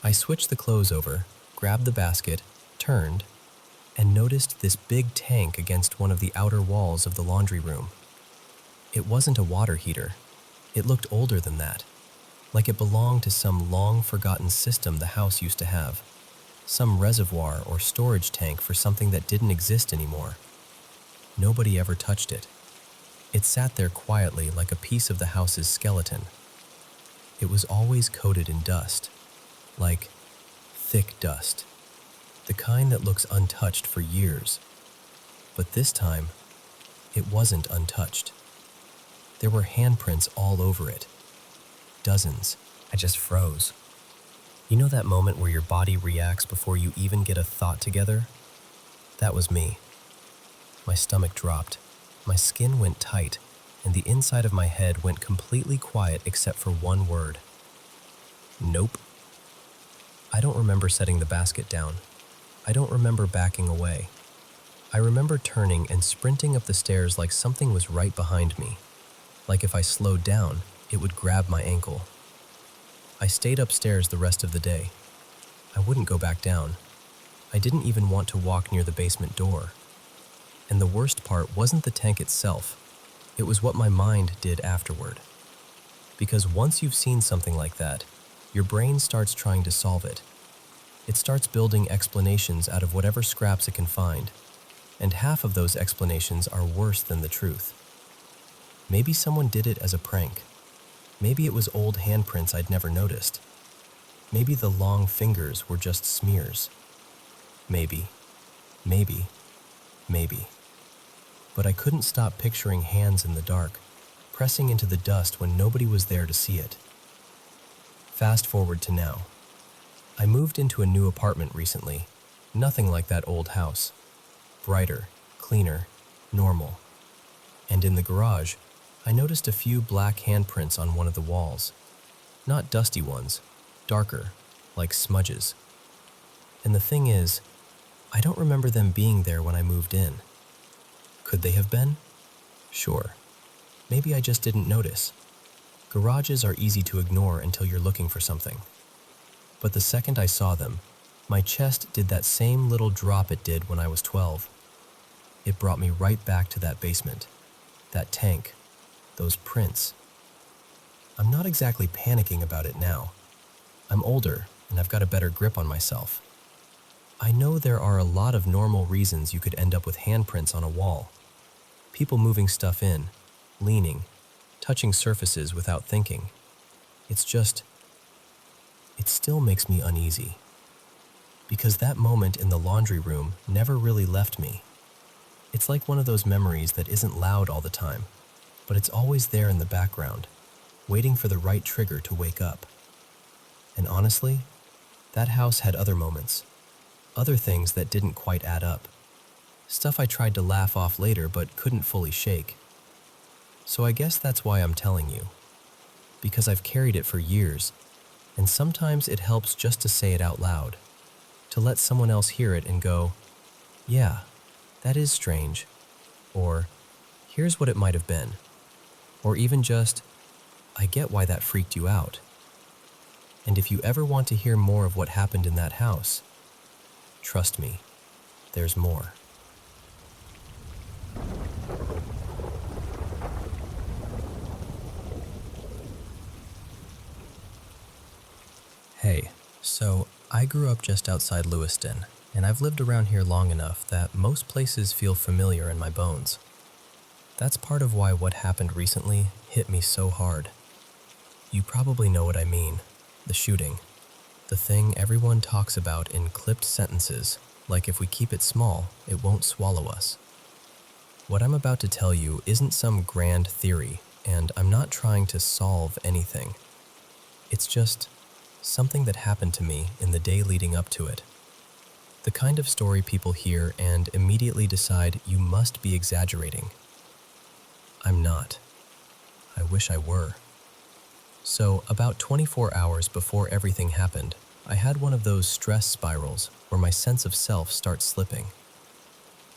I switched the clothes over, grabbed the basket, turned, and noticed this big tank against one of the outer walls of the laundry room. It wasn't a water heater. It looked older than that, like it belonged to some long-forgotten system the house used to have, some reservoir or storage tank for something that didn't exist anymore. Nobody ever touched it. It sat there quietly like a piece of the house's skeleton. It was always coated in dust, like thick dust, the kind that looks untouched for years. But this time, it wasn't untouched. There were handprints all over it. Dozens. I just froze. You know that moment where your body reacts before you even get a thought together? That was me. My stomach dropped, my skin went tight, and the inside of my head went completely quiet except for one word. Nope. I don't remember setting the basket down. I don't remember backing away. I remember turning and sprinting up the stairs like something was right behind me. Like if I slowed down, it would grab my ankle. I stayed upstairs the rest of the day. I wouldn't go back down. I didn't even want to walk near the basement door. And the worst part wasn't the tank itself. It was what my mind did afterward. Because once you've seen something like that, your brain starts trying to solve it. It starts building explanations out of whatever scraps it can find. And half of those explanations are worse than the truth. Maybe someone did it as a prank. Maybe it was old handprints I'd never noticed. Maybe the long fingers were just smears. Maybe. But I couldn't stop picturing hands in the dark, pressing into the dust when nobody was there to see it. Fast forward to now. I moved into a new apartment recently, nothing like that old house. Brighter, cleaner, normal. And in the garage, I noticed a few black handprints on one of the walls. Not dusty ones, darker, like smudges. And the thing is, I don't remember them being there when I moved in. Could they have been? Sure. Maybe I just didn't notice. Garages are easy to ignore until you're looking for something. But the second I saw them, my chest did that same little drop it did when I was 12. It brought me right back to that basement, that tank, those prints. I'm not exactly panicking about it now. I'm older and I've got a better grip on myself. I know there are a lot of normal reasons you could end up with handprints on a wall. People moving stuff in, leaning, touching surfaces without thinking. It still makes me uneasy. Because that moment in the laundry room never really left me. It's like one of those memories that isn't loud all the time, but it's always there in the background, waiting for the right trigger to wake up. And honestly, that house had other moments, other things that didn't quite add up. Stuff I tried to laugh off later but couldn't fully shake. So I guess that's why I'm telling you. Because I've carried it for years, and sometimes it helps just to say it out loud, to let someone else hear it and go, yeah, that is strange, or here's what it might have been, or even just, I get why that freaked you out. And if you ever want to hear more of what happened in that house, trust me, there's more. Hey, so I grew up just outside Lewiston, and I've lived around here long enough that most places feel familiar in my bones. That's part of why what happened recently hit me so hard. You probably know what I mean, the shooting. The thing everyone talks about in clipped sentences, like if we keep it small, it won't swallow us. What I'm about to tell you isn't some grand theory, and I'm not trying to solve anything. It's just something that happened to me in the day leading up to it. The kind of story people hear and immediately decide you must be exaggerating. I'm not. I wish I were. So, about 24 hours before everything happened, I had one of those stress spirals where my sense of self starts slipping.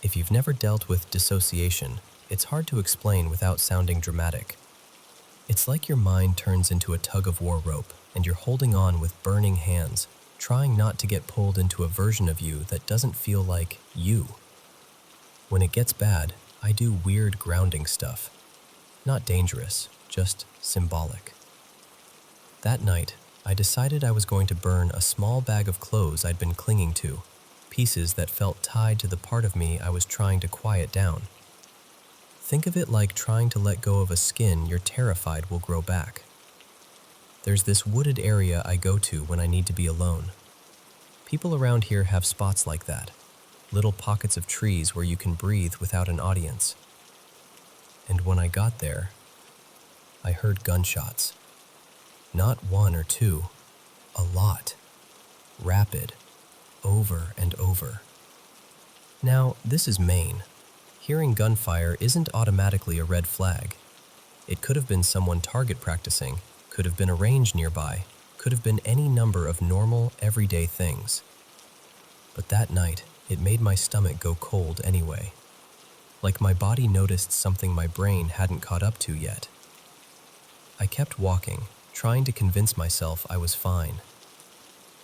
If you've never dealt with dissociation, it's hard to explain without sounding dramatic. It's like your mind turns into a tug-of-war rope and you're holding on with burning hands, trying not to get pulled into a version of you that doesn't feel like you. When it gets bad, I do weird grounding stuff. Not dangerous, just symbolic. That night, I decided I was going to burn a small bag of clothes I'd been clinging to, pieces that felt tied to the part of me I was trying to quiet down. Think of it like trying to let go of a skin you're terrified will grow back. There's this wooded area I go to when I need to be alone. People around here have spots like that, little pockets of trees where you can breathe without an audience. And when I got there, I heard gunshots. Not one or two, a lot. Rapid, over and over. Now, this is Maine. Hearing gunfire isn't automatically a red flag. It could have been someone target practicing, could have been a range nearby, could have been any number of normal, everyday things. But that night, it made my stomach go cold anyway. Like my body noticed something my brain hadn't caught up to yet. I kept walking, trying to convince myself I was fine.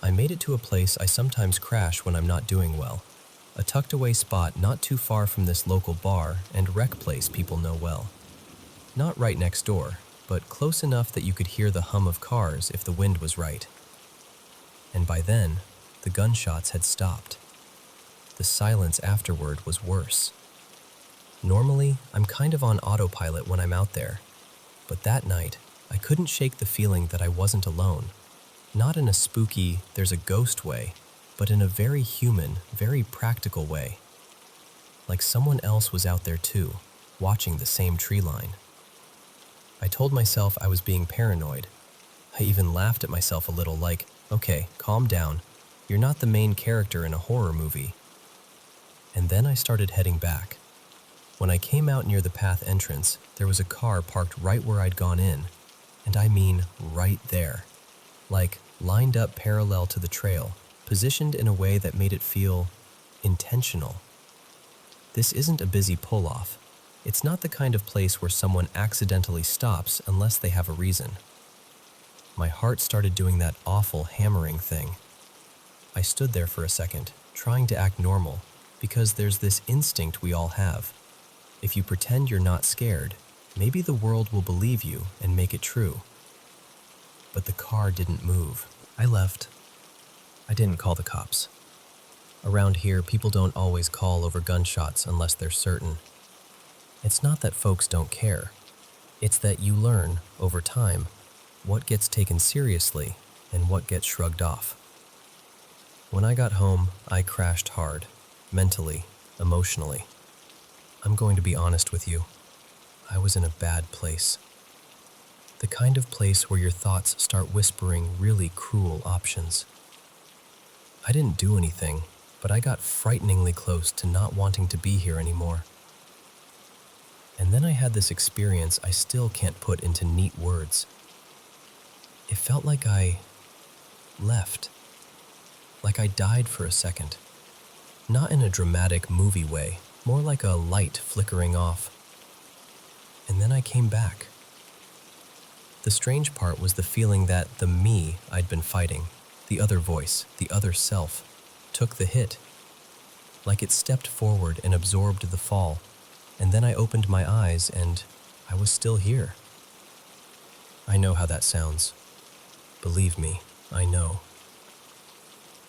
I made it to a place I sometimes crash when I'm not doing well, a tucked-away spot not too far from this local bar and rec place people know well. Not right next door, but close enough that you could hear the hum of cars if the wind was right. And by then, the gunshots had stopped. The silence afterward was worse. Normally, I'm kind of on autopilot when I'm out there, but that night, I couldn't shake the feeling that I wasn't alone. Not in a spooky, there's a ghost way, but in a very human, very practical way. Like someone else was out there too, watching the same tree line. I told myself I was being paranoid. I even laughed at myself a little like, okay, calm down. You're not the main character in a horror movie. And then I started heading back. When I came out near the path entrance, there was a car parked right where I'd gone in. And I mean right there. Like, lined up parallel to the trail, positioned in a way that made it feel intentional. This isn't a busy pull-off. It's not the kind of place where someone accidentally stops unless they have a reason. My heart started doing that awful hammering thing. I stood there for a second, trying to act normal, because there's this instinct we all have. If you pretend you're not scared, maybe the world will believe you and make it true. But the car didn't move. I left. I didn't call the cops. Around here, people don't always call over gunshots unless they're certain. It's not that folks don't care. It's that you learn, over time, what gets taken seriously and what gets shrugged off. When I got home, I crashed hard, mentally, emotionally. I'm going to be honest with you. I was in a bad place. The kind of place where your thoughts start whispering really cruel options. I didn't do anything, but I got frighteningly close to not wanting to be here anymore. And then I had this experience I still can't put into neat words. It felt like I left. Like I died for a second. Not in a dramatic movie way, more like a light flickering off. And then I came back. The strange part was the feeling that the me I'd been fighting, the other voice, the other self, took the hit. Like it stepped forward and absorbed the fall, and then I opened my eyes and I was still here. I know how that sounds. Believe me, I know.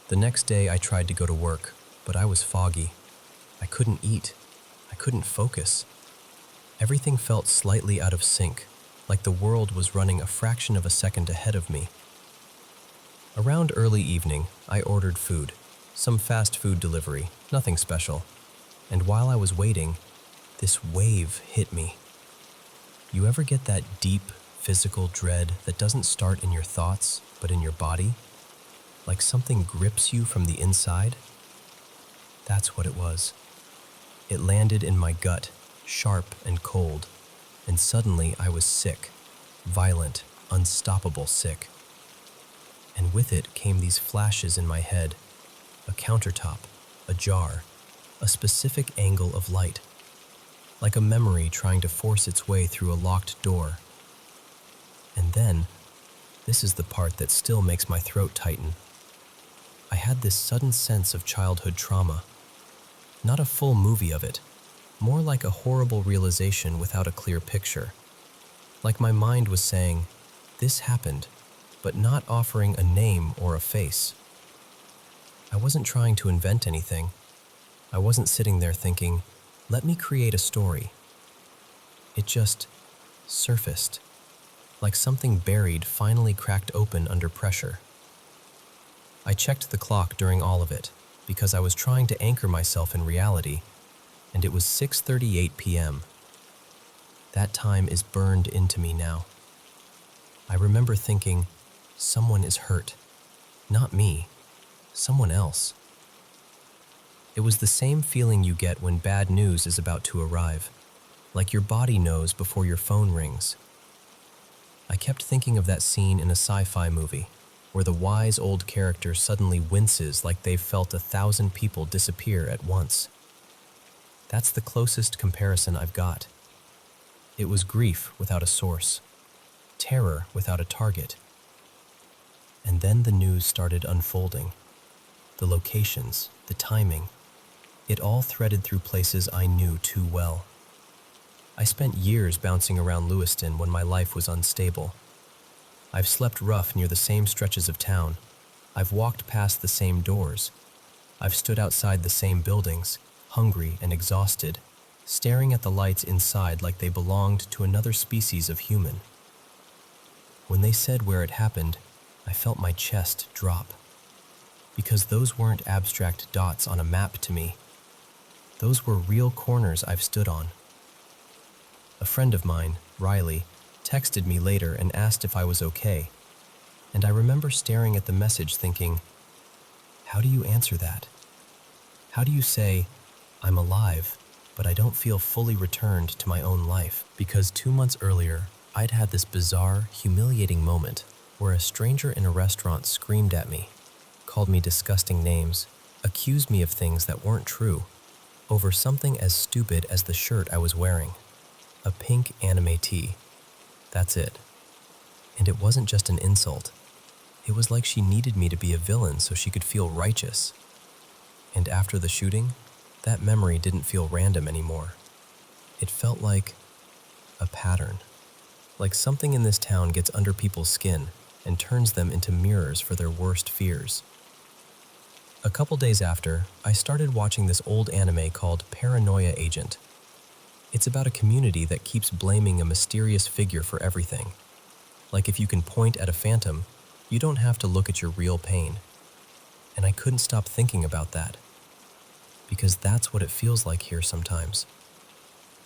The next day I tried to go to work, but I was foggy. I couldn't eat. I couldn't focus. Everything felt slightly out of sync, like the world was running a fraction of a second ahead of me. Around early evening, I ordered food, some fast food delivery, nothing special. And while I was waiting, this wave hit me. You ever get that deep, physical dread that doesn't start in your thoughts, but in your body? Like something grips you from the inside? That's what it was. It landed in my gut, sharp and cold, and suddenly I was sick, violent, unstoppable sick. And with it came these flashes in my head, a countertop, a jar, a specific angle of light, like a memory trying to force its way through a locked door. And then, this is the part that still makes my throat tighten. I had this sudden sense of childhood trauma. Not a full movie of it, more like a horrible realization without a clear picture. Like my mind was saying, this happened, but not offering a name or a face. I wasn't trying to invent anything. I wasn't sitting there thinking, let me create a story. It just surfaced, like something buried finally cracked open under pressure. I checked the clock during all of it because I was trying to anchor myself in reality, and it was 6:38 p.m. That time is burned into me now. I remember thinking, someone is hurt. Not me, someone else. It was the same feeling you get when bad news is about to arrive, like your body knows before your phone rings. I kept thinking of that scene in a sci-fi movie, where the wise old character suddenly winces like they've felt 1,000 people disappear at once. That's the closest comparison I've got. It was grief without a source, terror without a target. And then the news started unfolding. The locations, the timing, it all threaded through places I knew too well. I spent years bouncing around Lewiston when my life was unstable. I've slept rough near the same stretches of town. I've walked past the same doors. I've stood outside the same buildings, hungry and exhausted, staring at the lights inside like they belonged to another species of human. When they said where it happened, I felt my chest drop. Because those weren't abstract dots on a map to me. Those were real corners I've stood on. A friend of mine, Riley, texted me later and asked if I was okay, and I remember staring at the message thinking, how do you answer that? How do you say, I'm alive, but I don't feel fully returned to my own life? Because 2 months earlier, I'd had this bizarre, humiliating moment where a stranger in a restaurant screamed at me, called me disgusting names, accused me of things that weren't true, over something as stupid as the shirt I was wearing. A pink anime tee. That's it. And it wasn't just an insult. It was like she needed me to be a villain so she could feel righteous. And after the shooting, that memory didn't feel random anymore. It felt like a pattern. Like something in this town gets under people's skin and turns them into mirrors for their worst fears. A couple days after, I started watching this old anime called Paranoia Agent. It's about a community that keeps blaming a mysterious figure for everything. Like if you can point at a phantom, you don't have to look at your real pain. And I couldn't stop thinking about that. Because that's what it feels like here sometimes.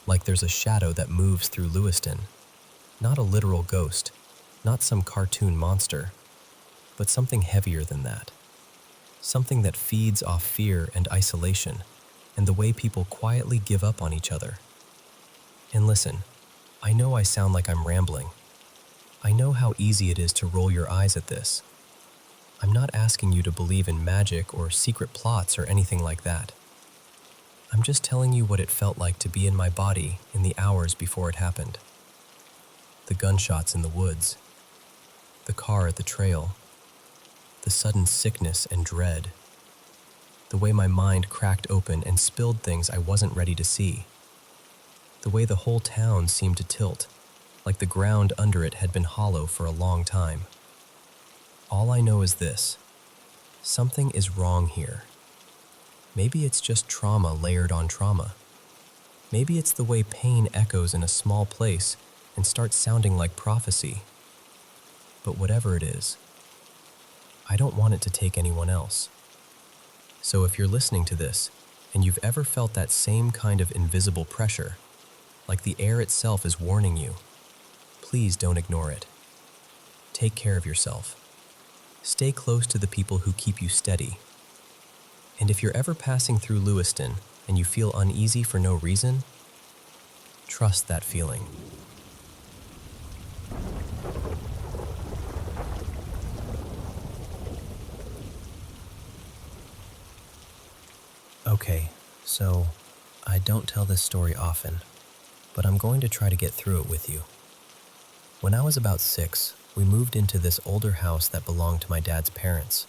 Like there's a shadow that moves through Lewiston. Not a literal ghost, not some cartoon monster, but something heavier than that. Something that feeds off fear and isolation, and the way people quietly give up on each other. And listen, I know I sound like I'm rambling. I know how easy it is to roll your eyes at this. I'm not asking you to believe in magic or secret plots or anything like that. I'm just telling you what it felt like to be in my body in the hours before it happened. The gunshots in the woods, the car at the trail, the sudden sickness and dread, the way my mind cracked open and spilled things I wasn't ready to see, the way the whole town seemed to tilt, like the ground under it had been hollow for a long time. All I know is this: something is wrong here. Maybe it's just trauma layered on trauma. Maybe it's the way pain echoes in a small place and starts sounding like prophecy. But whatever it is, I don't want it to take anyone else. So if you're listening to this and you've ever felt that same kind of invisible pressure, like the air itself is warning you, please don't ignore it. Take care of yourself. Stay close to the people who keep you steady. And if you're ever passing through Lewiston and you feel uneasy for no reason, trust that feeling. Okay, so I don't tell this story often, but I'm going to try to get through it with you. When I was about 6, we moved into this older house that belonged to my dad's parents.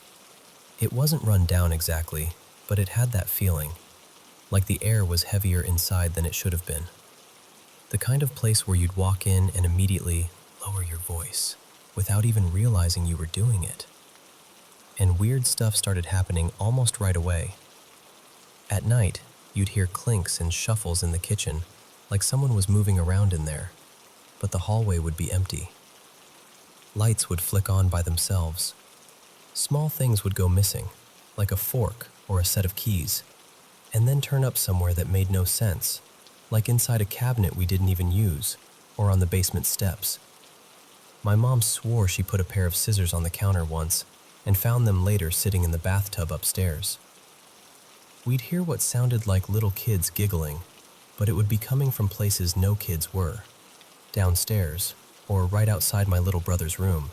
It wasn't run down exactly, but it had that feeling, like the air was heavier inside than it should have been. The kind of place where you'd walk in and immediately lower your voice, without even realizing you were doing it. And weird stuff started happening almost right away. At night, you'd hear clinks and shuffles in the kitchen, like someone was moving around in there, but the hallway would be empty. Lights would flick on by themselves. Small things would go missing, like a fork or a set of keys, and then turn up somewhere that made no sense, like inside a cabinet we didn't even use, or on the basement steps. My mom swore she put a pair of scissors on the counter once and found them later sitting in the bathtub upstairs. We'd hear what sounded like little kids giggling, but it would be coming from places no kids were, downstairs or right outside my little brother's room.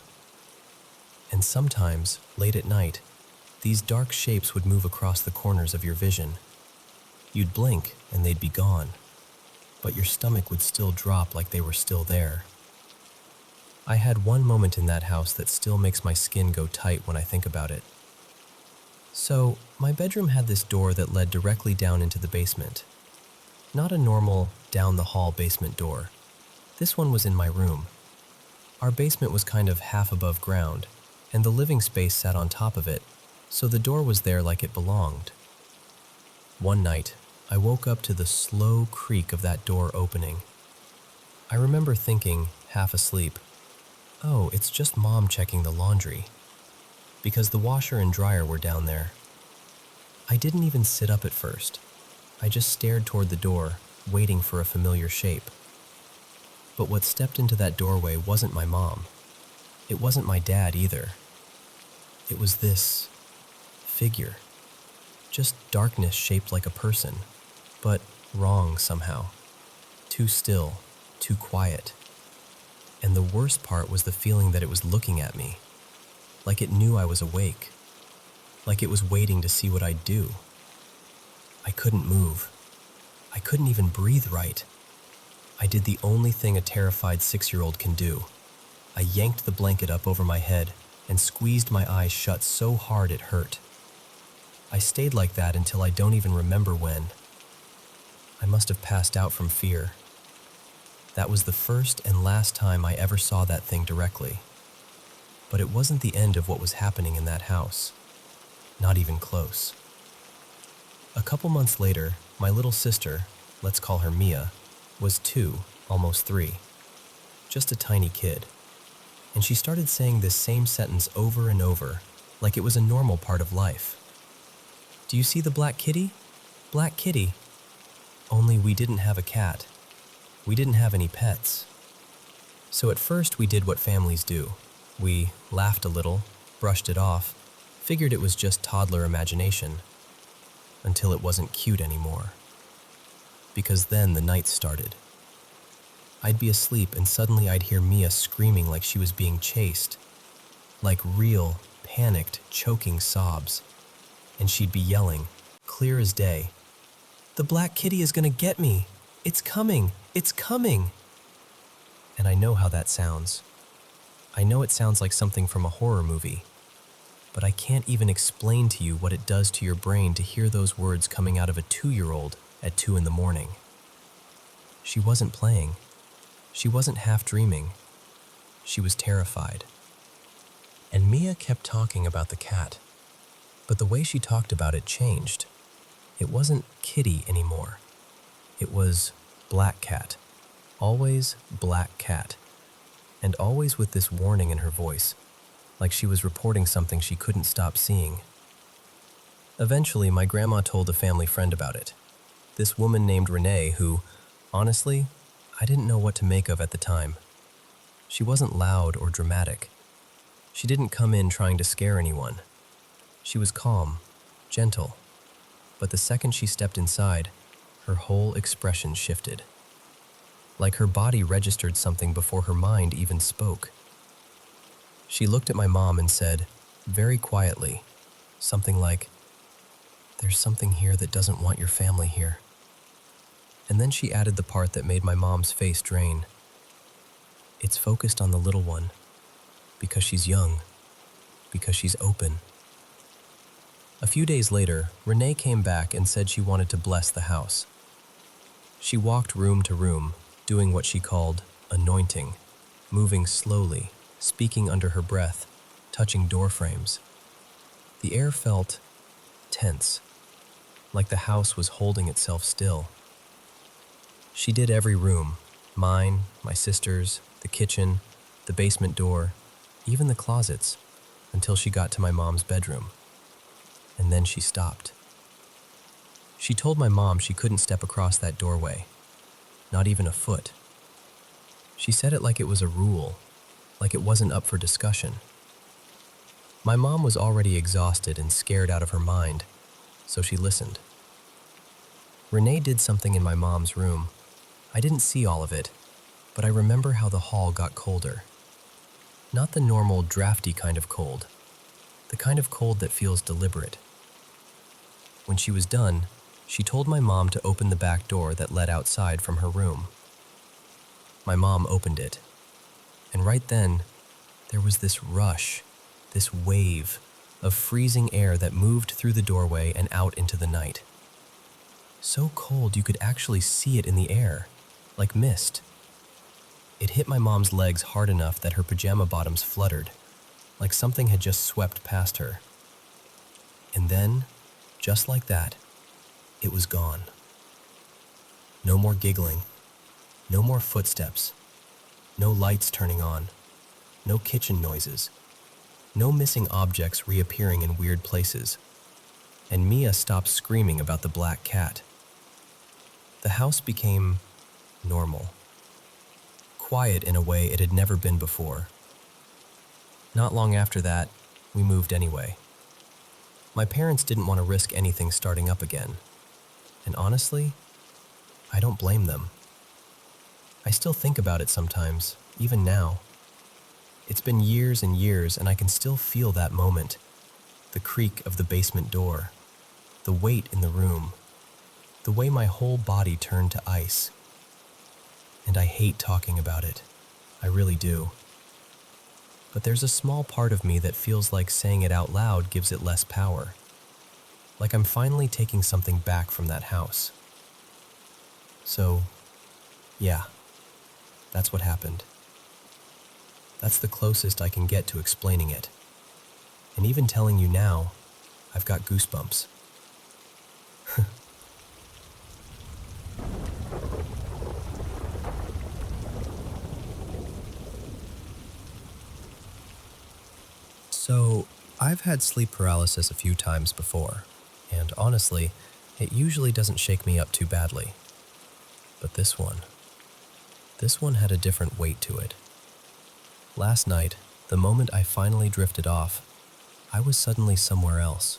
And sometimes, late at night, these dark shapes would move across the corners of your vision. You'd blink and they'd be gone, but your stomach would still drop like they were still there. I had one moment in that house that still makes my skin go tight when I think about it. So, my bedroom had this door that led directly down into the basement. Not a normal, down-the-hall basement door. This one was in my room. Our basement was kind of half above ground, and the living space sat on top of it, so the door was there like it belonged. One night, I woke up to the slow creak of that door opening. I remember thinking, half asleep, oh, it's just Mom checking the laundry, because the washer and dryer were down there. I didn't even sit up at first. I just stared toward the door, waiting for a familiar shape. But what stepped into that doorway wasn't my mom. It wasn't my dad either. It was this figure. Just darkness shaped like a person, but wrong somehow. Too still, too quiet. And the worst part was the feeling that it was looking at me, like it knew I was awake, like it was waiting to see what I'd do. I couldn't move. I couldn't even breathe right. I did the only thing a terrified 6-year-old can do. I yanked the blanket up over my head and squeezed my eyes shut so hard it hurt. I stayed like that until I don't even remember when. I must have passed out from fear. That was the first and last time I ever saw that thing directly. But it wasn't the end of what was happening in that house. Not even close. A couple months later, my little sister, let's call her Mia, was 2, almost 3. Just a tiny kid. And she started saying this same sentence over and over, like it was a normal part of life. Do you see the black kitty? Black kitty. Only we didn't have a cat. We didn't have any pets. So at first we did what families do. We laughed a little, brushed it off, figured it was just toddler imagination, until it wasn't cute anymore. Because then the night started. I'd be asleep and suddenly I'd hear Mia screaming like she was being chased, like real, panicked, choking sobs. And she'd be yelling, clear as day, "The black kitty is gonna get me! It's coming! It's coming!" And I know how that sounds. I know it sounds like something from a horror movie, but I can't even explain to you what it does to your brain to hear those words coming out of a 2-year-old at 2 in the morning. She wasn't playing. She wasn't half dreaming. She was terrified. And Mia kept talking about the cat, but the way she talked about it changed. It wasn't kitty anymore. It was black cat. Always black cat. And always with this warning in her voice, like she was reporting something she couldn't stop seeing. Eventually, my grandma told a family friend about it. This woman named Renee who, honestly, I didn't know what to make of at the time. She wasn't loud or dramatic. She didn't come in trying to scare anyone. She was calm, gentle, but the second she stepped inside, her whole expression shifted. Like her body registered something before her mind even spoke. She looked at my mom and said, very quietly, something like, "There's something here that doesn't want your family here." And then she added the part that made my mom's face drain. "It's focused on the little one, because she's young, because she's open." A few days later, Renee came back and said she wanted to bless the house. She walked room to room, doing what she called anointing, moving slowly, speaking under her breath, touching door frames. The air felt tense, like the house was holding itself still. She did every room, mine, my sister's, the kitchen, the basement door, even the closets, until she got to my mom's bedroom. And then she stopped. She told my mom she couldn't step across that doorway, not even a foot. She said it like it was a rule, like it wasn't up for discussion. My mom was already exhausted and scared out of her mind, so she listened. Renee did something in my mom's room. I didn't see all of it, but I remember how the hall got colder. Not the normal drafty kind of cold, the kind of cold that feels deliberate. When she was done, she told my mom to open the back door that led outside from her room. My mom opened it, and right then, there was this rush, this wave of freezing air that moved through the doorway and out into the night. So cold you could actually see it in the air, like mist. It hit my mom's legs hard enough that her pajama bottoms fluttered, like something had just swept past her. And then, just like that, it was gone. No more giggling, no more footsteps, no lights turning on, no kitchen noises, no missing objects reappearing in weird places. And Mia stopped screaming about the black cat. The house became normal. Quiet in a way it had never been before. Not long after that, we moved anyway. My parents didn't want to risk anything starting up again. And honestly, I don't blame them. I still think about it sometimes, even now. It's been years and years, and I can still feel that moment. The creak of the basement door, the weight in the room, the way my whole body turned to ice. And I hate talking about it. I really do. But there's a small part of me that feels like saying it out loud gives it less power. Like I'm finally taking something back from that house. So, yeah, that's what happened. That's the closest I can get to explaining it. And even telling you now, I've got goosebumps. So, I've had sleep paralysis a few times before, and honestly, it usually doesn't shake me up too badly. But this one had a different weight to it. Last night, the moment I finally drifted off, I was suddenly somewhere else.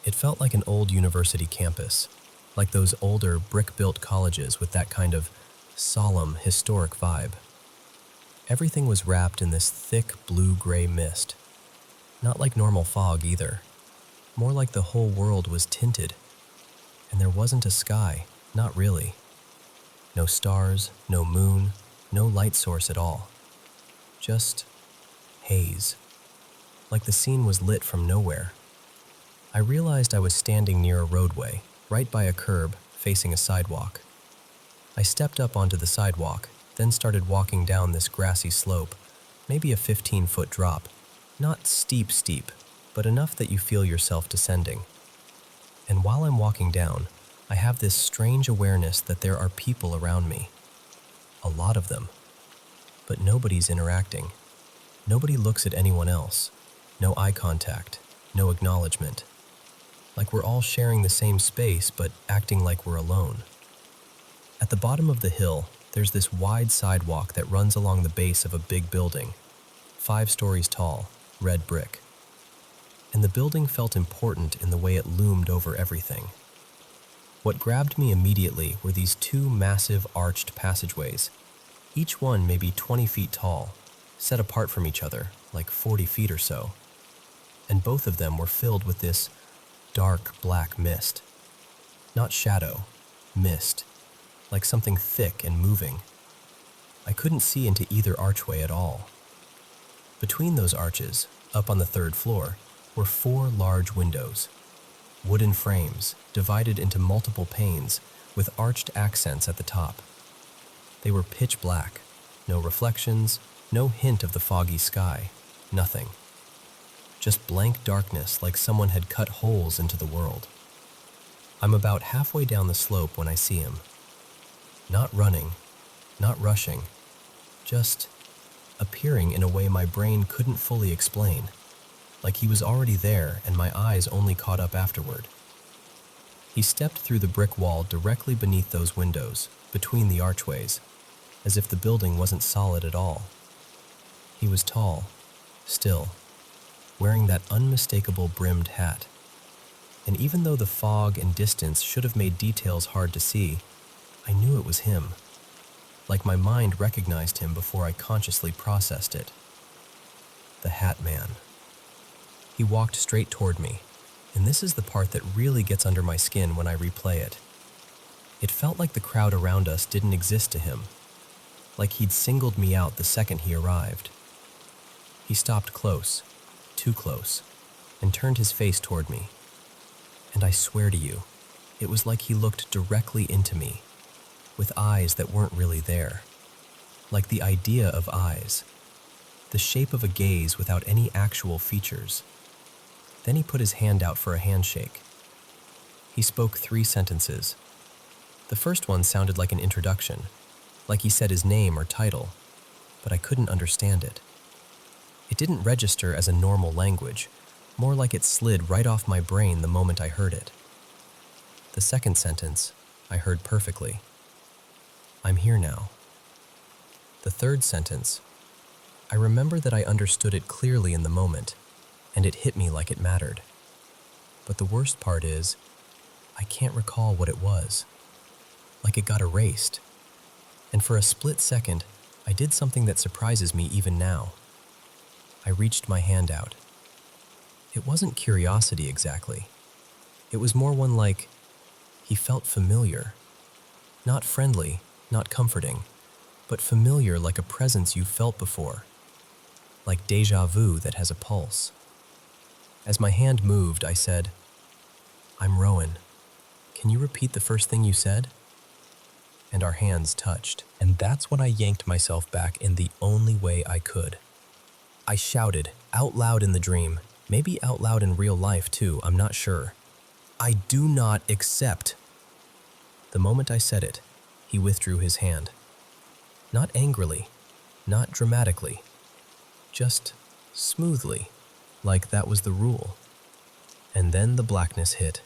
It felt like an old university campus, like those older brick-built colleges with that kind of solemn, historic vibe. Everything was wrapped in this thick blue-gray mist. Not like normal fog either. More like the whole world was tinted. And there wasn't a sky, not really. No stars, no moon, no light source at all. Just haze. Like the scene was lit from nowhere. I realized I was standing near a roadway, right by a curb, facing a sidewalk. I stepped up onto the sidewalk, then started walking down this grassy slope, maybe a 15-foot drop. Not steep, but enough that you feel yourself descending. And while I'm walking down, I have this strange awareness that there are people around me. A lot of them. But nobody's interacting. Nobody looks at anyone else. No eye contact, no acknowledgement. Like we're all sharing the same space, but acting like we're alone. At the bottom of the hill, there's this wide sidewalk that runs along the base of a big building, 5 stories tall, red brick. And the building felt important in the way it loomed over everything. What grabbed me immediately were these 2 massive arched passageways, each one maybe 20 feet tall, set apart from each other, like 40 feet or so. And both of them were filled with this dark black mist. Not shadow, mist, like something thick and moving. I couldn't see into either archway at all. Between those arches, up on the 3rd floor, were 4 large windows. Wooden frames, divided into multiple panes, with arched accents at the top. They were pitch black, no reflections, No hint of the foggy sky, nothing. Just blank darkness like someone had cut holes into the world. I'm about halfway down the slope when I see him. Not running, not rushing, just appearing in a way my brain couldn't fully explain, like he was already there and my eyes only caught up afterward. He stepped through the brick wall directly beneath those windows, between the archways, as if the building wasn't solid at all. He was tall, still, wearing that unmistakable brimmed hat. And even though the fog and distance should have made details hard to see, I knew it was him. Like my mind recognized him before I consciously processed it. The Hat Man. He walked straight toward me, and this is the part that really gets under my skin when I replay it. It felt like the crowd around us didn't exist to him, like he'd singled me out the second he arrived. He stopped close, too close, and turned his face toward me. And I swear to you, it was like he looked directly into me, with eyes that weren't really there. Like the idea of eyes, the shape of a gaze without any actual features. Then he put his hand out for a handshake. He spoke 3 sentences. The first one sounded like an introduction, like he said his name or title, but I couldn't understand it. It didn't register as a normal language, more like it slid right off my brain the moment I heard it. The second sentence, I heard perfectly. I'm here now. The third sentence, I remember that I understood it clearly in the moment, and it hit me like it mattered. But the worst part is, I can't recall what it was. Like it got erased. And for a split second, I did something that surprises me even now. I reached my hand out. It wasn't curiosity exactly. It was more one like, he felt familiar. Not friendly, not comforting, but familiar like a presence you've felt before. Like déjà vu that has a pulse. As my hand moved, I said, I'm Rowan. Can you repeat the first thing you said? And our hands touched. And that's when I yanked myself back in the only way I could. I shouted, out loud in the dream, maybe out loud in real life too, I'm not sure. I do not accept. The moment I said it, he withdrew his hand. Not angrily, not dramatically, just smoothly, like that was the rule. And then the blackness hit.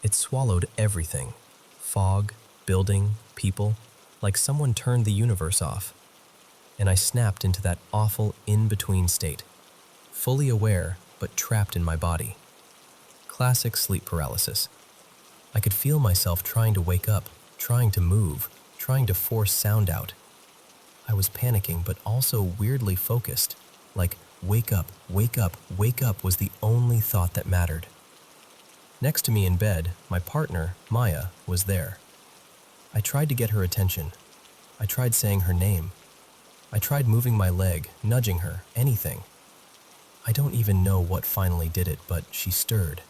It swallowed everything. Fog, building, people, like someone turned the universe off. And I snapped into that awful in-between state, fully aware but trapped in my body. Classic sleep paralysis. I could feel myself trying to wake up, trying to move, trying to force sound out. I was panicking but also weirdly focused, like wake up, wake up, wake up was the only thought that mattered. Next to me in bed, my partner, Maya, was there. I tried to get her attention. I tried saying her name. I tried moving my leg, nudging her, anything. I don't even know what finally did it, but she stirred.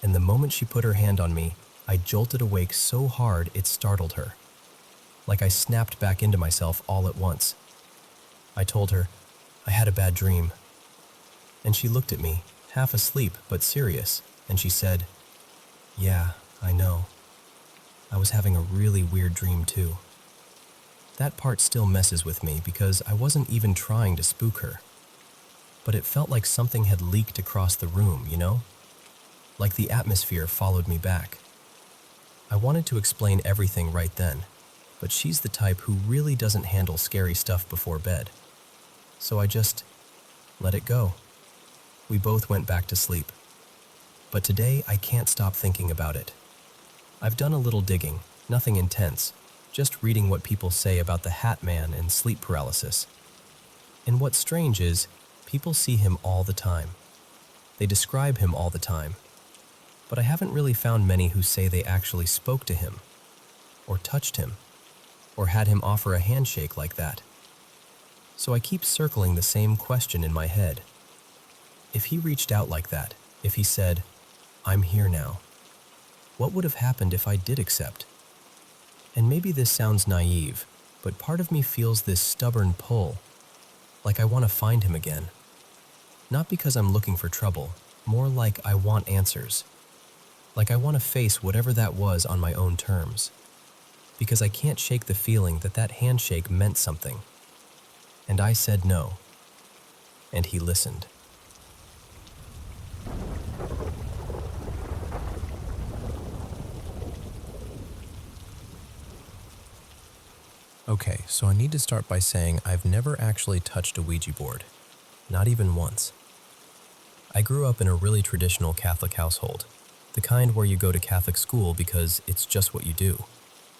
And the moment she put her hand on me, I jolted awake so hard it startled her. Like I snapped back into myself all at once. I told her, I had a bad dream. And she looked at me, half asleep but serious, and she said, Yeah, I know. I was having a really weird dream too. That part still messes with me because I wasn't even trying to spook her. But it felt like something had leaked across the room, you know? Like the atmosphere followed me back. I wanted to explain everything right then, but she's the type who really doesn't handle scary stuff before bed. So I just let it go. We both went back to sleep. But today I can't stop thinking about it. I've done a little digging, nothing intense, just reading what people say about the Hat Man and sleep paralysis. And what's strange is, people see him all the time. They describe him all the time. But I haven't really found many who say they actually spoke to him, or touched him, or had him offer a handshake like that. So I keep circling the same question in my head. If he reached out like that, if he said, I'm here now, what would have happened if I did accept? And maybe this sounds naive, but part of me feels this stubborn pull, like I want to find him again. Not because I'm looking for trouble, more like I want answers. Like I want to face whatever that was on my own terms. Because I can't shake the feeling that that handshake meant something. And I said no. And he listened. Okay, so I need to start by saying I've never actually touched a Ouija board. Not even once. I grew up in a really traditional Catholic household, the kind where you go to Catholic school because it's just what you do.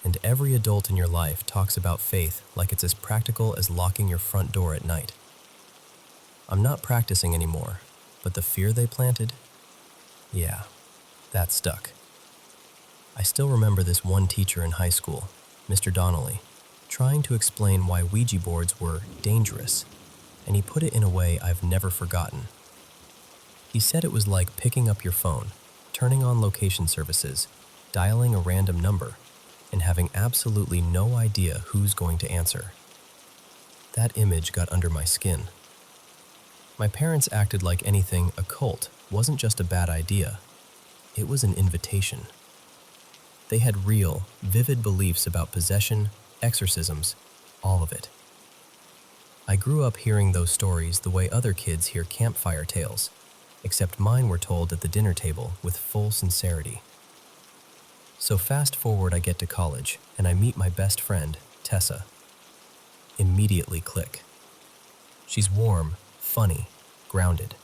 And every adult in your life talks about faith like it's as practical as locking your front door at night. I'm not practicing anymore, but the fear they planted? Yeah, that stuck. I still remember this one teacher in high school, Mr. Donnelly, trying to explain why Ouija boards were dangerous, and he put it in a way I've never forgotten. He said it was like picking up your phone, turning on location services, dialing a random number, and having absolutely no idea who's going to answer. That image got under my skin. My parents acted like anything occult wasn't just a bad idea. It was an invitation. They had real, vivid beliefs about possession, exorcisms, all of it. I grew up hearing those stories the way other kids hear campfire tales, except mine were told at the dinner table with full sincerity. So fast forward I get to college, and I meet my best friend, Tessa. Immediately click. She's warm, funny, grounded.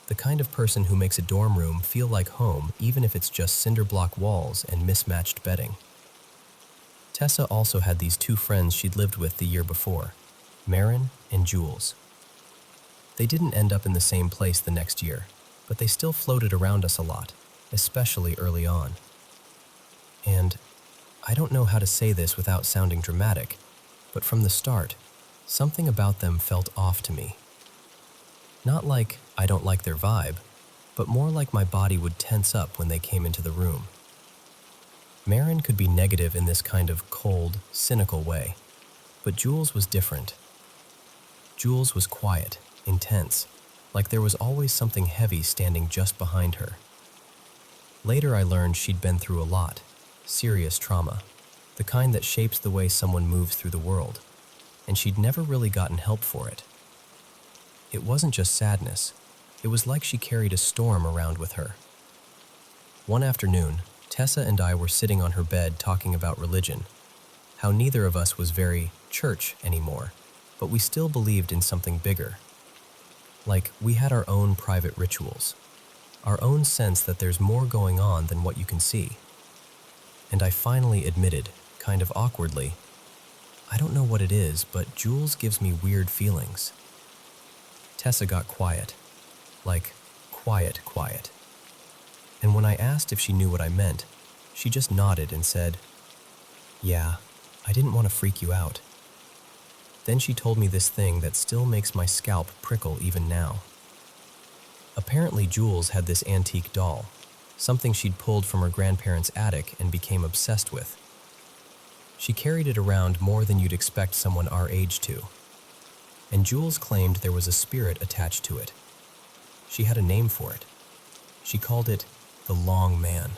The kind of person who makes a dorm room feel like home even if it's just cinder block walls and mismatched bedding. Tessa also had these two friends she'd lived with the year before, Marin and Jules. They didn't end up in the same place the next year, but they still floated around us a lot, especially early on. And I don't know how to say this without sounding dramatic, but from the start, something about them felt off to me. Not like I don't like their vibe, but more like my body would tense up when they came into the room. Marin could be negative in this kind of cold, cynical way, but Jules was different. Jules was quiet, intense, like there was always something heavy standing just behind her. Later I learned she'd been through a lot, serious trauma, the kind that shapes the way someone moves through the world, and she'd never really gotten help for it. It wasn't just sadness, it was like she carried a storm around with her. One afternoon, Tessa and I were sitting on her bed talking about religion, how neither of us was very church anymore, but we still believed in something bigger. Like we had our own private rituals, our own sense that there's more going on than what you can see. And I finally admitted, kind of awkwardly, I don't know what it is, but Jules gives me weird feelings. Tessa got quiet, like quiet. And when I asked if she knew what I meant, she just nodded and said, "Yeah, I didn't want to freak you out." Then she told me this thing that still makes my scalp prickle even now. Apparently Jules had this antique doll, something she'd pulled from her grandparents' attic and became obsessed with. She carried it around more than you'd expect someone our age to. And Jules claimed there was a spirit attached to it. She had a name for it. She called it the Long Man.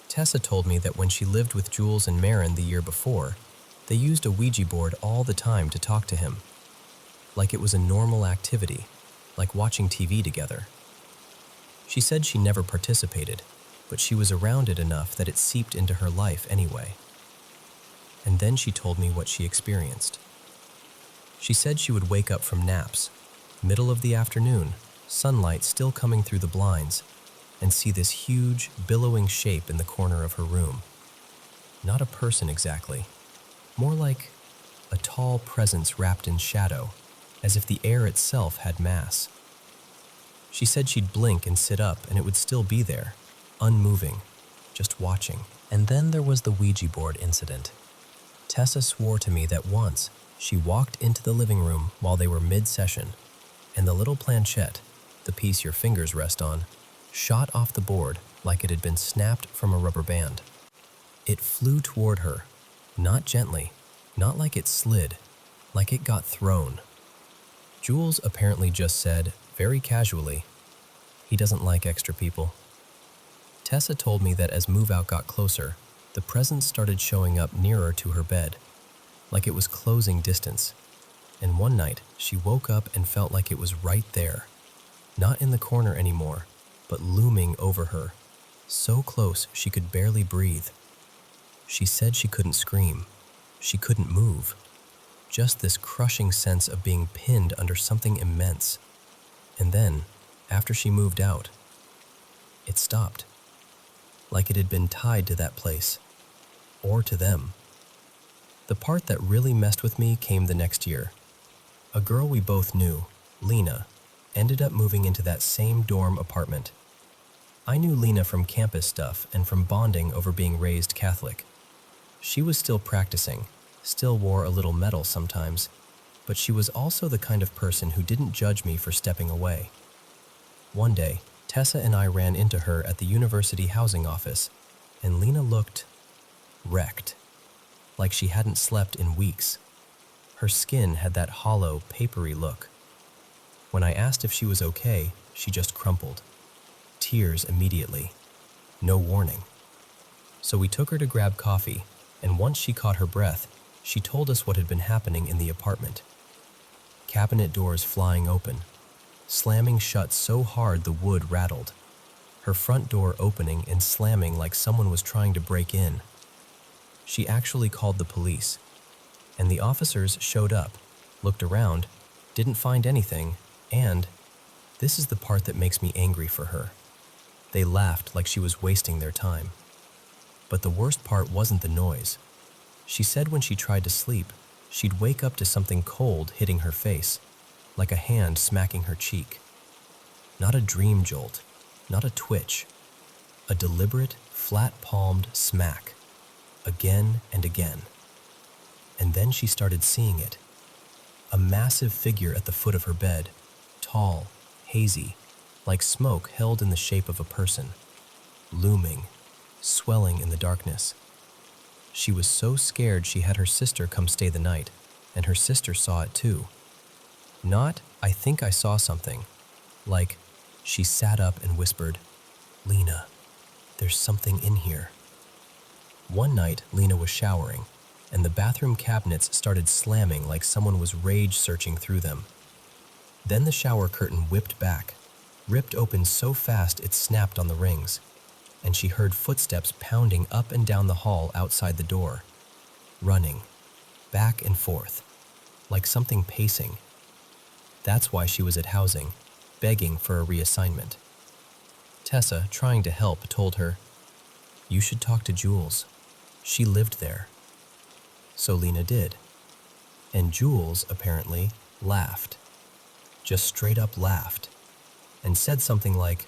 Tessa told me that when she lived with Jules and Marin the year before, they used a Ouija board all the time to talk to him, like it was a normal activity, like watching TV together. She said she never participated, but she was around it enough that it seeped into her life anyway. And then she told me what she experienced. She said she would wake up from naps, middle of the afternoon, sunlight still coming through the blinds, and see this huge, billowing shape in the corner of her room. Not a person exactly, more like a tall presence wrapped in shadow, as if the air itself had mass. She said she'd blink and sit up and it would still be there, unmoving, just watching. And then there was the Ouija board incident. Tessa swore to me that once she walked into the living room while they were mid-session, and the little planchette, the piece your fingers rest on, shot off the board like it had been snapped from a rubber band. It flew toward her, not gently, not like it slid, like it got thrown. Jules apparently just said, very casually, he doesn't like extra people. Tessa told me that as move-out got closer, the presence started showing up nearer to her bed, like it was closing distance. And one night, she woke up and felt like it was right there, not in the corner anymore, but looming over her, so close she could barely breathe. She said she couldn't scream, she couldn't move, just this crushing sense of being pinned under something immense. And then, after she moved out, it stopped, like it had been tied to that place, or to them. The part that really messed with me came the next year. A girl we both knew, Lena, ended up moving into that same dorm apartment. I knew Lena from campus stuff and from bonding over being raised Catholic. She was still practicing, still wore a little medal sometimes, but she was also the kind of person who didn't judge me for stepping away. One day, Tessa and I ran into her at the university housing office, and Lena looked wrecked, like she hadn't slept in weeks. Her skin had that hollow, papery look. When I asked if she was okay, she just crumpled. Tears immediately. No warning. So we took her to grab coffee, and once she caught her breath, she told us what had been happening in the apartment. Cabinet doors flying open, slamming shut so hard the wood rattled. Her front door opening and slamming like someone was trying to break in. She actually called the police, and the officers showed up, looked around, didn't find anything, and this is the part that makes me angry for her. They laughed like she was wasting their time. But the worst part wasn't the noise. She said when she tried to sleep, she'd wake up to something cold hitting her face, like a hand smacking her cheek. Not a dream jolt, not a twitch, a deliberate, flat-palmed smack, again and again. And then she started seeing it. A massive figure at the foot of her bed, tall, hazy, like smoke held in the shape of a person, looming, swelling in the darkness. She was so scared she had her sister come stay the night, and her sister saw it too. Not, I think I saw something. Like, she sat up and whispered, "Lena, there's something in here." One night, Lena was showering, and the bathroom cabinets started slamming like someone was rage searching through them. Then the shower curtain whipped back, ripped open so fast it snapped on the rings, and she heard footsteps pounding up and down the hall outside the door, running, back and forth, like something pacing. That's why she was at housing, begging for a reassignment. Tessa, trying to help, told her, "You should talk to Jules. She lived there." So Lena did. And Jules, apparently, laughed. Just straight up laughed. And said something like,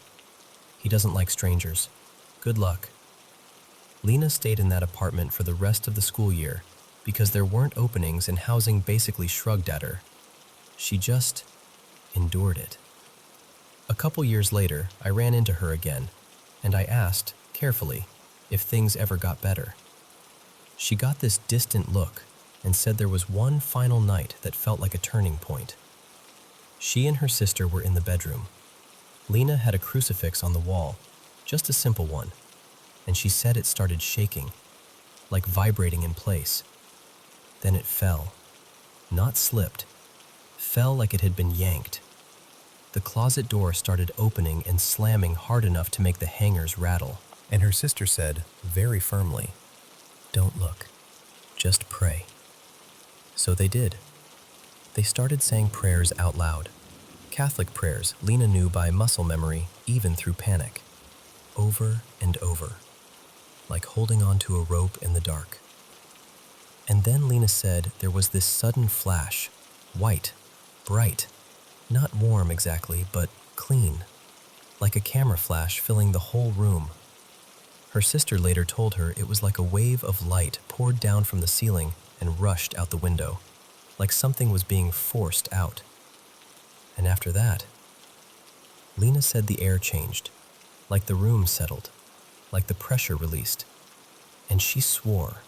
"He doesn't like strangers. Good luck." Lena stayed in that apartment for the rest of the school year because there weren't openings and housing basically shrugged at her. She just endured it. A couple years later, I ran into her again, and I asked, carefully, if things ever got better. She got this distant look and said there was one final night that felt like a turning point. She and her sister were in the bedroom. Lena had a crucifix on the wall, just a simple one, and she said it started shaking, like vibrating in place. Then it fell, not slipped, fell like it had been yanked. The closet door started opening and slamming hard enough to make the hangers rattle, and her sister said, very firmly, "Don't look, just pray." So they did. They started saying prayers out loud. Catholic prayers Lena knew by muscle memory, even through panic. Over and over, like holding on to a rope in the dark. And then Lena said there was this sudden flash, white, bright, not warm exactly, but clean, like a camera flash filling the whole room. Her sister later told her it was like a wave of light poured down from the ceiling and rushed out the window, like something was being forced out. And after that, Lena said the air changed, like the room settled, like the pressure released. And she swore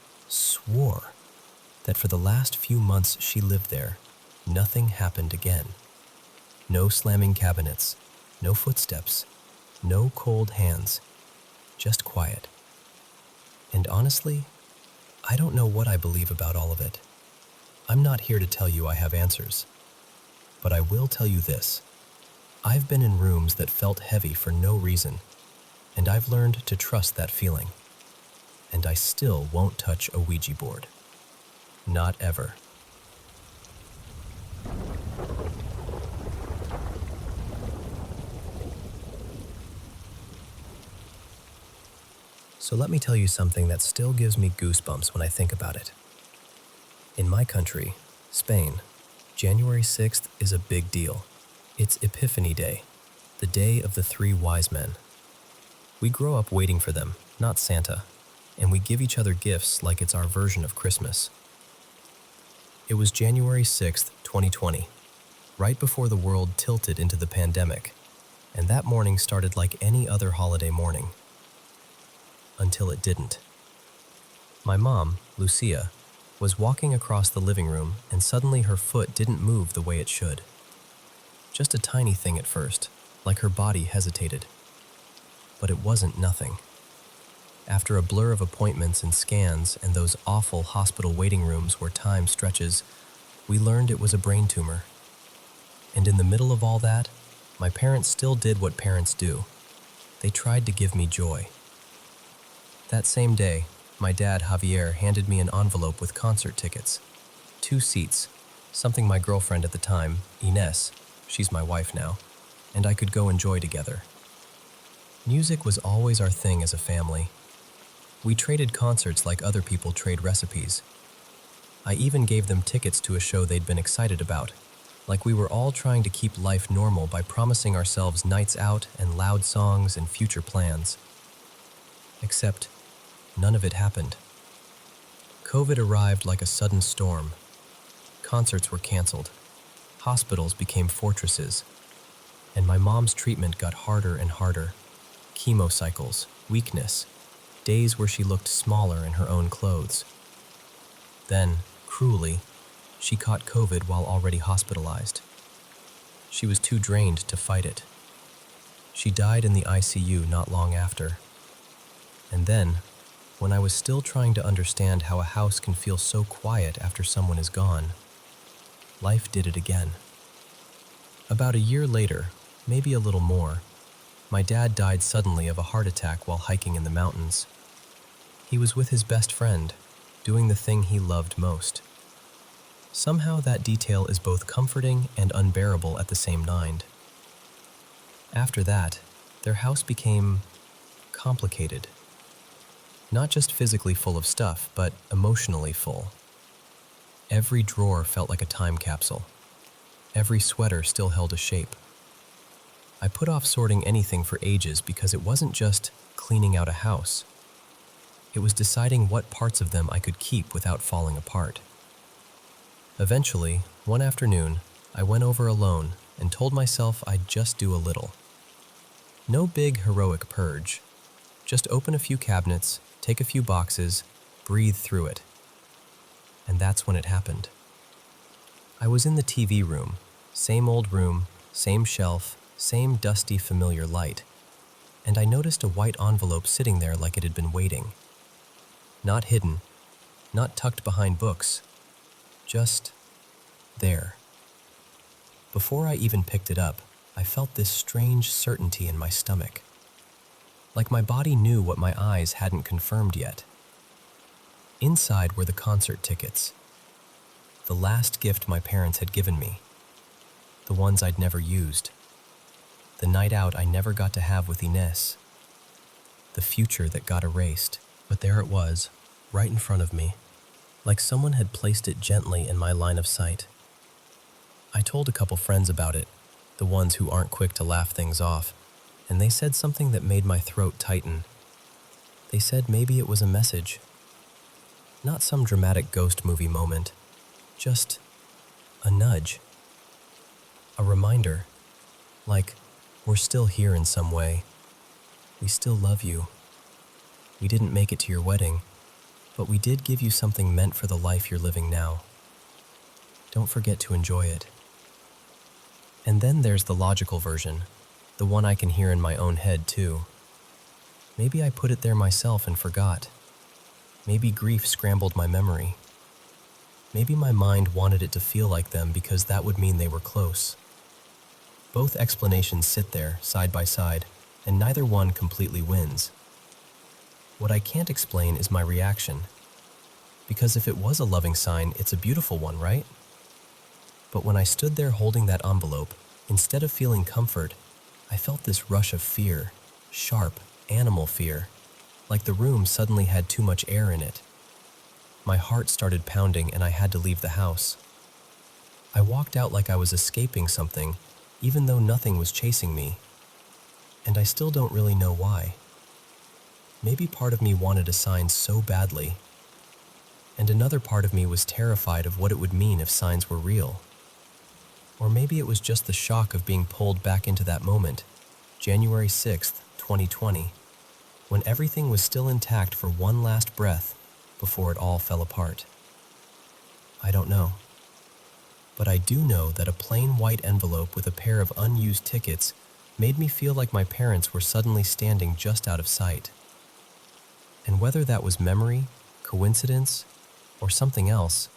that for the last few months she lived there, nothing happened again. No slamming cabinets, no footsteps, no cold hands, just quiet. And honestly, I don't know what I believe about all of it. I'm not here to tell you I have answers. But I will tell you this. I've been in rooms that felt heavy for no reason, and I've learned to trust that feeling. And I still won't touch a Ouija board. Not ever. So let me tell you something that still gives me goosebumps when I think about it. In my country, Spain, January 6th is a big deal. It's Epiphany Day, the day of the three wise men. We grow up waiting for them, not Santa, and we give each other gifts like it's our version of Christmas. It was January 6th, 2020, right before the world tilted into the pandemic, and that morning started like any other holiday morning. Until it didn't. My mom, Lucia, was walking across the living room and suddenly her foot didn't move the way it should. Just a tiny thing at first, like her body hesitated. But it wasn't nothing. After a blur of appointments and scans and those awful hospital waiting rooms where time stretches, we learned it was a brain tumor. And in the middle of all that, my parents still did what parents do. They tried to give me joy. That same day, my dad, Javier, handed me an envelope with concert tickets. 2 seats, something my girlfriend at the time, Ines, she's my wife now, and I could go enjoy together. Music was always our thing as a family. We traded concerts like other people trade recipes. I even gave them tickets to a show they'd been excited about, like we were all trying to keep life normal by promising ourselves nights out and loud songs and future plans. Except, none of it happened. COVID arrived like a sudden storm. Concerts were canceled. Hospitals became fortresses. And my mom's treatment got harder and harder. Chemo cycles, weakness, days where she looked smaller in her own clothes. Then, cruelly, she caught COVID while already hospitalized. She was too drained to fight it. She died in the ICU not long after. And then, when I was still trying to understand how a house can feel so quiet after someone is gone, life did it again. About a year later, maybe a little more, my dad died suddenly of a heart attack while hiking in the mountains. He was with his best friend, doing the thing he loved most. Somehow that detail is both comforting and unbearable at the same time. After that, their house became complicated. Not just physically full of stuff, but emotionally full. Every drawer felt like a time capsule. Every sweater still held a shape. I put off sorting anything for ages because it wasn't just cleaning out a house. It was deciding what parts of them I could keep without falling apart. Eventually, one afternoon, I went over alone and told myself I'd just do a little. No big heroic purge. Just open a few cabinets, take a few boxes, breathe through it. And that's when it happened. I was in the TV room, same shelf, same dusty familiar light, and I noticed a white envelope sitting there like it had been waiting. Not hidden, not tucked behind books, just there. Before I even picked it up, I felt this strange certainty in my stomach. Like my body knew what my eyes hadn't confirmed yet. Inside were the concert tickets. The last gift my parents had given me. The ones I'd never used. The night out I never got to have with Ines. The future that got erased. But there it was, right in front of me, like someone had placed it gently in my line of sight. I told a couple friends about it, the ones who aren't quick to laugh things off, and they said something that made my throat tighten. They said maybe it was a message. Not some dramatic ghost movie moment, just a nudge. A reminder, like we're still here in some way. We still love you. We didn't make it to your wedding, but we did give you something meant for the life you're living now. Don't forget to enjoy it. And then there's the logical version, the one I can hear in my own head too. Maybe I put it there myself and forgot. Maybe grief scrambled my memory. Maybe my mind wanted it to feel like them because that would mean they were close. Both explanations sit there, side by side, and neither one completely wins. What I can't explain is my reaction. Because if it was a loving sign, it's a beautiful one, right? But when I stood there holding that envelope, instead of feeling comfort, I felt this rush of fear, sharp, animal fear, like the room suddenly had too much air in it. My heart started pounding and I had to leave the house. I walked out like I was escaping something, even though nothing was chasing me. And I still don't really know why. Maybe part of me wanted a sign so badly, and another part of me was terrified of what it would mean if signs were real. Or maybe it was just the shock of being pulled back into that moment, January 6th, 2020, when everything was still intact for one last breath before it all fell apart. I don't know. But I do know that a plain white envelope with a pair of unused tickets made me feel like my parents were suddenly standing just out of sight. And whether that was memory, coincidence, or something else,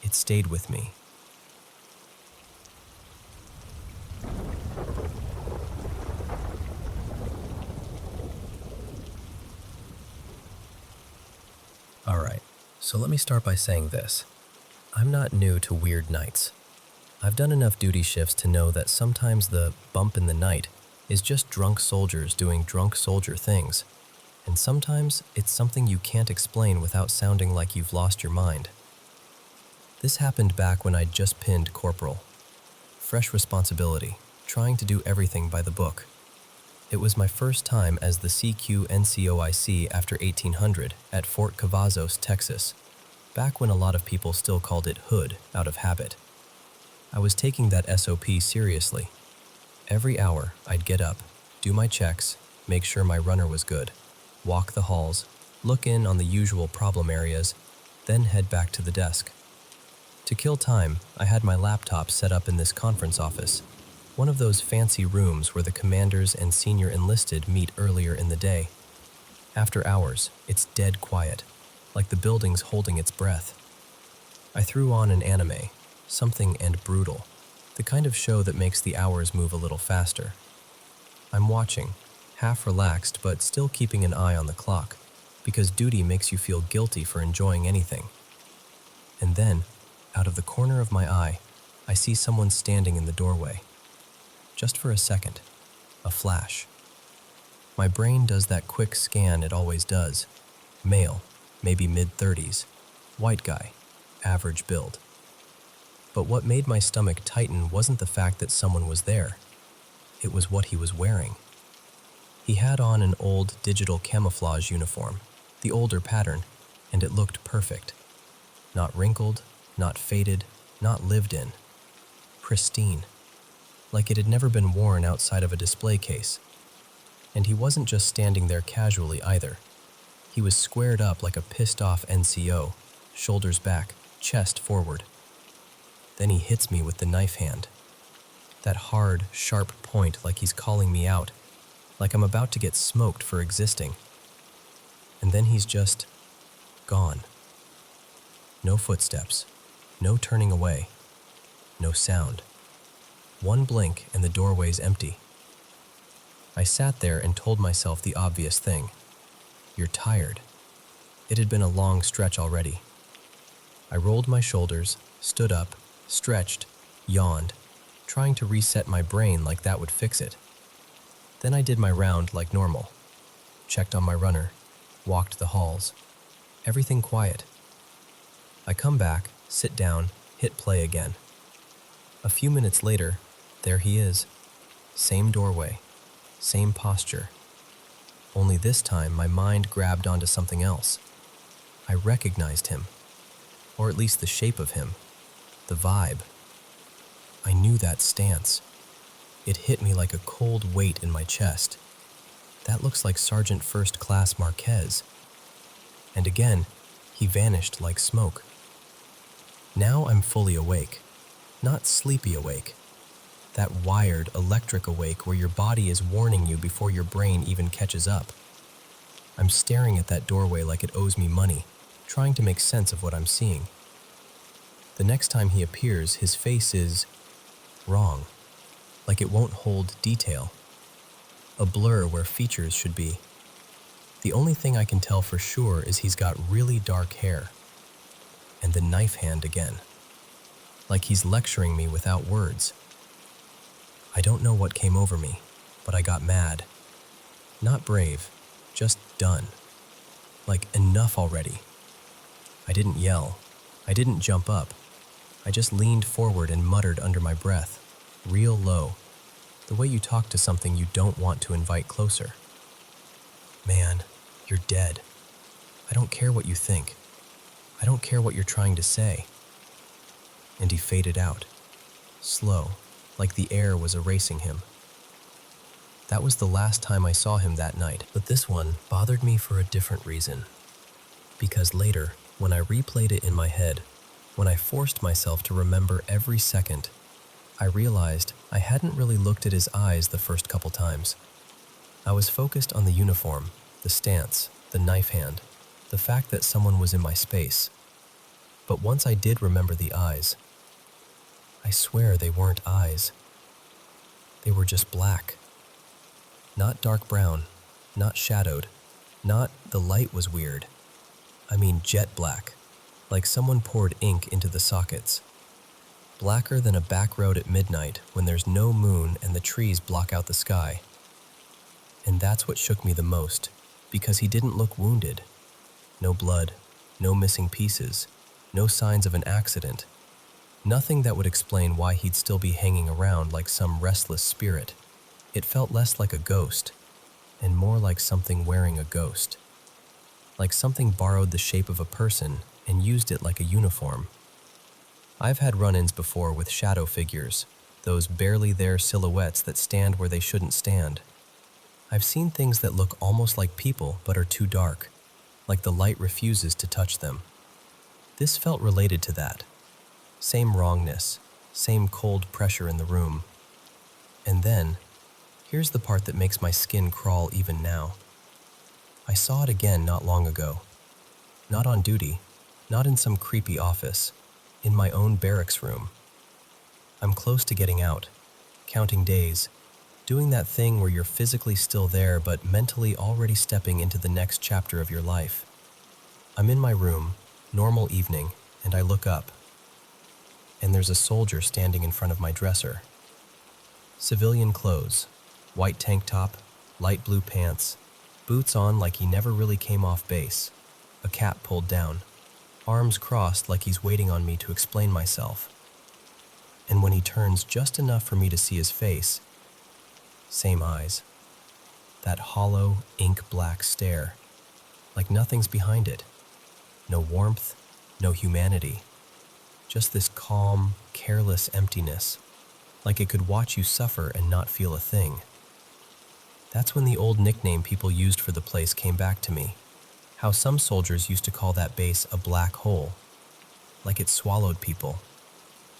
it stayed with me. Alright, so let me start by saying this. I'm not new to weird nights. I've done enough duty shifts to know that sometimes the bump in the night is just drunk soldiers doing drunk soldier things, and sometimes it's something you can't explain without sounding like you've lost your mind. This happened back when I'd just pinned corporal. Fresh responsibility, trying to do everything by the book. It was my first time as the CQ-NCOIC after 1800 at Fort Cavazos, Texas, back when a lot of people still called it Hood out of habit. I was taking that SOP seriously. Every hour, I'd get up, do my checks, make sure my runner was good, walk the halls, look in on the usual problem areas, then head back to the desk. To kill time, I had my laptop set up in this conference office, one of those fancy rooms where the commanders and senior enlisted meet earlier in the day. After hours, it's dead quiet, like the building's holding its breath. I threw on an anime, something and brutal, the kind of show that makes the hours move a little faster. I'm watching, half relaxed but still keeping an eye on the clock, because duty makes you feel guilty for enjoying anything. And then, out of the corner of my eye, I see someone standing in the doorway. Just for a second, a flash. My brain does that quick scan it always does. Male, maybe mid-30s, white guy, average build. But what made my stomach tighten wasn't the fact that someone was there. It was what he was wearing. He had on an old digital camouflage uniform, the older pattern, and it looked perfect. Not wrinkled, not faded, not lived in. Pristine. Like it had never been worn outside of a display case. And he wasn't just standing there casually either. He was squared up like a pissed-off NCO, shoulders back, chest forward. Then he hits me with the knife hand. That hard, sharp point like he's calling me out, like I'm about to get smoked for existing. And then he's just gone. No footsteps, no turning away, no sound. One blink and the doorway's empty. I sat there and told myself the obvious thing. You're tired. It had been a long stretch already. I rolled my shoulders, stood up, stretched, yawned, trying to reset my brain like that would fix it. Then I did my round like normal. Checked on my runner, walked the halls. Everything quiet. I come back, sit down, hit play again. A few minutes later, there he is. Same doorway, same posture. Only this time my mind grabbed onto something else. I recognized him, or at least the shape of him, the vibe. I knew that stance. It hit me like a cold weight in my chest. That looks like Sergeant First Class Marquez. And again, he vanished like smoke. Now I'm fully awake, not sleepy awake. That wired, electric awake where your body is warning you before your brain even catches up. I'm staring at that doorway like it owes me money, trying to make sense of what I'm seeing. The next time he appears, his face is wrong, like it won't hold detail. A blur where features should be. The only thing I can tell for sure is he's got really dark hair. And the knife hand again. Like he's lecturing me without words. I don't know what came over me, but I got mad. Not brave, just done. Like, enough already. I didn't yell. I didn't jump up. I just leaned forward and muttered under my breath, real low, the way you talk to something you don't want to invite closer. Man, you're dead. I don't care what you think. I don't care what you're trying to say. And he faded out, slow, like the air was erasing him. That was the last time I saw him that night, but this one bothered me for a different reason. Because later, when I replayed it in my head, when I forced myself to remember every second, I realized I hadn't really looked at his eyes the first couple times. I was focused on the uniform, the stance, the knife hand, the fact that someone was in my space. But once I did remember the eyes, I swear they weren't eyes. They were just black. Not dark brown, not shadowed, not the light was weird. I mean jet black, like someone poured ink into the sockets. Blacker than a back road at midnight when there's no moon and the trees block out the sky. And that's what shook me the most, because he didn't look wounded. No blood, no missing pieces, no signs of an accident. Nothing that would explain why he'd still be hanging around like some restless spirit. It felt less like a ghost, and more like something wearing a ghost. Like something borrowed the shape of a person and used it like a uniform. I've had run-ins before with shadow figures, those barely there silhouettes that stand where they shouldn't stand. I've seen things that look almost like people but are too dark, like the light refuses to touch them. This felt related to that. Same wrongness, same cold pressure in the room. And then, here's the part that makes my skin crawl even now. I saw it again not long ago. Not on duty, not in some creepy office, in my own barracks room. I'm close to getting out, counting days, doing that thing where you're physically still there but mentally already stepping into the next chapter of your life. I'm in my room, normal evening, and I look up. And there's a soldier standing in front of my dresser. Civilian clothes, white tank top, light blue pants, boots on like he never really came off base, a cap pulled down, arms crossed like he's waiting on me to explain myself. And when he turns just enough for me to see his face, same eyes. That hollow, ink-black stare, like nothing's behind it. No warmth, no humanity. Just this calm, careless emptiness, like it could watch you suffer and not feel a thing. That's when the old nickname people used for the place came back to me. How some soldiers used to call that base a black hole. Like it swallowed people.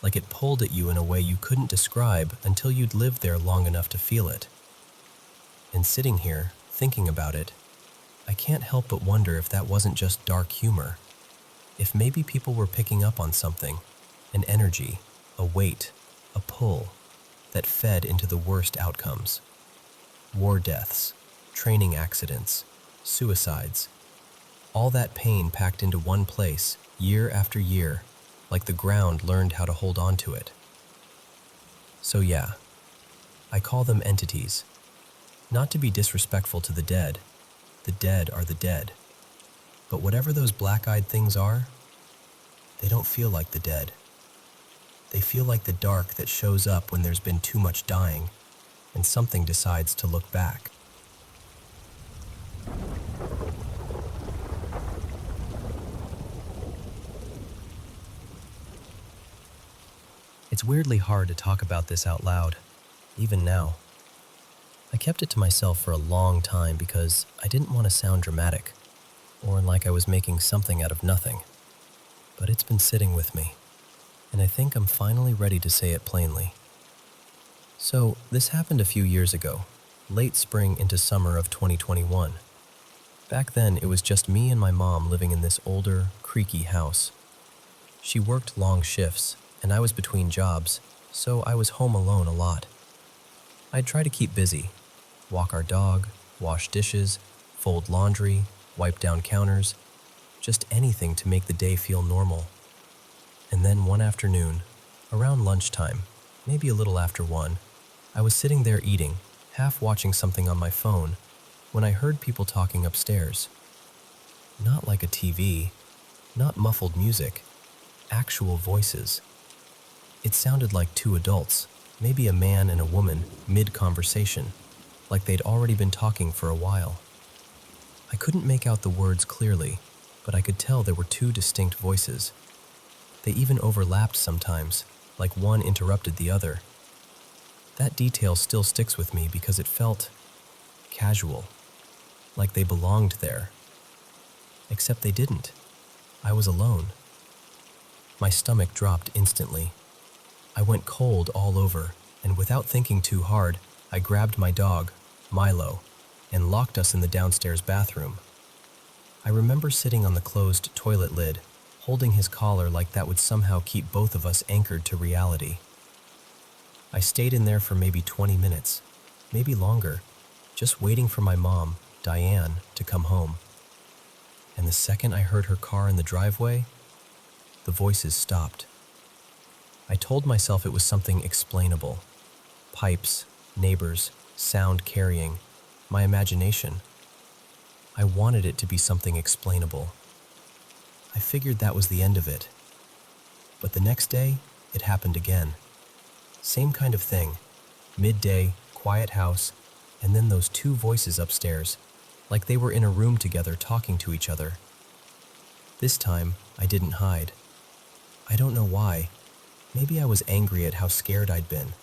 Like it pulled at you in a way you couldn't describe until you'd lived there long enough to feel it. And sitting here, thinking about it, I can't help but wonder if that wasn't just dark humor. If maybe people were picking up on something, an energy, a weight, a pull, that fed into the worst outcomes. War deaths, training accidents, suicides. All that pain packed into one place, year after year, like the ground learned how to hold on to it. So yeah, I call them entities. Not to be disrespectful to the dead are the dead. But whatever those black-eyed things are, they don't feel like the dead. They feel like the dark that shows up when there's been too much dying, and something decides to look back. It's weirdly hard to talk about this out loud, even now. I kept it to myself for a long time because I didn't want to sound dramatic, or like I was making something out of nothing. But it's been sitting with me, and I think I'm finally ready to say it plainly. So, this happened a few years ago, late spring into summer of 2021. Back then, it was just me and my mom living in this older, creaky house. She worked long shifts, and I was between jobs, so I was home alone a lot. I'd try to keep busy, walk our dog, wash dishes, fold laundry, wipe down counters, just anything to make the day feel normal. And then one afternoon, around lunchtime, maybe a little after 1, I was sitting there eating, half watching something on my phone, when I heard people talking upstairs. Not like a TV, not muffled music, actual voices. It sounded like two adults, maybe a man and a woman, mid-conversation, like they'd already been talking for a while. I couldn't make out the words clearly, but I could tell there were two distinct voices. They even overlapped sometimes, like one interrupted the other. That detail still sticks with me because it felt casual, like they belonged there. Except they didn't. I was alone. My stomach dropped instantly. I went cold all over, and without thinking too hard, I grabbed my dog, Milo, and locked us in the downstairs bathroom. I remember sitting on the closed toilet lid, holding his collar like that would somehow keep both of us anchored to reality. I stayed in there for maybe 20 minutes, maybe longer, just waiting for my mom, Diane, to come home. And the second I heard her car in the driveway, the voices stopped. I told myself it was something explainable. Pipes, neighbors, sound carrying, my imagination. I wanted it to be something explainable. I figured that was the end of it. But the next day, it happened again. Same kind of thing. Midday, quiet house, and then those two voices upstairs, like they were in a room together talking to each other. This time, I didn't hide. I don't know why. Maybe I was angry at how scared I'd been.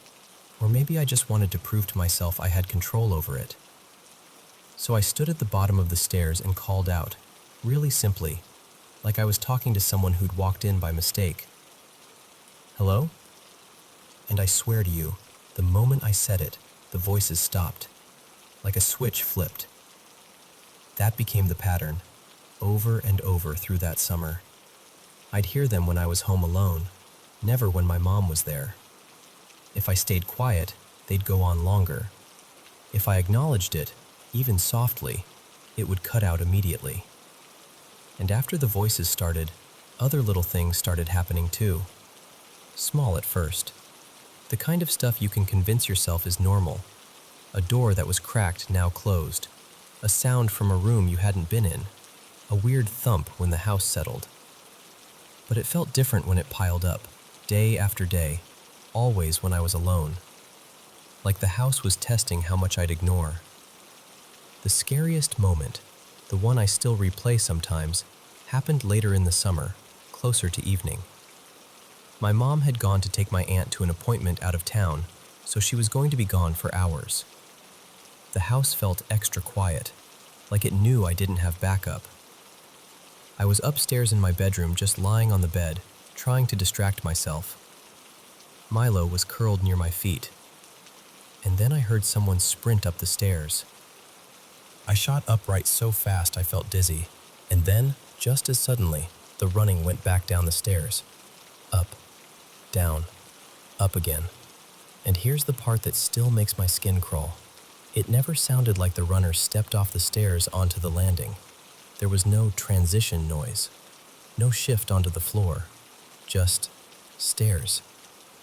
Or maybe I just wanted to prove to myself I had control over it. So I stood at the bottom of the stairs and called out, really simply, like I was talking to someone who'd walked in by mistake. "Hello?" And I swear to you, the moment I said it, the voices stopped, like a switch flipped. That became the pattern, over and over through that summer. I'd hear them when I was home alone, never when my mom was there. If I stayed quiet, they'd go on longer. If I acknowledged it, even softly, it would cut out immediately. And after the voices started, other little things started happening too. Small at first. The kind of stuff you can convince yourself is normal. A door that was cracked now closed. A sound from a room you hadn't been in. A weird thump when the house settled. But it felt different when it piled up, day after day, always when I was alone. Like the house was testing how much I'd ignore. The scariest moment, the one I still replay sometimes, happened later in the summer, closer to evening. My mom had gone to take my aunt to an appointment out of town, so she was going to be gone for hours. The house felt extra quiet, like it knew I didn't have backup. I was upstairs in my bedroom just lying on the bed, trying to distract myself. Milo was curled near my feet. And then I heard someone sprint up the stairs. I shot upright so fast I felt dizzy, and then, just as suddenly, the running went back down the stairs. Up, down, up again. And here's the part that still makes my skin crawl. It never sounded like the runner stepped off the stairs onto the landing. There was no transition noise, no shift onto the floor, just stairs.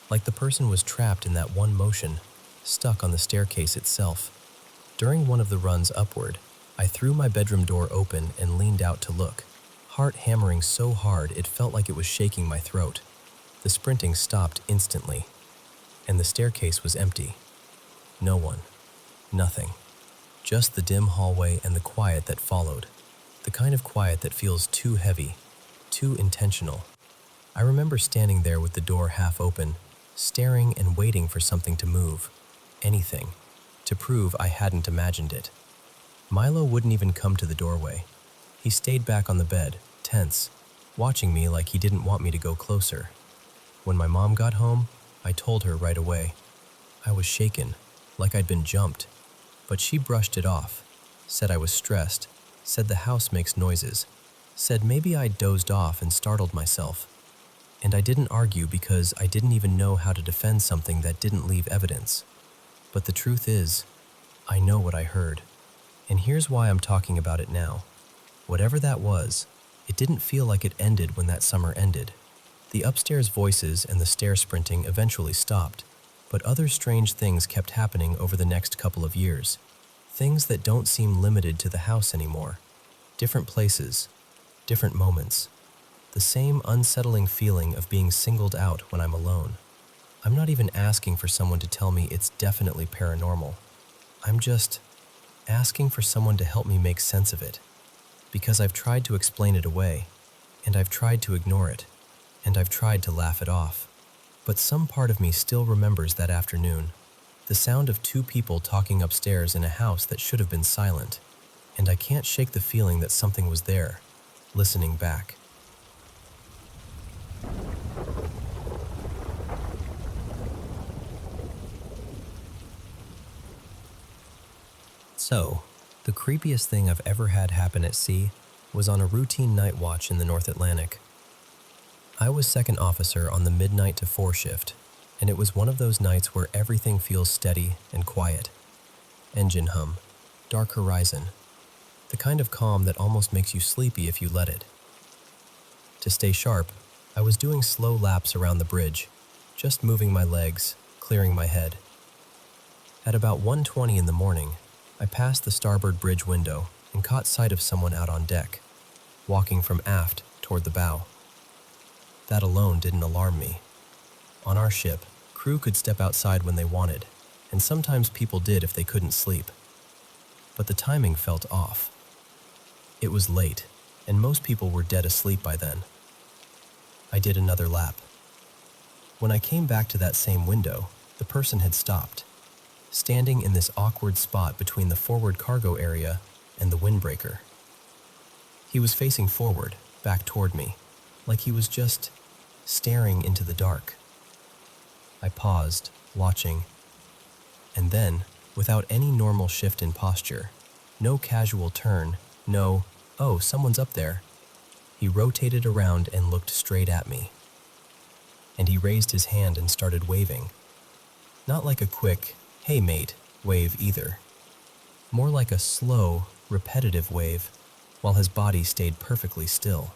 Like the person was trapped in that one motion, stuck on the staircase itself. During one of the runs upward, I threw my bedroom door open and leaned out to look, heart hammering so hard it felt like it was shaking my throat. The sprinting stopped instantly, and the staircase was empty. No one, nothing, just the dim hallway and the quiet that followed. The kind of quiet that feels too heavy, too intentional. I remember standing there with the door half open, staring and waiting for something to move, anything, to prove I hadn't imagined it. Milo wouldn't even come to the doorway. He stayed back on the bed, tense, watching me like he didn't want me to go closer. When my mom got home, I told her right away. I was shaken, like I'd been jumped, but she brushed it off, said I was stressed, said the house makes noises, said maybe I'd dozed off and startled myself. And I didn't argue because I didn't even know how to defend something that didn't leave evidence. But the truth is, I know what I heard. And here's why I'm talking about it now. Whatever that was, it didn't feel like it ended when that summer ended. The upstairs voices and the stair sprinting eventually stopped, but other strange things kept happening over the next couple of years. Things that don't seem limited to the house anymore. Different places, different moments. The same unsettling feeling of being singled out when I'm alone. I'm not even asking for someone to tell me it's definitely paranormal. I'm just asking for someone to help me make sense of it. Because I've tried to explain it away, and I've tried to ignore it, and I've tried to laugh it off. But some part of me still remembers that afternoon. The sound of two people talking upstairs in a house that should have been silent. And I can't shake the feeling that something was there, listening back. So, the creepiest thing I've ever had happen at sea was on a routine night watch in the North Atlantic. I was second officer on the midnight to 4 shift, and it was one of those nights where everything feels steady and quiet. Engine hum, dark horizon, the kind of calm that almost makes you sleepy if you let it. To stay sharp, I was doing slow laps around the bridge, just moving my legs, clearing my head. At about 1:20 in the morning, I passed the starboard bridge window and caught sight of someone out on deck, walking from aft toward the bow. That alone didn't alarm me. On our ship, crew could step outside when they wanted, and sometimes people did if they couldn't sleep. But the timing felt off. It was late, and most people were dead asleep by then. I did another lap. When I came back to that same window, the person had stopped, standing in this awkward spot between the forward cargo area and the windbreaker. He was facing forward, back toward me, like he was just staring into the dark. I paused, watching, and then, without any normal shift in posture, no casual turn, no, "Oh, someone's up there," he rotated around and looked straight at me. And he raised his hand and started waving. Not like a quick, "Hey mate," wave either. More like a slow, repetitive wave, while his body stayed perfectly still.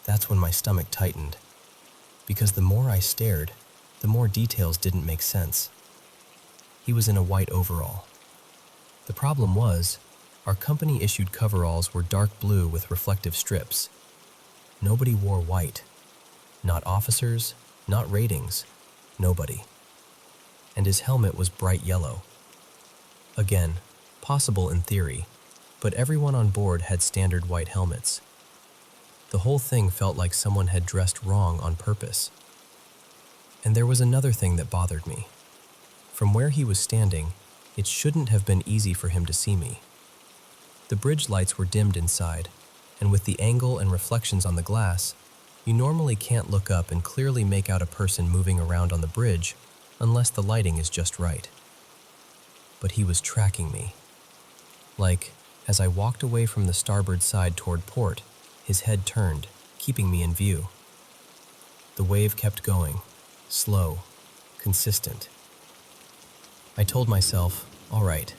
That's when my stomach tightened, because the more I stared, the more details didn't make sense. He was in a white overall. The problem was, our company-issued coveralls were dark blue with reflective strips. Nobody wore white. Not officers, not ratings, nobody. And his helmet was bright yellow. Again, possible in theory, but everyone on board had standard white helmets. The whole thing felt like someone had dressed wrong on purpose. And there was another thing that bothered me. From where he was standing, it shouldn't have been easy for him to see me. The bridge lights were dimmed inside, and with the angle and reflections on the glass, you normally can't look up and clearly make out a person moving around on the bridge unless the lighting is just right. But he was tracking me. Like, as I walked away from the starboard side toward port, his head turned, keeping me in view. The wave kept going, slow, consistent. I told myself, all right,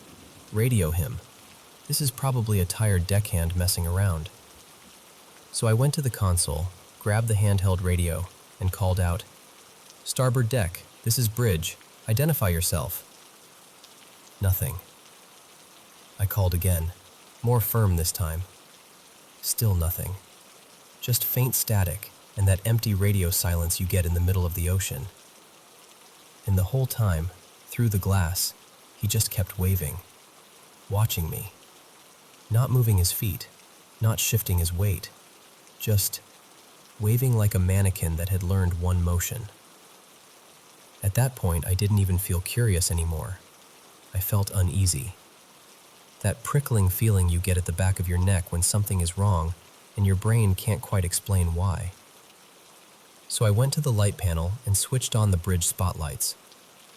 radio him. This is probably a tired deckhand messing around. So I went to the console, grabbed the handheld radio, and called out, "Starboard deck, this is Bridge. Identify yourself." Nothing. I called again, more firm this time. Still nothing. Just faint static and that empty radio silence you get in the middle of the ocean. And the whole time, through the glass, he just kept waving, watching me. Not moving his feet, not shifting his weight, just waving like a mannequin that had learned one motion. At that point, I didn't even feel curious anymore. I felt uneasy. That prickling feeling you get at the back of your neck when something is wrong and your brain can't quite explain why. So I went to the light panel and switched on the bridge spotlights.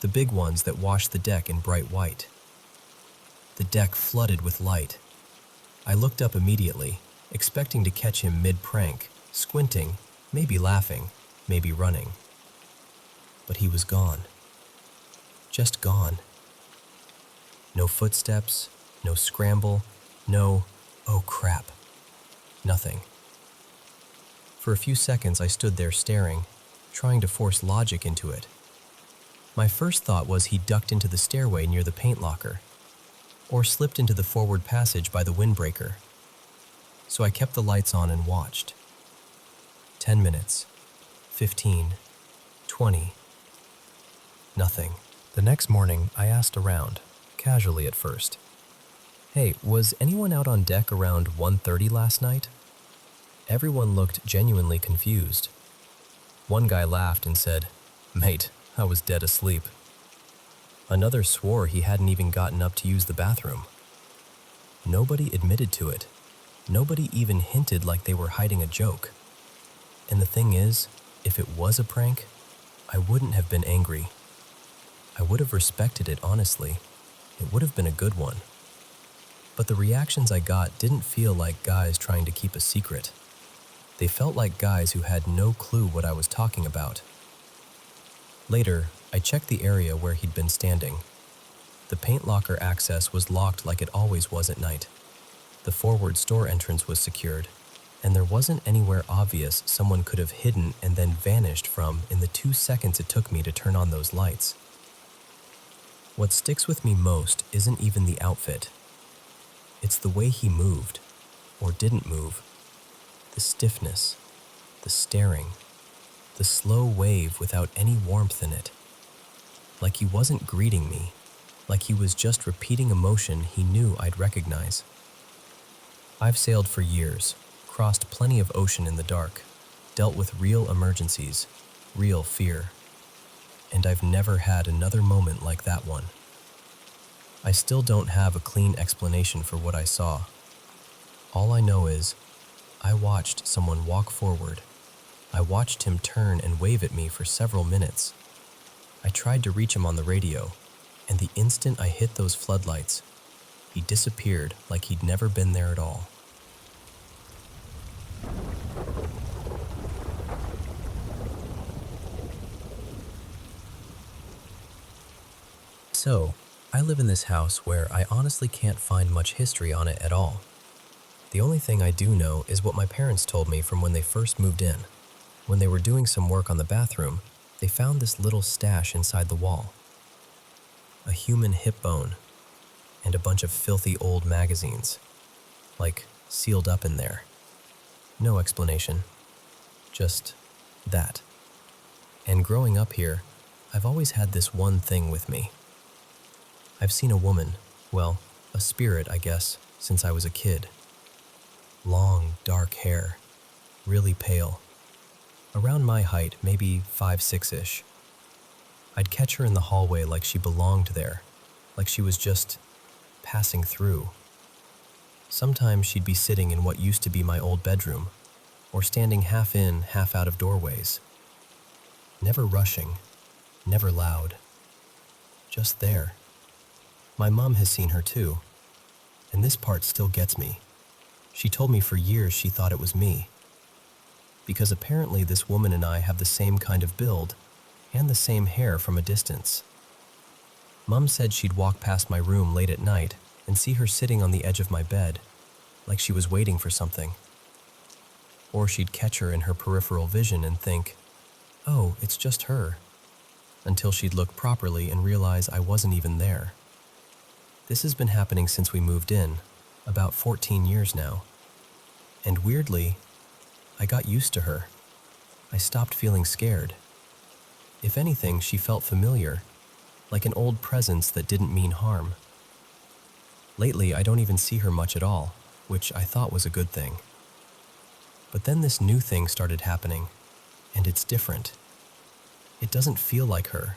the big ones that washed the deck in bright white. The deck flooded with light. I looked up immediately, expecting to catch him mid-prank, squinting, maybe laughing, maybe running. But he was gone. Just gone. No footsteps, no scramble, no, oh crap, nothing. For a few seconds I stood there staring, trying to force logic into it. My first thought was he ducked into the stairway near the paint locker, or slipped into the forward passage by the windbreaker. So I kept the lights on and watched. 10 minutes, 15, 20, nothing. The next morning I asked around, casually at first. Hey, was anyone out on deck around 1:30 last night? Everyone looked genuinely confused. One guy laughed and said, "Mate, I was dead asleep." Another swore he hadn't even gotten up to use the bathroom. Nobody admitted to it. Nobody even hinted like they were hiding a joke. And the thing is, if it was a prank, I wouldn't have been angry. I would have respected it honestly. It would have been a good one. But the reactions I got didn't feel like guys trying to keep a secret. They felt like guys who had no clue what I was talking about. Later, I checked the area where he'd been standing. The paint locker access was locked like it always was at night. The forward store entrance was secured, and there wasn't anywhere obvious someone could have hidden and then vanished from in the 2 seconds it took me to turn on those lights. What sticks with me most isn't even the outfit. It's the way he moved, or didn't move. The stiffness, the staring, the slow wave without any warmth in it. Like he wasn't greeting me, like he was just repeating a motion he knew I'd recognize. I've sailed for years, crossed plenty of ocean in the dark, dealt with real emergencies, real fear, and I've never had another moment like that one. I still don't have a clean explanation for what I saw. All I know is, I watched someone walk forward. I watched him turn and wave at me for several minutes. I tried to reach him on the radio, and the instant I hit those floodlights, he disappeared like he'd never been there at all. So, I live in this house where I honestly can't find much history on it at all. The only thing I do know is what my parents told me from when they first moved in. When they were doing some work on the bathroom, they found this little stash inside the wall. A human hip bone, and a bunch of filthy old magazines, like sealed up in there. No explanation, just that. And growing up here, I've always had this one thing with me. I've seen a woman, well, a spirit, I guess, since I was a kid. Long, dark hair, really pale. Around my height, maybe 5'6"-ish. I'd catch her in the hallway like she belonged there, like she was just passing through. Sometimes she'd be sitting in what used to be my old bedroom, or standing half in, half out of doorways. Never rushing, never loud. Just there. My mom has seen her too, and this part still gets me. She told me for years she thought it was me, because apparently this woman and I have the same kind of build and the same hair from a distance. Mom said she'd walk past my room late at night and see her sitting on the edge of my bed, like she was waiting for something. Or she'd catch her in her peripheral vision and think, oh, it's just her, until she'd look properly and realize I wasn't even there. This has been happening since we moved in, about 14 years now. And weirdly, I got used to her. I stopped feeling scared. If anything, she felt familiar, like an old presence that didn't mean harm. Lately, I don't even see her much at all, which I thought was a good thing. But then this new thing started happening, and it's different. It doesn't feel like her.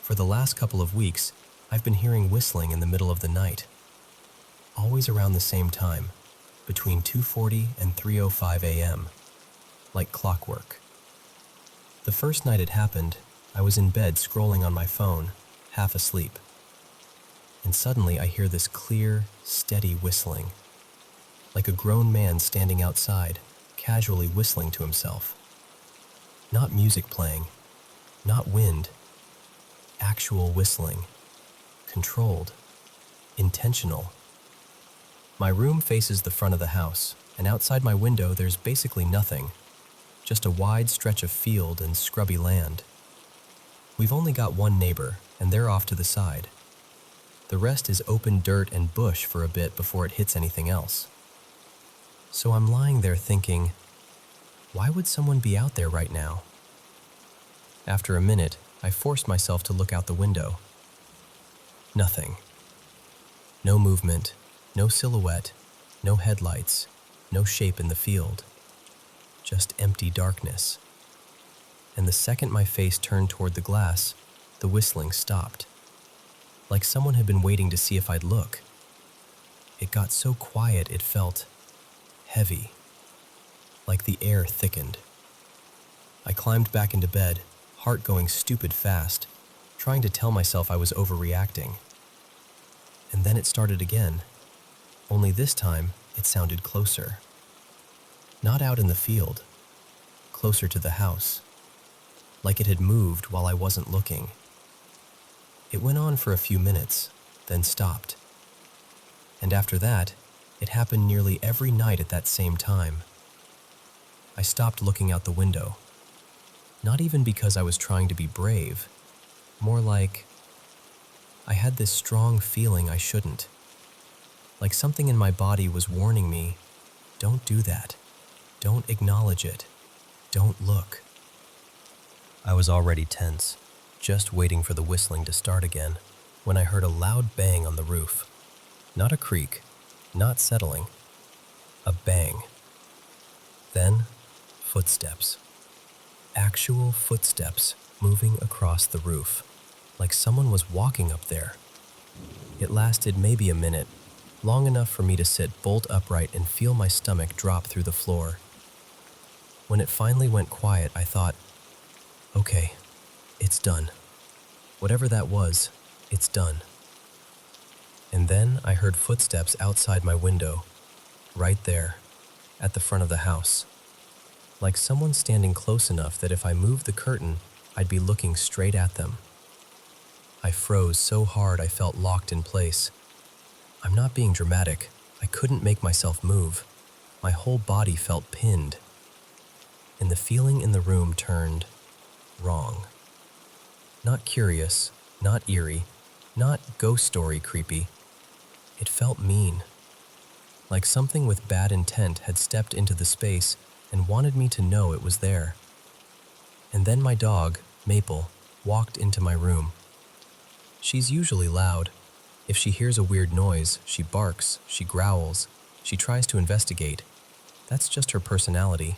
For the last couple of weeks, I've been hearing whistling in the middle of the night. Always around the same time, between 2:40 and 3:05 a.m., like clockwork. The first night it happened, I was in bed scrolling on my phone, half asleep. And suddenly I hear this clear, steady whistling, like a grown man standing outside, casually whistling to himself. Not music playing, not wind, actual whistling, controlled, intentional. My room faces the front of the house, and outside my window there's basically nothing, just a wide stretch of field and scrubby land. We've only got one neighbor, and they're off to the side. The rest is open dirt and bush for a bit before it hits anything else. So I'm lying there thinking, why would someone be out there right now? After a minute, I forced myself to look out the window. Nothing. No movement, no silhouette, no headlights, no shape in the field. Just empty darkness. And the second my face turned toward the glass, the whistling stopped. Like someone had been waiting to see if I'd look. It got so quiet it felt heavy, like the air thickened. I climbed back into bed, heart going stupid fast, trying to tell myself I was overreacting. And then it started again, only this time it sounded closer. Not out in the field, closer to the house, like it had moved while I wasn't looking. It went on for a few minutes, then stopped. And after that, it happened nearly every night at that same time. I stopped looking out the window. Not even because I was trying to be brave, more like I had this strong feeling I shouldn't. Like something in my body was warning me, don't do that. Don't acknowledge it. Don't look. I was already tense, just waiting for the whistling to start again, when I heard a loud bang on the roof. Not a creak, not settling, a bang. Then, footsteps. Actual footsteps moving across the roof, like someone was walking up there. It lasted maybe a minute, long enough for me to sit bolt upright and feel my stomach drop through the floor. When it finally went quiet, I thought, okay, it's done. Whatever that was, it's done. And then I heard footsteps outside my window, right there, at the front of the house. Like someone standing close enough that if I moved the curtain, I'd be looking straight at them. I froze so hard I felt locked in place. I'm not being dramatic. I couldn't make myself move. My whole body felt pinned. And the feeling in the room turned wrong. Not curious, not eerie, not ghost story creepy. It felt mean. Like something with bad intent had stepped into the space and wanted me to know it was there. And then my dog, Maple, walked into my room. She's usually loud. If she hears a weird noise, she barks, she growls, she tries to investigate. That's just her personality.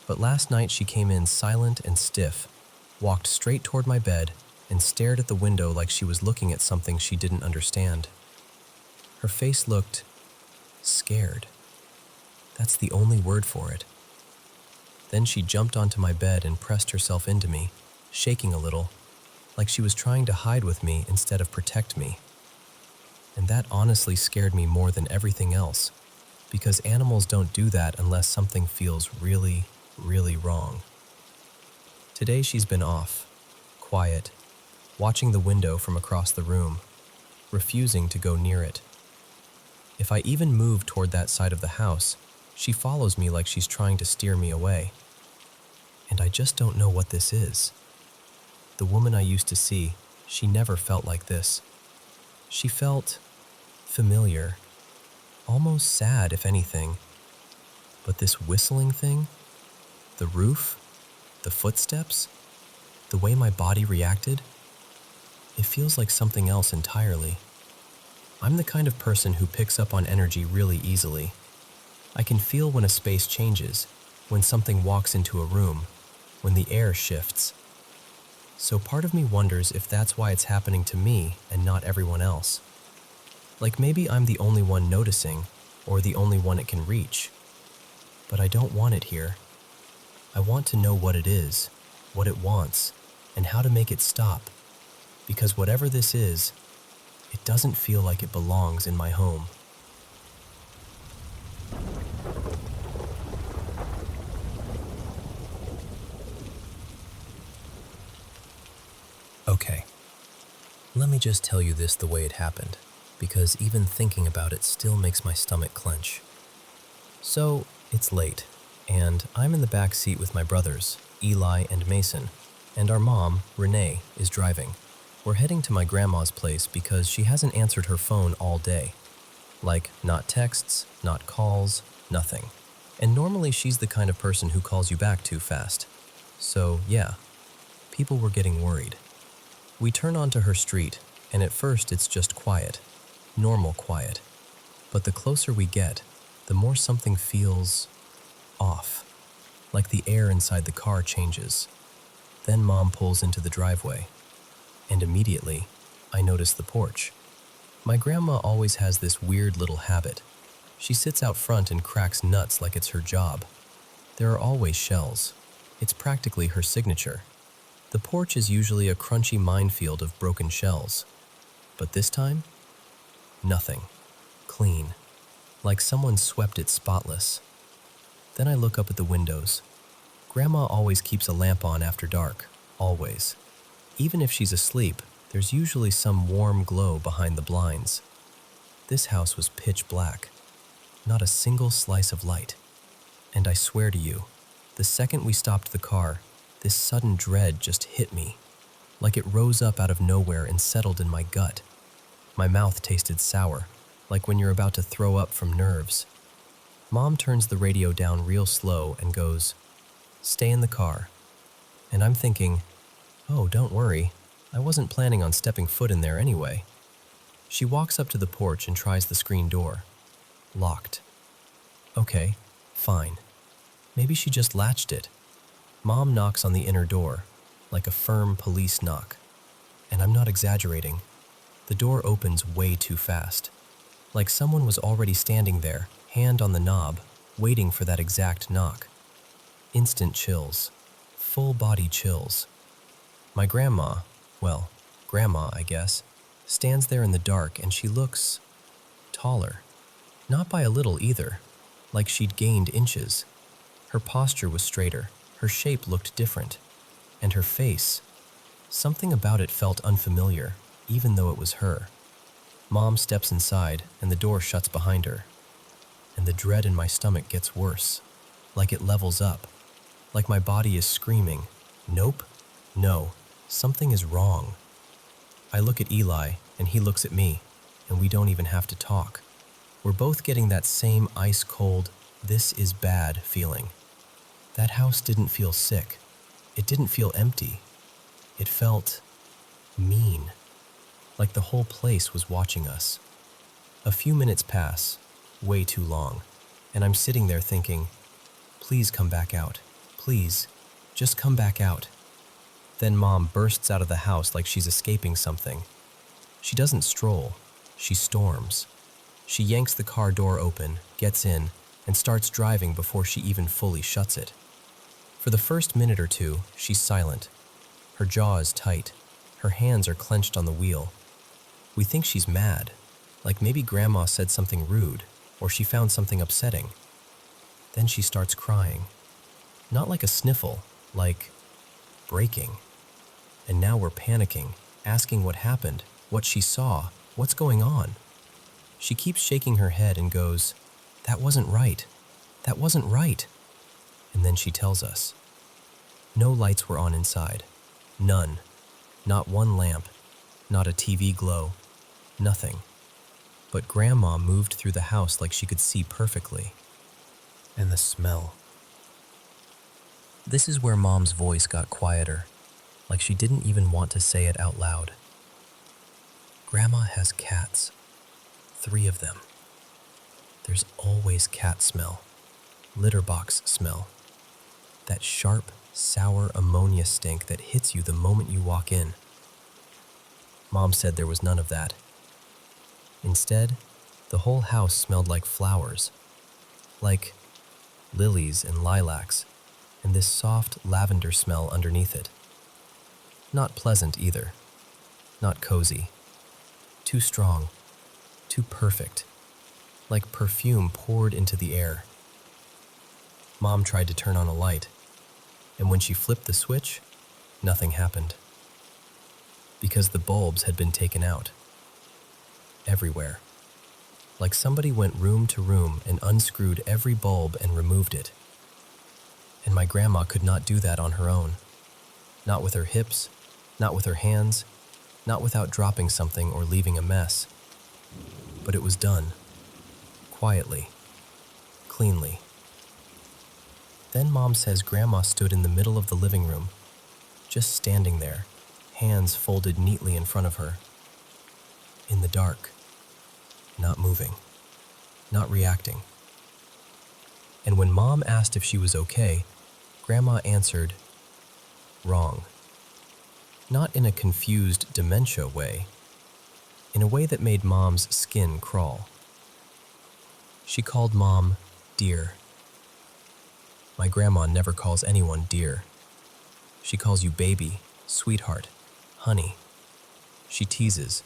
But last night she came in silent and stiff, walked straight toward my bed, and stared at the window like she was looking at something she didn't understand. Her face looked scared. That's the only word for it. Then she jumped onto my bed and pressed herself into me, shaking a little, like she was trying to hide with me instead of protect me. And that honestly scared me more than everything else, because animals don't do that unless something feels really, really wrong. Today she's been off, quiet, watching the window from across the room, refusing to go near it. If I even move toward that side of the house, she follows me like she's trying to steer me away. And I just don't know what this is. The woman I used to see, she never felt like this. She felt familiar, almost sad if anything. But this whistling thing, the roof, the footsteps, the way my body reacted, it feels like something else entirely. I'm the kind of person who picks up on energy really easily. I can feel when a space changes, when something walks into a room, when the air shifts. So part of me wonders if that's why it's happening to me and not everyone else. Like maybe I'm the only one noticing, or the only one it can reach. But I don't want it here. I want to know what it is, what it wants, and how to make it stop, because whatever this is, it doesn't feel like it belongs in my home. Okay, let me just tell you this the way it happened, because even thinking about it still makes my stomach clench. So, it's late, and I'm in the back seat with my brothers, Eli and Mason, and our mom, Renee, is driving. We're heading to my grandma's place because she hasn't answered her phone all day. Like, not texts, not calls, nothing. And normally she's the kind of person who calls you back too fast. So, yeah, people were getting worried. We turn onto her street, and at first it's just quiet, normal quiet. But the closer we get, the more something feels off, like the air inside the car changes. Then Mom pulls into the driveway, and immediately, I notice the porch. My grandma always has this weird little habit. She sits out front and cracks nuts like it's her job. There are always shells. It's practically her signature. The porch is usually a crunchy minefield of broken shells. But this time, nothing. Clean. Like someone swept it spotless. Then I look up at the windows. Grandma always keeps a lamp on after dark, always. Even if she's asleep, there's usually some warm glow behind the blinds. This house was pitch black. Not a single slice of light. And I swear to you, the second we stopped the car, this sudden dread just hit me, like it rose up out of nowhere and settled in my gut. My mouth tasted sour, like when you're about to throw up from nerves. Mom turns the radio down real slow and goes, "Stay in the car." And I'm thinking, oh, don't worry, I wasn't planning on stepping foot in there anyway. She walks up to the porch and tries the screen door. Locked. Okay, fine. Maybe she just latched it. Mom knocks on the inner door, like a firm police knock. And I'm not exaggerating. The door opens way too fast. Like someone was already standing there, hand on the knob, waiting for that exact knock. Instant chills. Full body chills. My grandma, well, grandma, I guess, stands there in the dark and she looks taller. Not by a little either, like she'd gained inches. Her posture was straighter. Her shape looked different, and her face, something about it felt unfamiliar, even though it was her. Mom steps inside, and the door shuts behind her, and the dread in my stomach gets worse, like it levels up, like my body is screaming, "Nope, no, something is wrong." I look at Eli, and he looks at me, and we don't even have to talk. We're both getting that same ice-cold, "this is bad" feeling. That house didn't feel sick. It didn't feel empty. It felt mean, like the whole place was watching us. A few minutes pass, way too long, and I'm sitting there thinking, please come back out. Please, just come back out. Then Mom bursts out of the house like she's escaping something. She doesn't stroll, she storms. She yanks the car door open, gets in, and starts driving before she even fully shuts it. For the first minute or two, she's silent. Her jaw is tight. Her hands are clenched on the wheel. We think she's mad, like maybe Grandma said something rude, or she found something upsetting. Then she starts crying. Not like a sniffle, like breaking. And now we're panicking, asking what happened, what she saw, what's going on. She keeps shaking her head and goes, "That wasn't right. That wasn't right." And then she tells us. No lights were on inside. None. Not one lamp. Not a TV glow. Nothing. But Grandma moved through the house like she could see perfectly. And the smell. This is where Mom's voice got quieter, like she didn't even want to say it out loud. Grandma has cats. 3 of them. There's always cat smell. Litter box smell. That sharp, sour ammonia stink that hits you the moment you walk in. Mom said there was none of that. Instead, the whole house smelled like flowers. Like lilies and lilacs, and this soft lavender smell underneath it. Not pleasant either. Not cozy. Too strong. Too perfect. Like perfume poured into the air. Mom tried to turn on a light, and when she flipped the switch, nothing happened. Because the bulbs had been taken out. Everywhere. Like somebody went room to room and unscrewed every bulb and removed it. And my grandma could not do that on her own. Not with her hips, not with her hands, not without dropping something or leaving a mess. But it was done. Quietly. Cleanly. Then Mom says Grandma stood in the middle of the living room, just standing there, hands folded neatly in front of her. In the dark. Not moving. Not reacting. And when Mom asked if she was okay, Grandma answered, wrong. Not in a confused dementia way, in a way that made Mom's skin crawl. She called Mom dear. My grandma never calls anyone dear. She calls you baby, sweetheart, honey. She teases.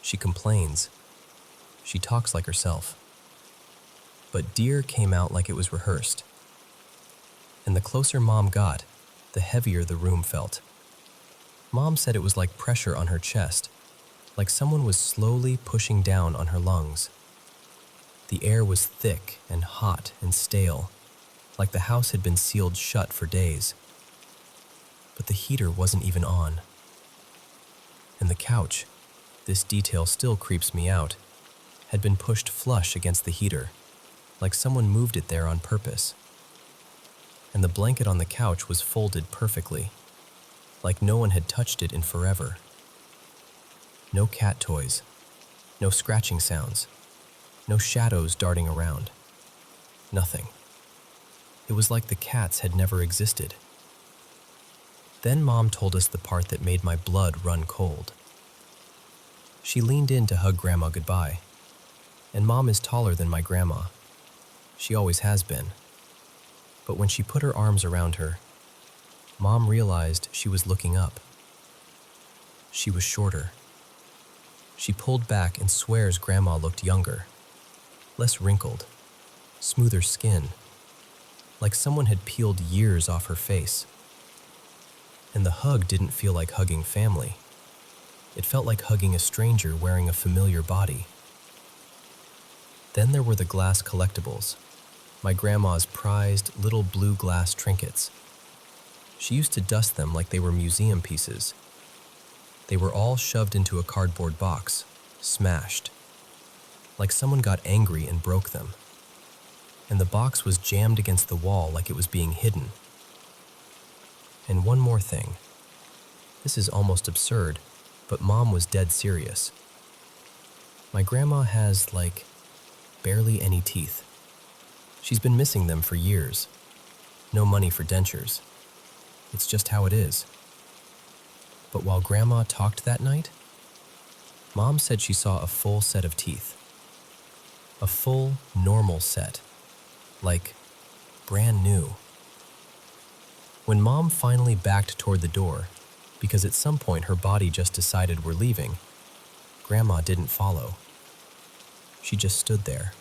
She complains. She talks like herself. But dear came out like it was rehearsed. And the closer Mom got, the heavier the room felt. Mom said it was like pressure on her chest, like someone was slowly pushing down on her lungs. The air was thick and hot and stale, like the house had been sealed shut for days. But the heater wasn't even on. And the couch, this detail still creeps me out, had been pushed flush against the heater, like someone moved it there on purpose. And the blanket on the couch was folded perfectly, like no one had touched it in forever. No cat toys, no scratching sounds, no shadows darting around. Nothing. It was like the cats had never existed. Then Mom told us the part that made my blood run cold. She leaned in to hug Grandma goodbye, and Mom is taller than my grandma. She always has been. But when she put her arms around her, Mom realized she was looking up. She was shorter. She pulled back and swears Grandma looked younger, less wrinkled, smoother skin, like someone had peeled years off her face. And the hug didn't feel like hugging family. It felt like hugging a stranger wearing a familiar body. Then there were the glass collectibles, my grandma's prized little blue glass trinkets. She used to dust them like they were museum pieces. They were all shoved into a cardboard box, smashed, like someone got angry and broke them. And the box was jammed against the wall like it was being hidden. And one more thing. This is almost absurd, but Mom was dead serious. My grandma has, like, barely any teeth. She's been missing them for years. No money for dentures. It's just how it is. But while Grandma talked that night, Mom said she saw a full set of teeth. A full, normal set. Like, brand new. When Mom finally backed toward the door, because at some point her body just decided we're leaving, Grandma didn't follow. She just stood there,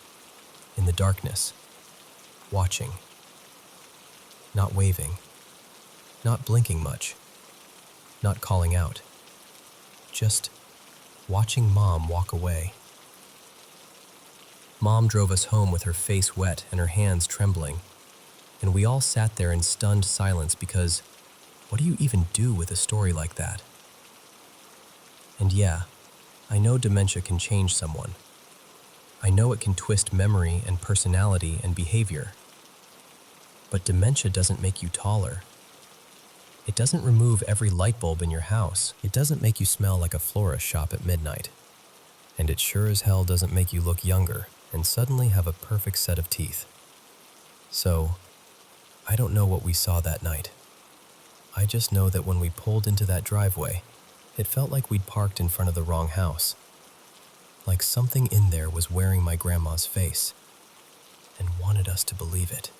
in the darkness, watching. Not waving. Not blinking much. Not calling out. Just watching Mom walk away. Mom drove us home with her face wet and her hands trembling, and we all sat there in stunned silence because what do you even do with a story like that? And yeah, I know dementia can change someone. I know it can twist memory and personality and behavior. But dementia doesn't make you taller. It doesn't remove every light bulb in your house. It doesn't make you smell like a florist shop at midnight. And it sure as hell doesn't make you look younger and suddenly have a perfect set of teeth. So, I don't know what we saw that night. I just know that when we pulled into that driveway, it felt like we'd parked in front of the wrong house. Like something in there was wearing my grandma's face and wanted us to believe it.